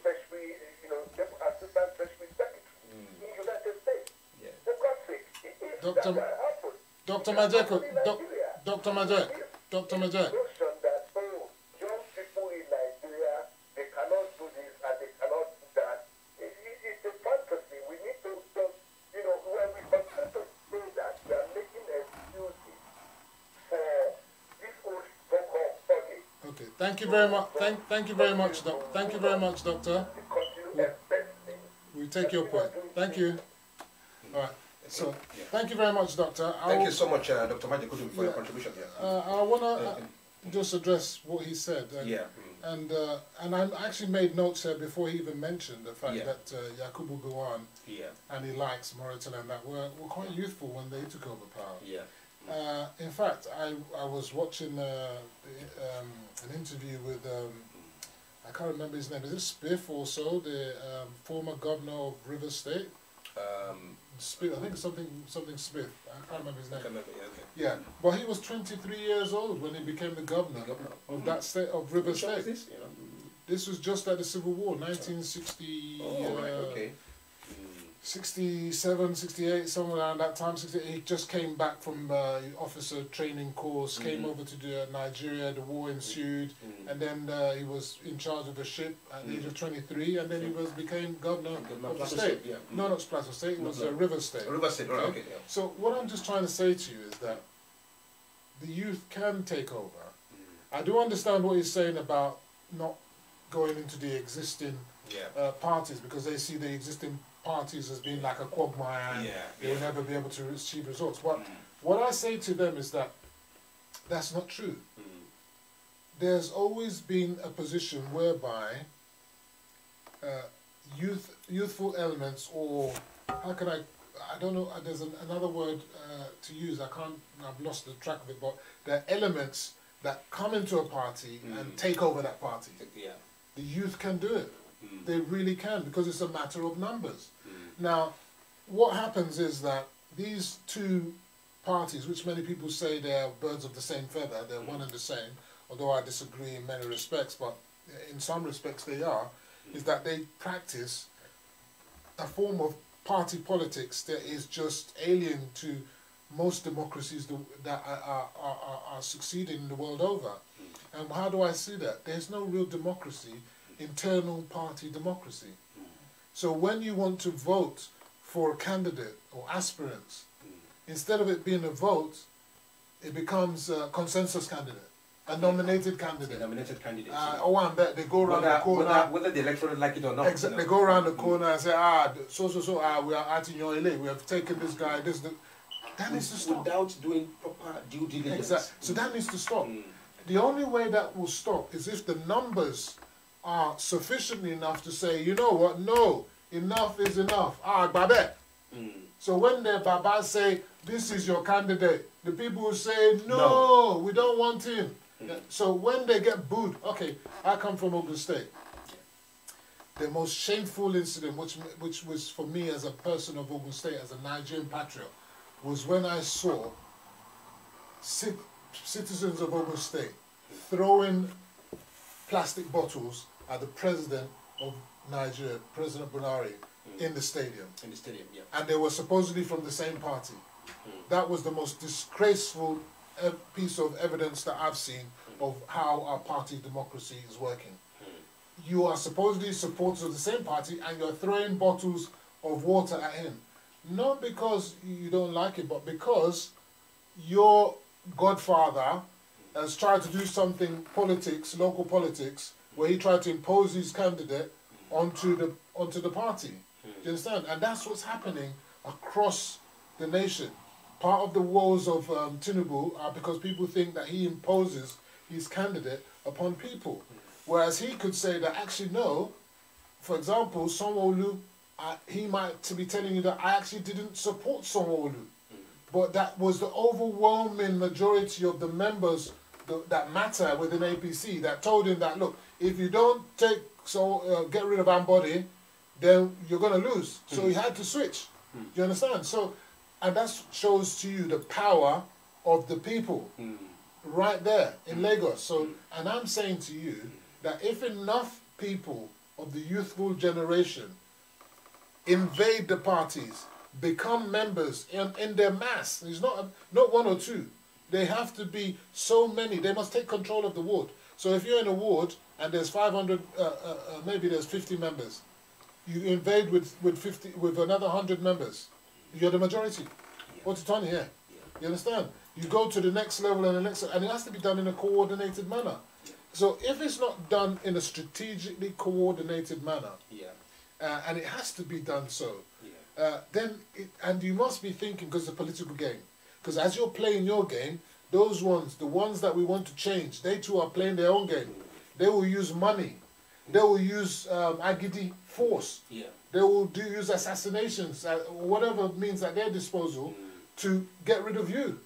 Dr. Majek, Dr. Majek, Dr. Majek. Young people in Nigeria, they cannot do this and they cannot do that. It's a fantasy. We need to just, you know, when we continue to say that, we are making excuses for this old so-called body. Okay, thank you very much. Thank you very much, Thank you very much, Doctor. We take your point. Thank you. All right. So, thank you very much, Doctor. Thank you so much, Dr. Maja Kodumi, for your contribution. I want to just address what he said. And I actually made notes here before he even mentioned the fact that Yakubu Gowon and he likes Mauritania and that were quite youthful when they took over power. In fact, I was watching an interview with, I can't remember his name, is it Spiff or so, the former governor of River State? Spiff, I think something Spiff. I can't remember his name. Yeah, but he was 23 years old when he became the governor of that state, of River State. This was just at the Civil War, 1960. 67, 68, somewhere around that time. 68, he just came back from officer training course, came over to Nigeria, the war ensued, and then he was in charge of a ship at the age of 23, and then he became governor of the state. No, not Plateau State, it was River State. River State, right, okay. So what I'm just trying to say to you is that the youth can take over. I do understand what he's saying about not going into the existing parties, because they see the existing parties as being like a quagmire and they will never be able to achieve results. But what I say to them is that that's not true. There's always been a position whereby youthful elements, or how can I don't know, there's another word to use, I've lost the track of it, but there are elements that come into a party and take over that party. The youth can do it. They really can, because it's a matter of numbers. Now, what happens is that these two parties, which many people say they're birds of the same feather, they're one and the same, although I disagree in many respects, but in some respects they are, is that they practice a form of party politics that is just alien to most democracies that are succeeding the world over. And how do I see that? There's no real democracy, internal party democracy. So when you want to vote for a candidate or aspirants, instead of it being a vote, it becomes a consensus candidate, a nominated candidate. They go around the corner. Whether the electorate like it or not. Exactly. They go around the corner and say, we are at in your LA, we have taken this guy, that needs to stop. Without doing proper due diligence. Exactly. So that needs to stop. The only way that will stop is if the numbers are sufficient enough to say, you know what, no, enough is enough. Babe. So when the Babas say, this is your candidate, the people will say, no, we don't want him. So when they get booed, okay, I come from Ogun State. The most shameful incident, which was for me as a person of Ogun State, as a Nigerian patriot, was when I saw citizens of Ogun State throwing plastic bottles at the president of Nigeria, President Buhari, in the stadium. In the stadium, yeah. And they were supposedly from the same party. That was the most disgraceful piece of evidence that I've seen of how our party democracy is working. You are supposedly supporters of the same party and you're throwing bottles of water at him. Not because you don't like it, but because your godfather has tried to do something local politics, where he tried to impose his candidate onto the party. Do you understand? And that's what's happening across the nation. Part of the woes of Tinubu are because people think that he imposes his candidate upon people. Whereas he could say that actually no, for example, Sanwo-Olu he might to be telling you that I actually didn't support Sanwo-Olu. But that was the overwhelming majority of the members that matter within APC that told him that, look, if you don't get rid of Ambody, then you're going to lose. So he had to switch. Do you understand? So, and that shows to you the power of the people right there in Lagos. So, and I'm saying to you that if enough people of the youthful generation invade the parties, become members in their mass, it's not one or two. They have to be so many. They must take control of the ward. So if you're in a ward and there's 500, maybe there's 50 members, you invade with another 100 members. You're the majority. What's it on here? You understand? You go to the next level and the next, and it has to be done in a coordinated manner. So if it's not done in a strategically coordinated manner, and it has to be done so, then and you must be thinking, because it's a political game. Because as you're playing your game, those ones, the ones that we want to change, they too are playing their own game. They will use money. They will use agidi force. They will use assassinations, whatever means at their disposal to get rid of you.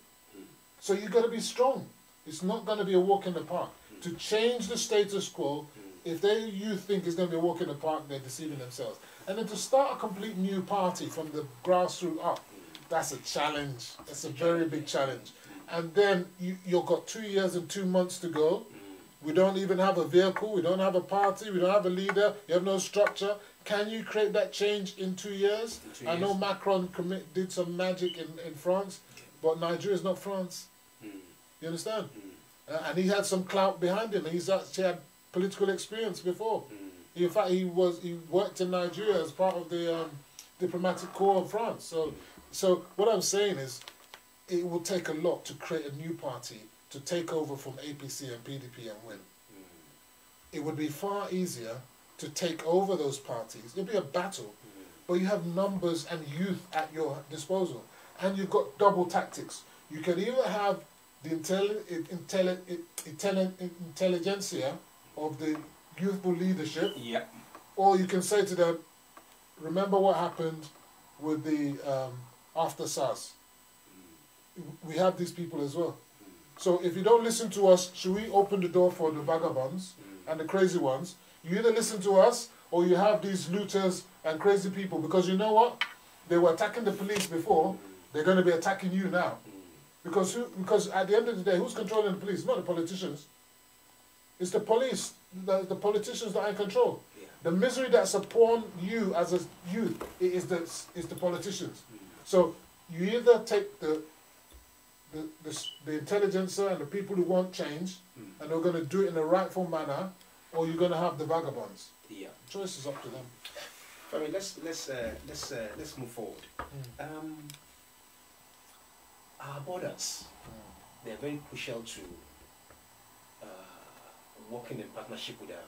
So you've got to be strong. It's not going to be a walk in the park. To change the status quo, if you think it's going to be a walk in the park, they're deceiving themselves. And then to start a complete new party from the grassroots up, that's a challenge. That's a very big challenge. And then you've got 2 years and 2 months to go. We don't even have a vehicle. We don't have a party. We don't have a leader. You have no structure. Can you create that change in 2 years? I know Macron did some magic in France, but Nigeria is not France. You understand? And he had some clout behind him. He's actually had political experience before. In fact, he worked in Nigeria as part of the diplomatic corps of France. So what I'm saying is, it will take a lot to create a new party to take over from APC and PDP and win. It would be far easier to take over those parties. It'll be a battle, but you have numbers and youth at your disposal, and you've got double tactics. You can either have the intelligentsia of the youthful leadership, or you can say to them, remember what happened with the after SARS. We have these people as well. So if you don't listen to us, should we open the door for the vagabonds and the crazy ones? You either listen to us, or you have these looters and crazy people, because you know what? They were attacking the police before, they're going to be attacking you now. Because at the end of the day, who's controlling the police? It's not the politicians. It's the police, the politicians that are in control. The misery that's upon you as a youth is the politicians. So you either take the intelligentsia and the people who want change, and they're going to do it in a rightful manner, or you're going to have the vagabonds. Choice is up to them. I mean, let's move forward. Our borders, they're very crucial to working in partnership with our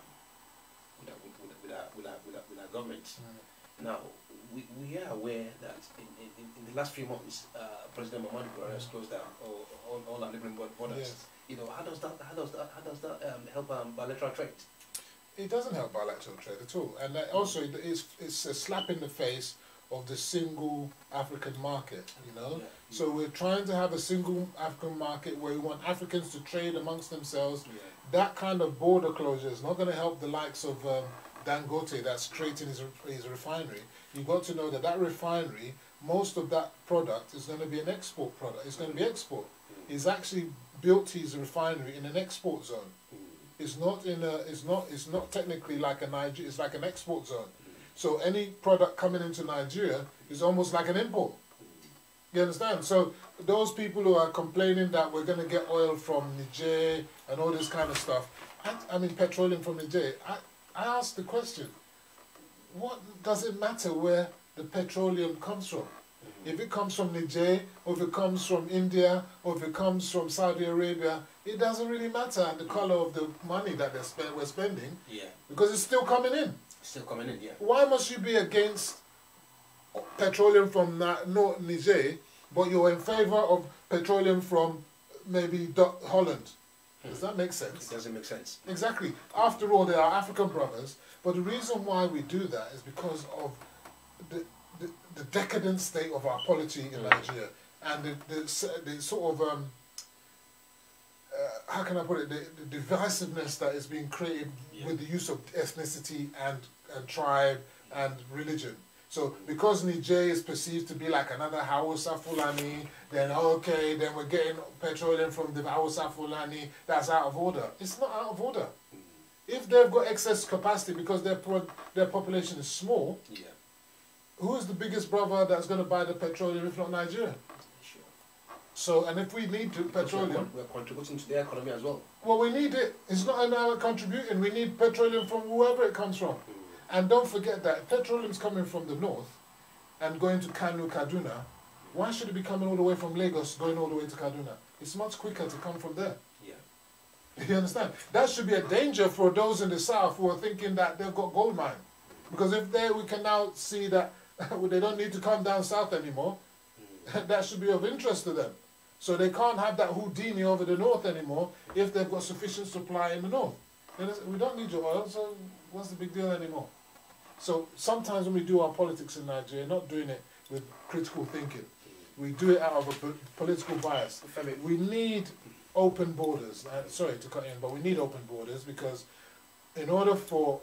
government. Now, we are aware that in the last few months, President Muhammadu Buhari has closed down all our neighboring borders. You know, how does that help bilateral trade? It doesn't help bilateral trade at all, and also it's a slap in the face of the single African market. You know, so we're trying to have a single African market where we want Africans to trade amongst themselves. That kind of border closure is not going to help the likes of Dangote that's creating his refinery. You've got to know that refinery, most of that product is going to be an export product. It's going to be export. He's actually built his refinery in an export zone. It's not it's not technically like a Nigeria. It's like an export zone. So any product coming into Nigeria is almost like an import. You understand? So those people who are complaining that we're going to get oil from Niger and all this kind of stuff, I mean petroleum from Niger, I ask the question, what does it matter where the petroleum comes from? If it comes from Niger, or if it comes from India, or if it comes from Saudi Arabia, it doesn't really matter the color of the money that we're spending, because it's still coming in. Still coming in, Why must you be against petroleum from Niger, but you're in favor of petroleum from maybe Holland? Does that make sense? It doesn't make sense. Exactly. After all, they are African brothers, but the reason why we do that is because of the decadent state of our polity in Nigeria, and the sort of how can I put it, the divisiveness that is being created with the use of ethnicity and tribe and religion. So because Niger is perceived to be like another Hausa Fulani, then okay, then we're getting petroleum from the Hausa Fulani, that's out of order. It's not out of order. If they've got excess capacity because their population is small, who is the biggest brother that's going to buy the petroleum if not Nigeria? Sure. So, and if we need petroleum... We're contributing to their economy as well. Well, we need it. It's not another contributing. We need petroleum from whoever it comes from. And don't forget that petroleum is coming from the north and going to Kano, Kaduna. Why should it be coming all the way from Lagos, going all the way to Kaduna? It's much quicker to come from there. Yeah. You understand? That should be a danger for those in the south who are thinking that they've got gold mine. Because if we can now see that they don't need to come down south anymore, that should be of interest to them. So they can't have that Houdini over the north anymore if they've got sufficient supply in the north. We don't need your oil, so what's the big deal anymore? So sometimes when we do our politics in Nigeria, not doing it with critical thinking, we do it out of a political bias. We need open borders. Sorry to cut in, but we need open borders because in order for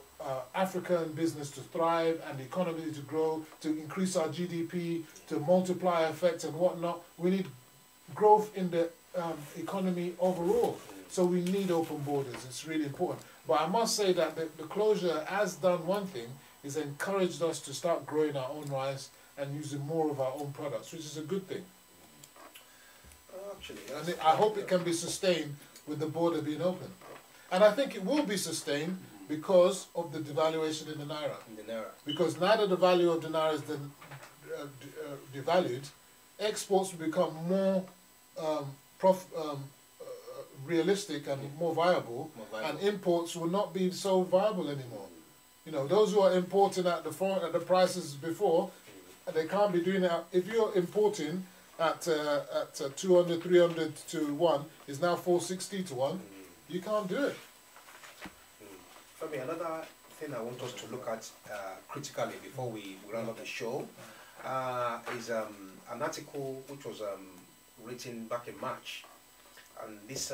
African business to thrive and the economy to grow, to increase our GDP, to multiply effects and whatnot, we need growth in the economy overall. So we need open borders. It's really important. But I must say that the closure has done one thing, is encouraged us to start growing our own rice and using more of our own products, which is a good thing. Actually, and I hope it can be sustained with the border being open. And I think it will be sustained because of the devaluation in the Naira. Because now that the value of the Naira is devalued, exports will become more realistic and more viable, and imports will not be so viable anymore. You know, those who are importing at the prices before, they can't be doing it. If you're importing at 200, 300 to 1, is now 460 to 1, you can't do it. For me, another thing I want us to look at critically before we round up the show is an article which was written back in March. And this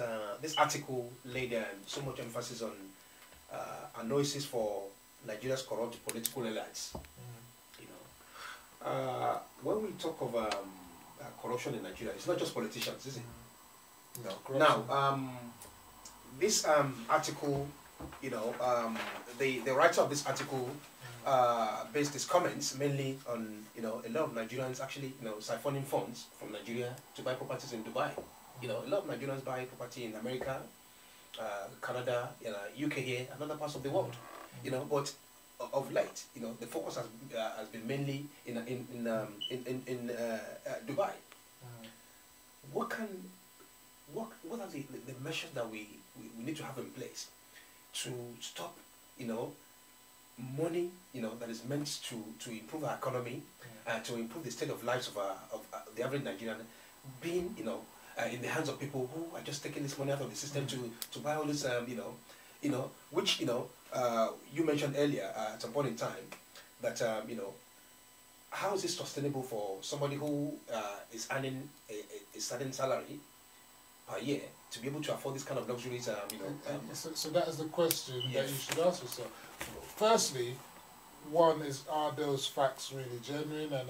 article laid so much emphasis on analysis for Nigeria's corrupt political elites. You know, when we talk of corruption in Nigeria, it's not just politicians, is it? No. Corruption. Now, this article, you know, the writer of this article based his comments mainly on, you know, a lot of Nigerians actually, you know, siphoning funds from Nigeria to buy properties in Dubai. You know, a lot of Nigerians buy property in America, Canada, UK here, and other parts of the world. You know, but of late, you know, the focus has been mainly in Dubai. What are the measures that we need to have in place to stop, you know, money, you know, that is meant to improve our economy, to improve the state of lives of the average Nigerian, being, you know, in the hands of people who are just taking this money out of the system to buy all this, you know, which, you know, you mentioned earlier at some point in time that, you know, how is it sustainable for somebody who is earning a certain salary per year to be able to afford this kind of luxuries, you know? So that is the question that you should ask yourself. Firstly, one is, are those facts really genuine, and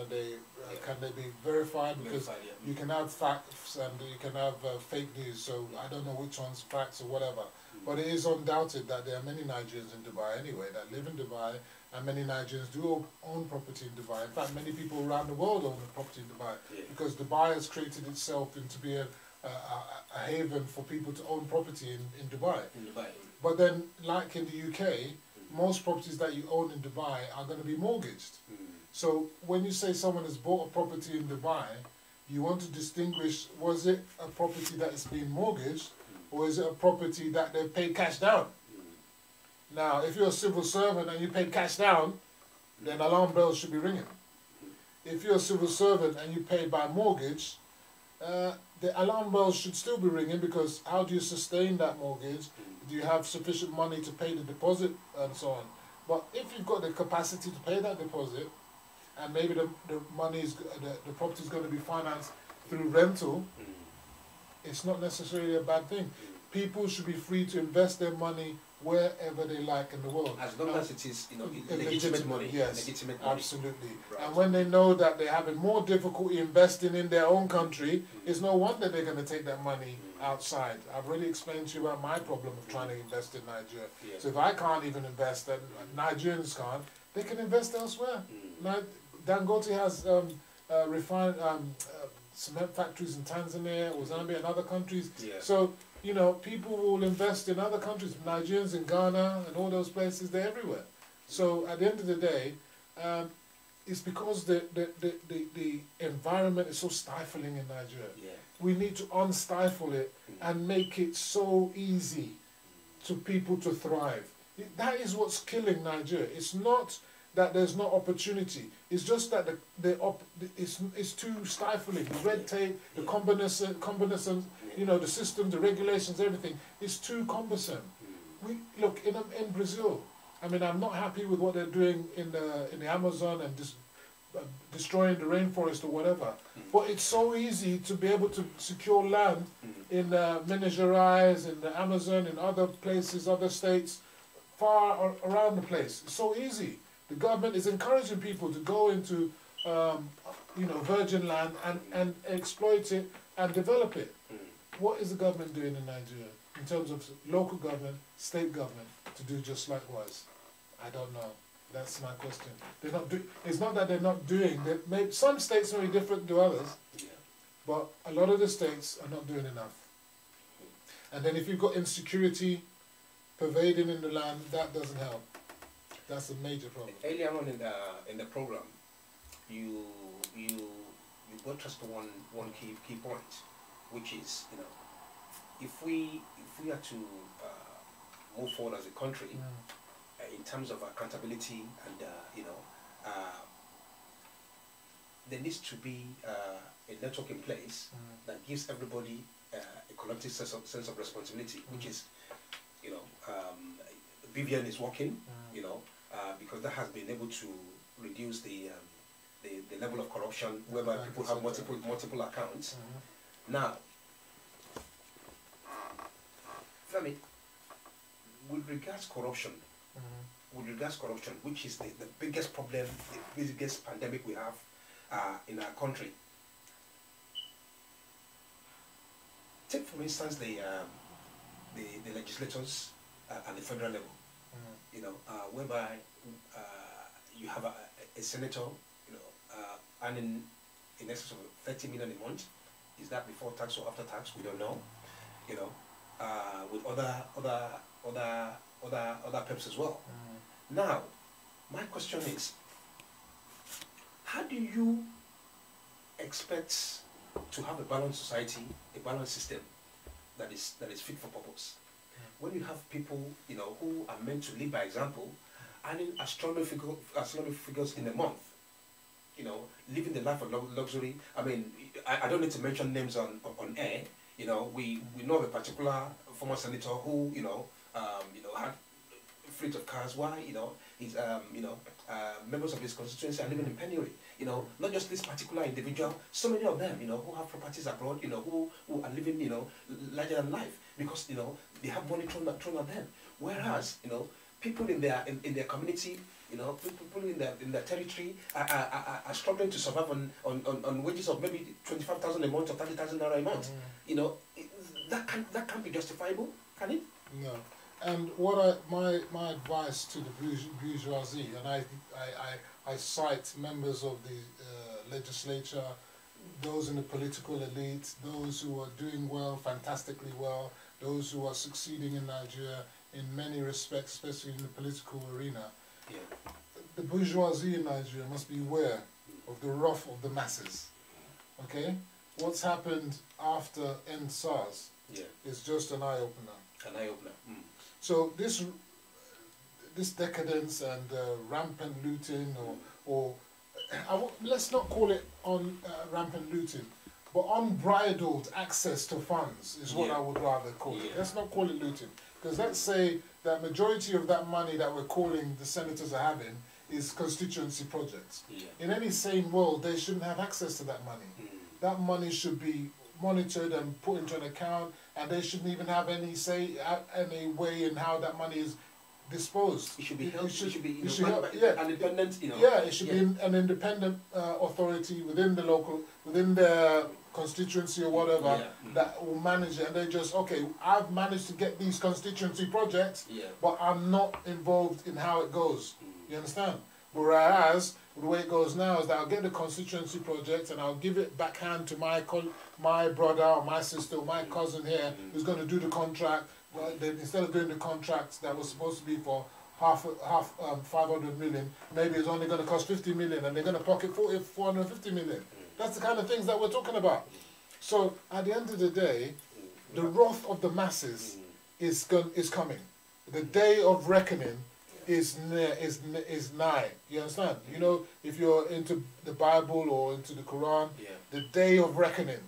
can they be verified? Because you can have facts and you can have fake news, so I don't know which one's facts or whatever. But it is undoubted that there are many Nigerians in Dubai anyway that live in Dubai, and many Nigerians do own property in Dubai. In fact, many people around the world own property in Dubai, because Dubai has created itself into be a haven for people to own property in Dubai. But then, like in the UK, most properties that you own in Dubai are going to be mortgaged. So when you say someone has bought a property in Dubai, you want to distinguish, was it a property that is being mortgaged, or is it a property that they've paid cash down? Now, if you're a civil servant and you paid cash down, then alarm bells should be ringing. If you're a civil servant and you pay by mortgage, the alarm bells should still be ringing, because how do you sustain that mortgage? Do you have sufficient money to pay the deposit and so on? But if you've got the capacity to pay that deposit, and maybe the money is the property is going to be financed through rental, it's not necessarily a bad thing. People should be free to invest their money wherever they like in the world. As long as it is, legitimate money. Yes, legitimate money. absolutely. Right. And when they know that they're having more difficulty investing in their own country, it's no wonder they're going to take that money outside. I've already explained to you about my problem of trying to invest in Nigeria. Yeah. So if I can't even invest, and Nigerians can't, they can invest elsewhere. Dangote has cement factories in Tanzania or Zambia and other countries. Yeah. So, people will invest in other countries. Nigerians in Ghana and all those places, they're everywhere. So at the end of the day, it's because the environment is so stifling in Nigeria. Yeah. We need to unstifle it and make it so easy to people to thrive. That is what's killing Nigeria. It's not that there's no opportunity. It's just that it's too stifling. The red tape, the cumbersome, the system, the regulations, everything is too cumbersome. We look in Brazil. I mean, I'm not happy with what they're doing in the Amazon and destroying the rainforest or whatever. But it's so easy to be able to secure land in Minas Gerais, in the Amazon, in other places, other states, far around the place. It's so easy. The government is encouraging people to go into, virgin land and exploit it and develop it. What is the government doing in Nigeria in terms of local government, state government, to do just likewise? I don't know. That's my question. They're not it's not that they're not doing. Some states may be different to others, but a lot of the states are not doing enough. And then if you've got insecurity pervading in the land, that doesn't help. That's a major problem. Earlier on in the program, you got just one key point, which is if we are to move forward as a country in terms of accountability and there needs to be a network in place that gives everybody a collective sense of responsibility, which is BVN is working, because that has been able to reduce the level of corruption whereby people have multiple accounts. Now, Femi, with regards corruption, which is the biggest problem, the biggest pandemic we have in our country. Take for instance the legislators at the federal level, whereby you have a senator, earning in excess of 30 million a month. Is that before tax or after tax? We don't know. With other perks as well. Now, my question is, how do you expect to have a balanced society, a balanced system that is fit for purpose, when you have people who are meant to lead by example, earning astronomical figures in a month, living the life of luxury? I mean, I don't need to mention names on air. We know of a particular former senator who had fleet of cars. Why? He's members of his constituency are living in penury. Not just this particular individual, so many of them, who have properties abroad, who are living, larger than life, because they have money thrown at them. Whereas, people in their community, people in their territory are struggling to survive on wages of maybe 25,000 a month or 30,000 naira a month. That can't be justifiable, can it? No. And what my advice to the bourgeoisie, and I cite members of the legislature, those in the political elite, those who are doing well, fantastically well, those who are succeeding in Nigeria in many respects, especially in the political arena. Yeah. The bourgeoisie in Nigeria must be aware of the wrath of the masses. Okay? What's happened after SARS is just an eye-opener. An eye-opener. So this decadence and rampant looting, or let's not call it rampant looting, but unbridled access to funds is what I would rather call it. Let's not call it looting, because let's say that majority of that money that we're calling the senators are having is constituency projects. Yeah. In any sane world, they shouldn't have access to that money. That money should be monitored and put into an account, and they shouldn't even have any say, any way in how that money is disposed. It should be held. It should be an independent. Yeah, it should be an independent authority within the local, within the constituency or whatever that will manage it. And they just, okay, I've managed to get these constituency projects, but I'm not involved in how it goes. You understand? Whereas the way it goes now is that I'll get the constituency project and I'll give it backhand to my brother or my sister or my cousin here who's going to do the contract. Well, instead of doing the contracts that was supposed to be for half 500 million, maybe it's only going to cost 50 million, and they're going to pocket 450 million. That's the kind of things that we're talking about. So at the end of the day, the wrath of the masses is coming. The day of reckoning is nigh. You understand? You know, if you're into the Bible or into the Quran, the day of reckoning.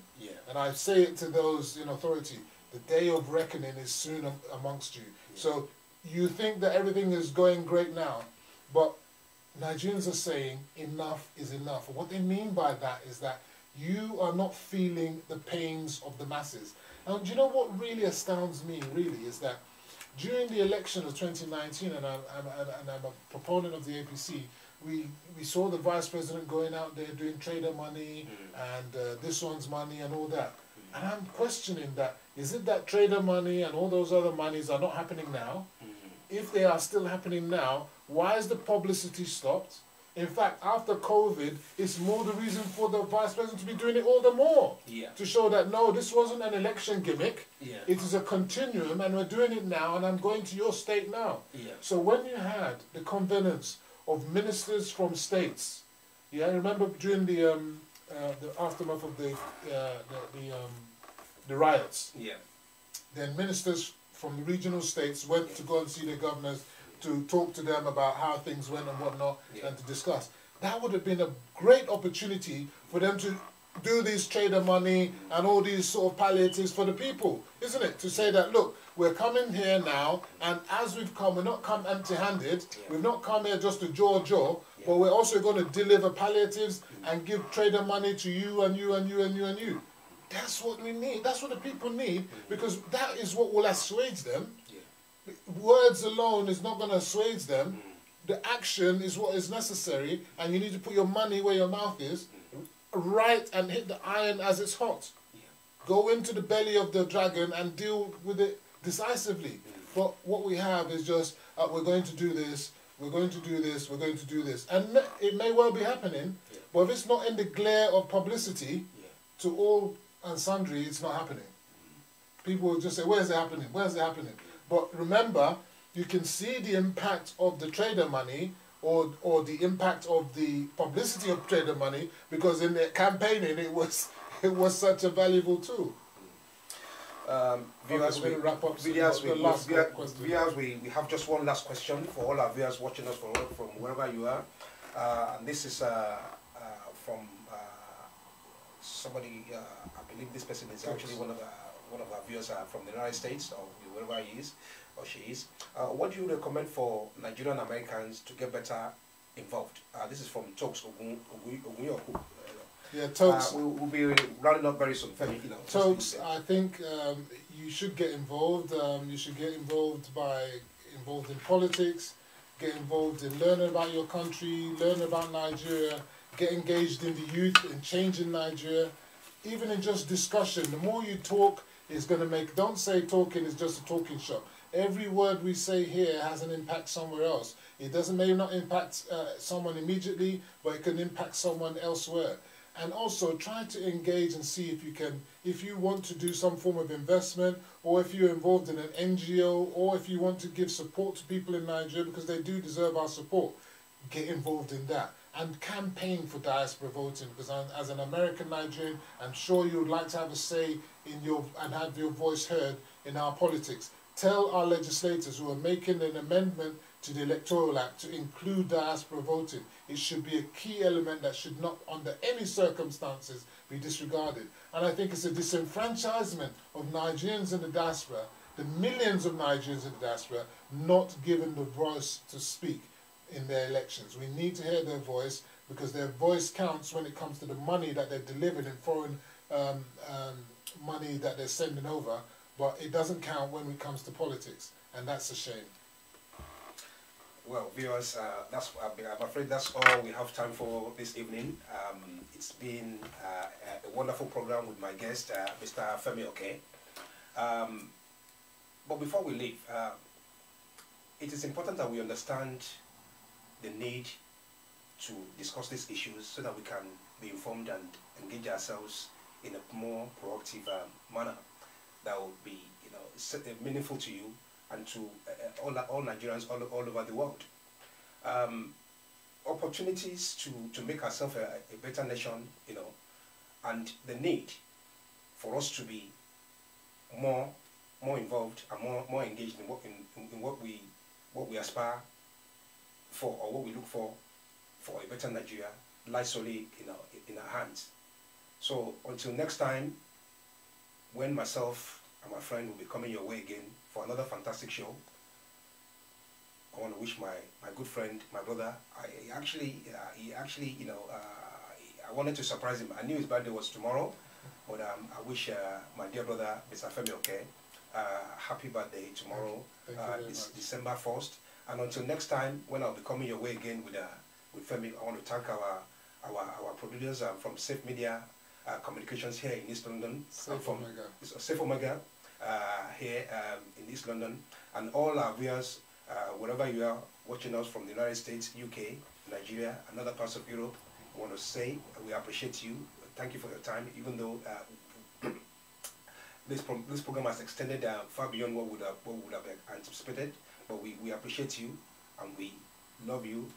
And I say it to those in authority. The day of reckoning is soon amongst you. So you think that everything is going great now, but Nigerians are saying enough is enough. And what they mean by that is that you are not feeling the pains of the masses. And do you know what really astounds me, really, is that during the election of 2019, and I'm a proponent of the APC, we saw the vice president going out there doing trader money and this one's money and all that. And I'm questioning that, is it that trader money and all those other monies are not happening now? If they are still happening now, why is the publicity stopped? In fact, after COVID, it's more the reason for the vice president to be doing it all the more. To show that, no, this wasn't an election gimmick. It is a continuum, and we're doing it now, and I'm going to your state now. So when you had the convenance of ministers from states, I remember during the aftermath of the riots, then ministers from the regional states went to go and see the governors to talk to them about how things went and whatnot, and to discuss. That would have been a great opportunity for them to do these trader money and all these sort of palliatives for the people, isn't it? To say that, look, we're coming here now, and as we've come, we're not come empty-handed, we've not come here just to jaw, but we're also going to deliver palliatives and give trader money to you and you and you and you and you. That's what we need. That's what the people need, because that is what will assuage them. Words alone is not going to assuage them. The action is what is necessary, and you need to put your money where your mouth is, right, and hit the iron as it's hot. Go into the belly of the dragon and deal with it decisively. But what we have is just, we're going to do this, we're going to do this, we're going to do this. And it may well be happening, but if it's not in the glare of publicity to all and sundry, it's not happening. People will just say, where's it happening? Where's it happening? But remember, you can see the impact of the trader money or the impact of the publicity of trader money, because in the campaigning it was such a valuable tool. Viewers, we have just one last question for all our viewers watching us from wherever you are. And this is from somebody, I believe this person is actually one of our viewers from the United States, or wherever he is or she is. What do you recommend for Nigerian Americans to get better involved? This is from Tokes Ogunyoku. Tokes. We'll be rounding up very soon. Tokes, I think you should get involved. You should get involved in politics, get involved in learning about your country, learn about Nigeria, get engaged in the youth, in changing Nigeria, even in just discussion. The more you talk, it's going to make, don't say talking is just a talking shop. Every word we say here has an impact somewhere else. It may not impact someone immediately, but it can impact someone elsewhere. And also try to engage and see if you can, if you want to do some form of investment, or if you're involved in an NGO, or if you want to give support to people in Nigeria, because they do deserve our support, get involved in that. And campaign for diaspora voting, because as an American Nigerian, I'm sure you would like to have a say in and have your voice heard in our politics. Tell our legislators who are making an amendment to the Electoral Act to include diaspora voting. It should be a key element that should not, under any circumstances, be disregarded. And I think it's a disenfranchisement of Nigerians in the diaspora, the millions of Nigerians in the diaspora, not given the voice to speak. in their elections. We need to hear their voice, because their voice counts when it comes to the money that they're delivering in foreign money that they're sending over, but it doesn't count when it comes to politics, and that's a shame. Well, viewers, I'm afraid that's all we have time for this evening. It's been a wonderful program with my guest, Mr. Femi Oke. But before we leave, it is important that we understand the need to discuss these issues so that we can be informed and engage ourselves in a more proactive manner that will be, meaningful to you and to all Nigerians all over the world. Opportunities to make ourselves a better nation, and the need for us to be more involved and more engaged in what we aspire for, or what we look for a better Nigeria, lies solely in our hands. So until next time, when myself and my friend will be coming your way again for another fantastic show, I want to wish my good friend, my brother, I wanted to surprise him. I knew his birthday was tomorrow, but I wish my dear brother, Mr. Femi Oke, happy birthday tomorrow, December 1st. And until next time, when I'll be coming your way again with Femi, I want to thank our producers from Safe Media Communications here in East London. Safe Omega here in East London, and all our viewers, wherever you are watching us from the United States, UK, Nigeria, and other parts of Europe. I want to say we appreciate you. Thank you for your time, even though this program has extended far beyond what would have anticipated. But we appreciate you and we love you.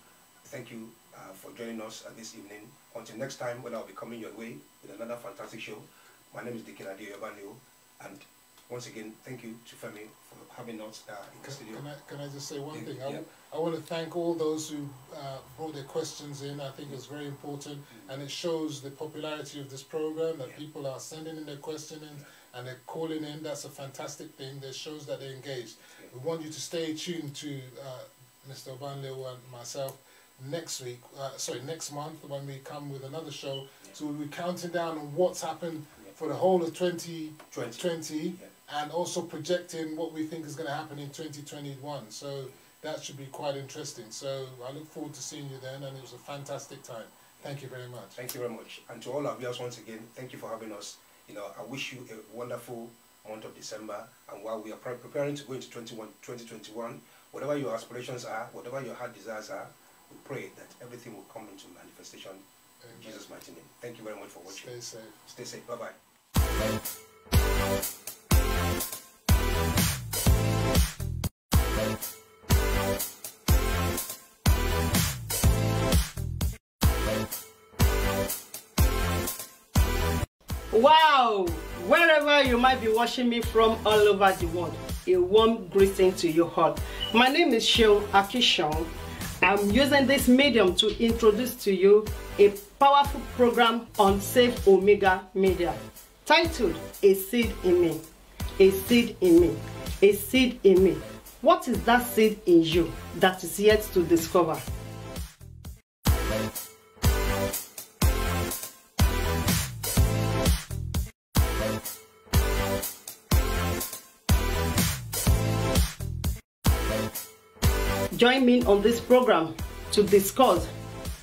Thank you for joining us this evening. Until next time, when I'll be coming your way with another fantastic show. My name is Deacon OBANLEOWO, and once again, thank you to Femi for having us in the studio. Can I just say one thing? I want to thank all those who brought their questions in. I think it's very important, and it shows the popularity of this program, that people are sending in their questions and they're calling in. That's a fantastic thing. That shows that they're engaged. We want you to stay tuned to Mr. OBANLEOWO and myself next month, when we come with another show. So we'll be counting down on what's happened for the whole of 2020. And also projecting what we think is going to happen in 2021. So that should be quite interesting. So I look forward to seeing you then, and it was a fantastic time. Thank you very much. Thank you very much. And to all our viewers, once again, thank you for having us. I wish you a wonderful month of December. And while we are preparing to go into 2021, whatever your aspirations are, whatever your heart desires are, we pray that everything will come into manifestation. Amen. In Jesus' mighty name. Thank you very much for watching. Stay safe. Stay safe. Bye-bye. Wow! Wherever you might be watching me from all over the world, a warm greeting to you all. My name is Seun Akishon. I'm using this medium to introduce to you a powerful program on Safe Omega Media titled A Seed in Me. A Seed in Me. A Seed in Me. What is that seed in you that is yet to discover? Join me on this program to discuss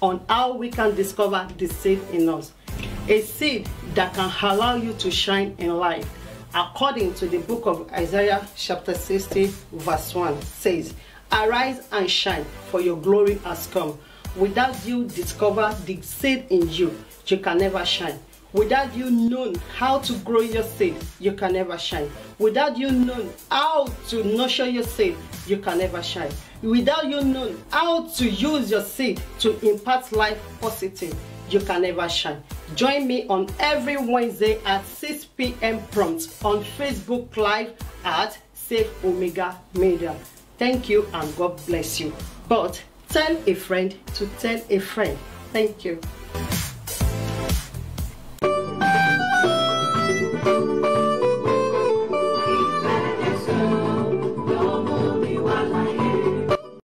on how we can discover the seed in us. A seed that can allow you to shine in life. According to the book of Isaiah chapter 60 verse 1 says, "Arise and shine, for your glory has come." Without you discover the seed in you, you can never shine. Without you knowing how to grow your seed, you can never shine. Without you knowing how to nurture your seed, you can never shine. Without you knowing how to use your seed to impact life positive, you can never shine. Join me on every Wednesday at 6 p.m. prompt on Facebook Live at Safe Omega Media. Thank you and God bless you. But tell a friend to tell a friend. Thank you.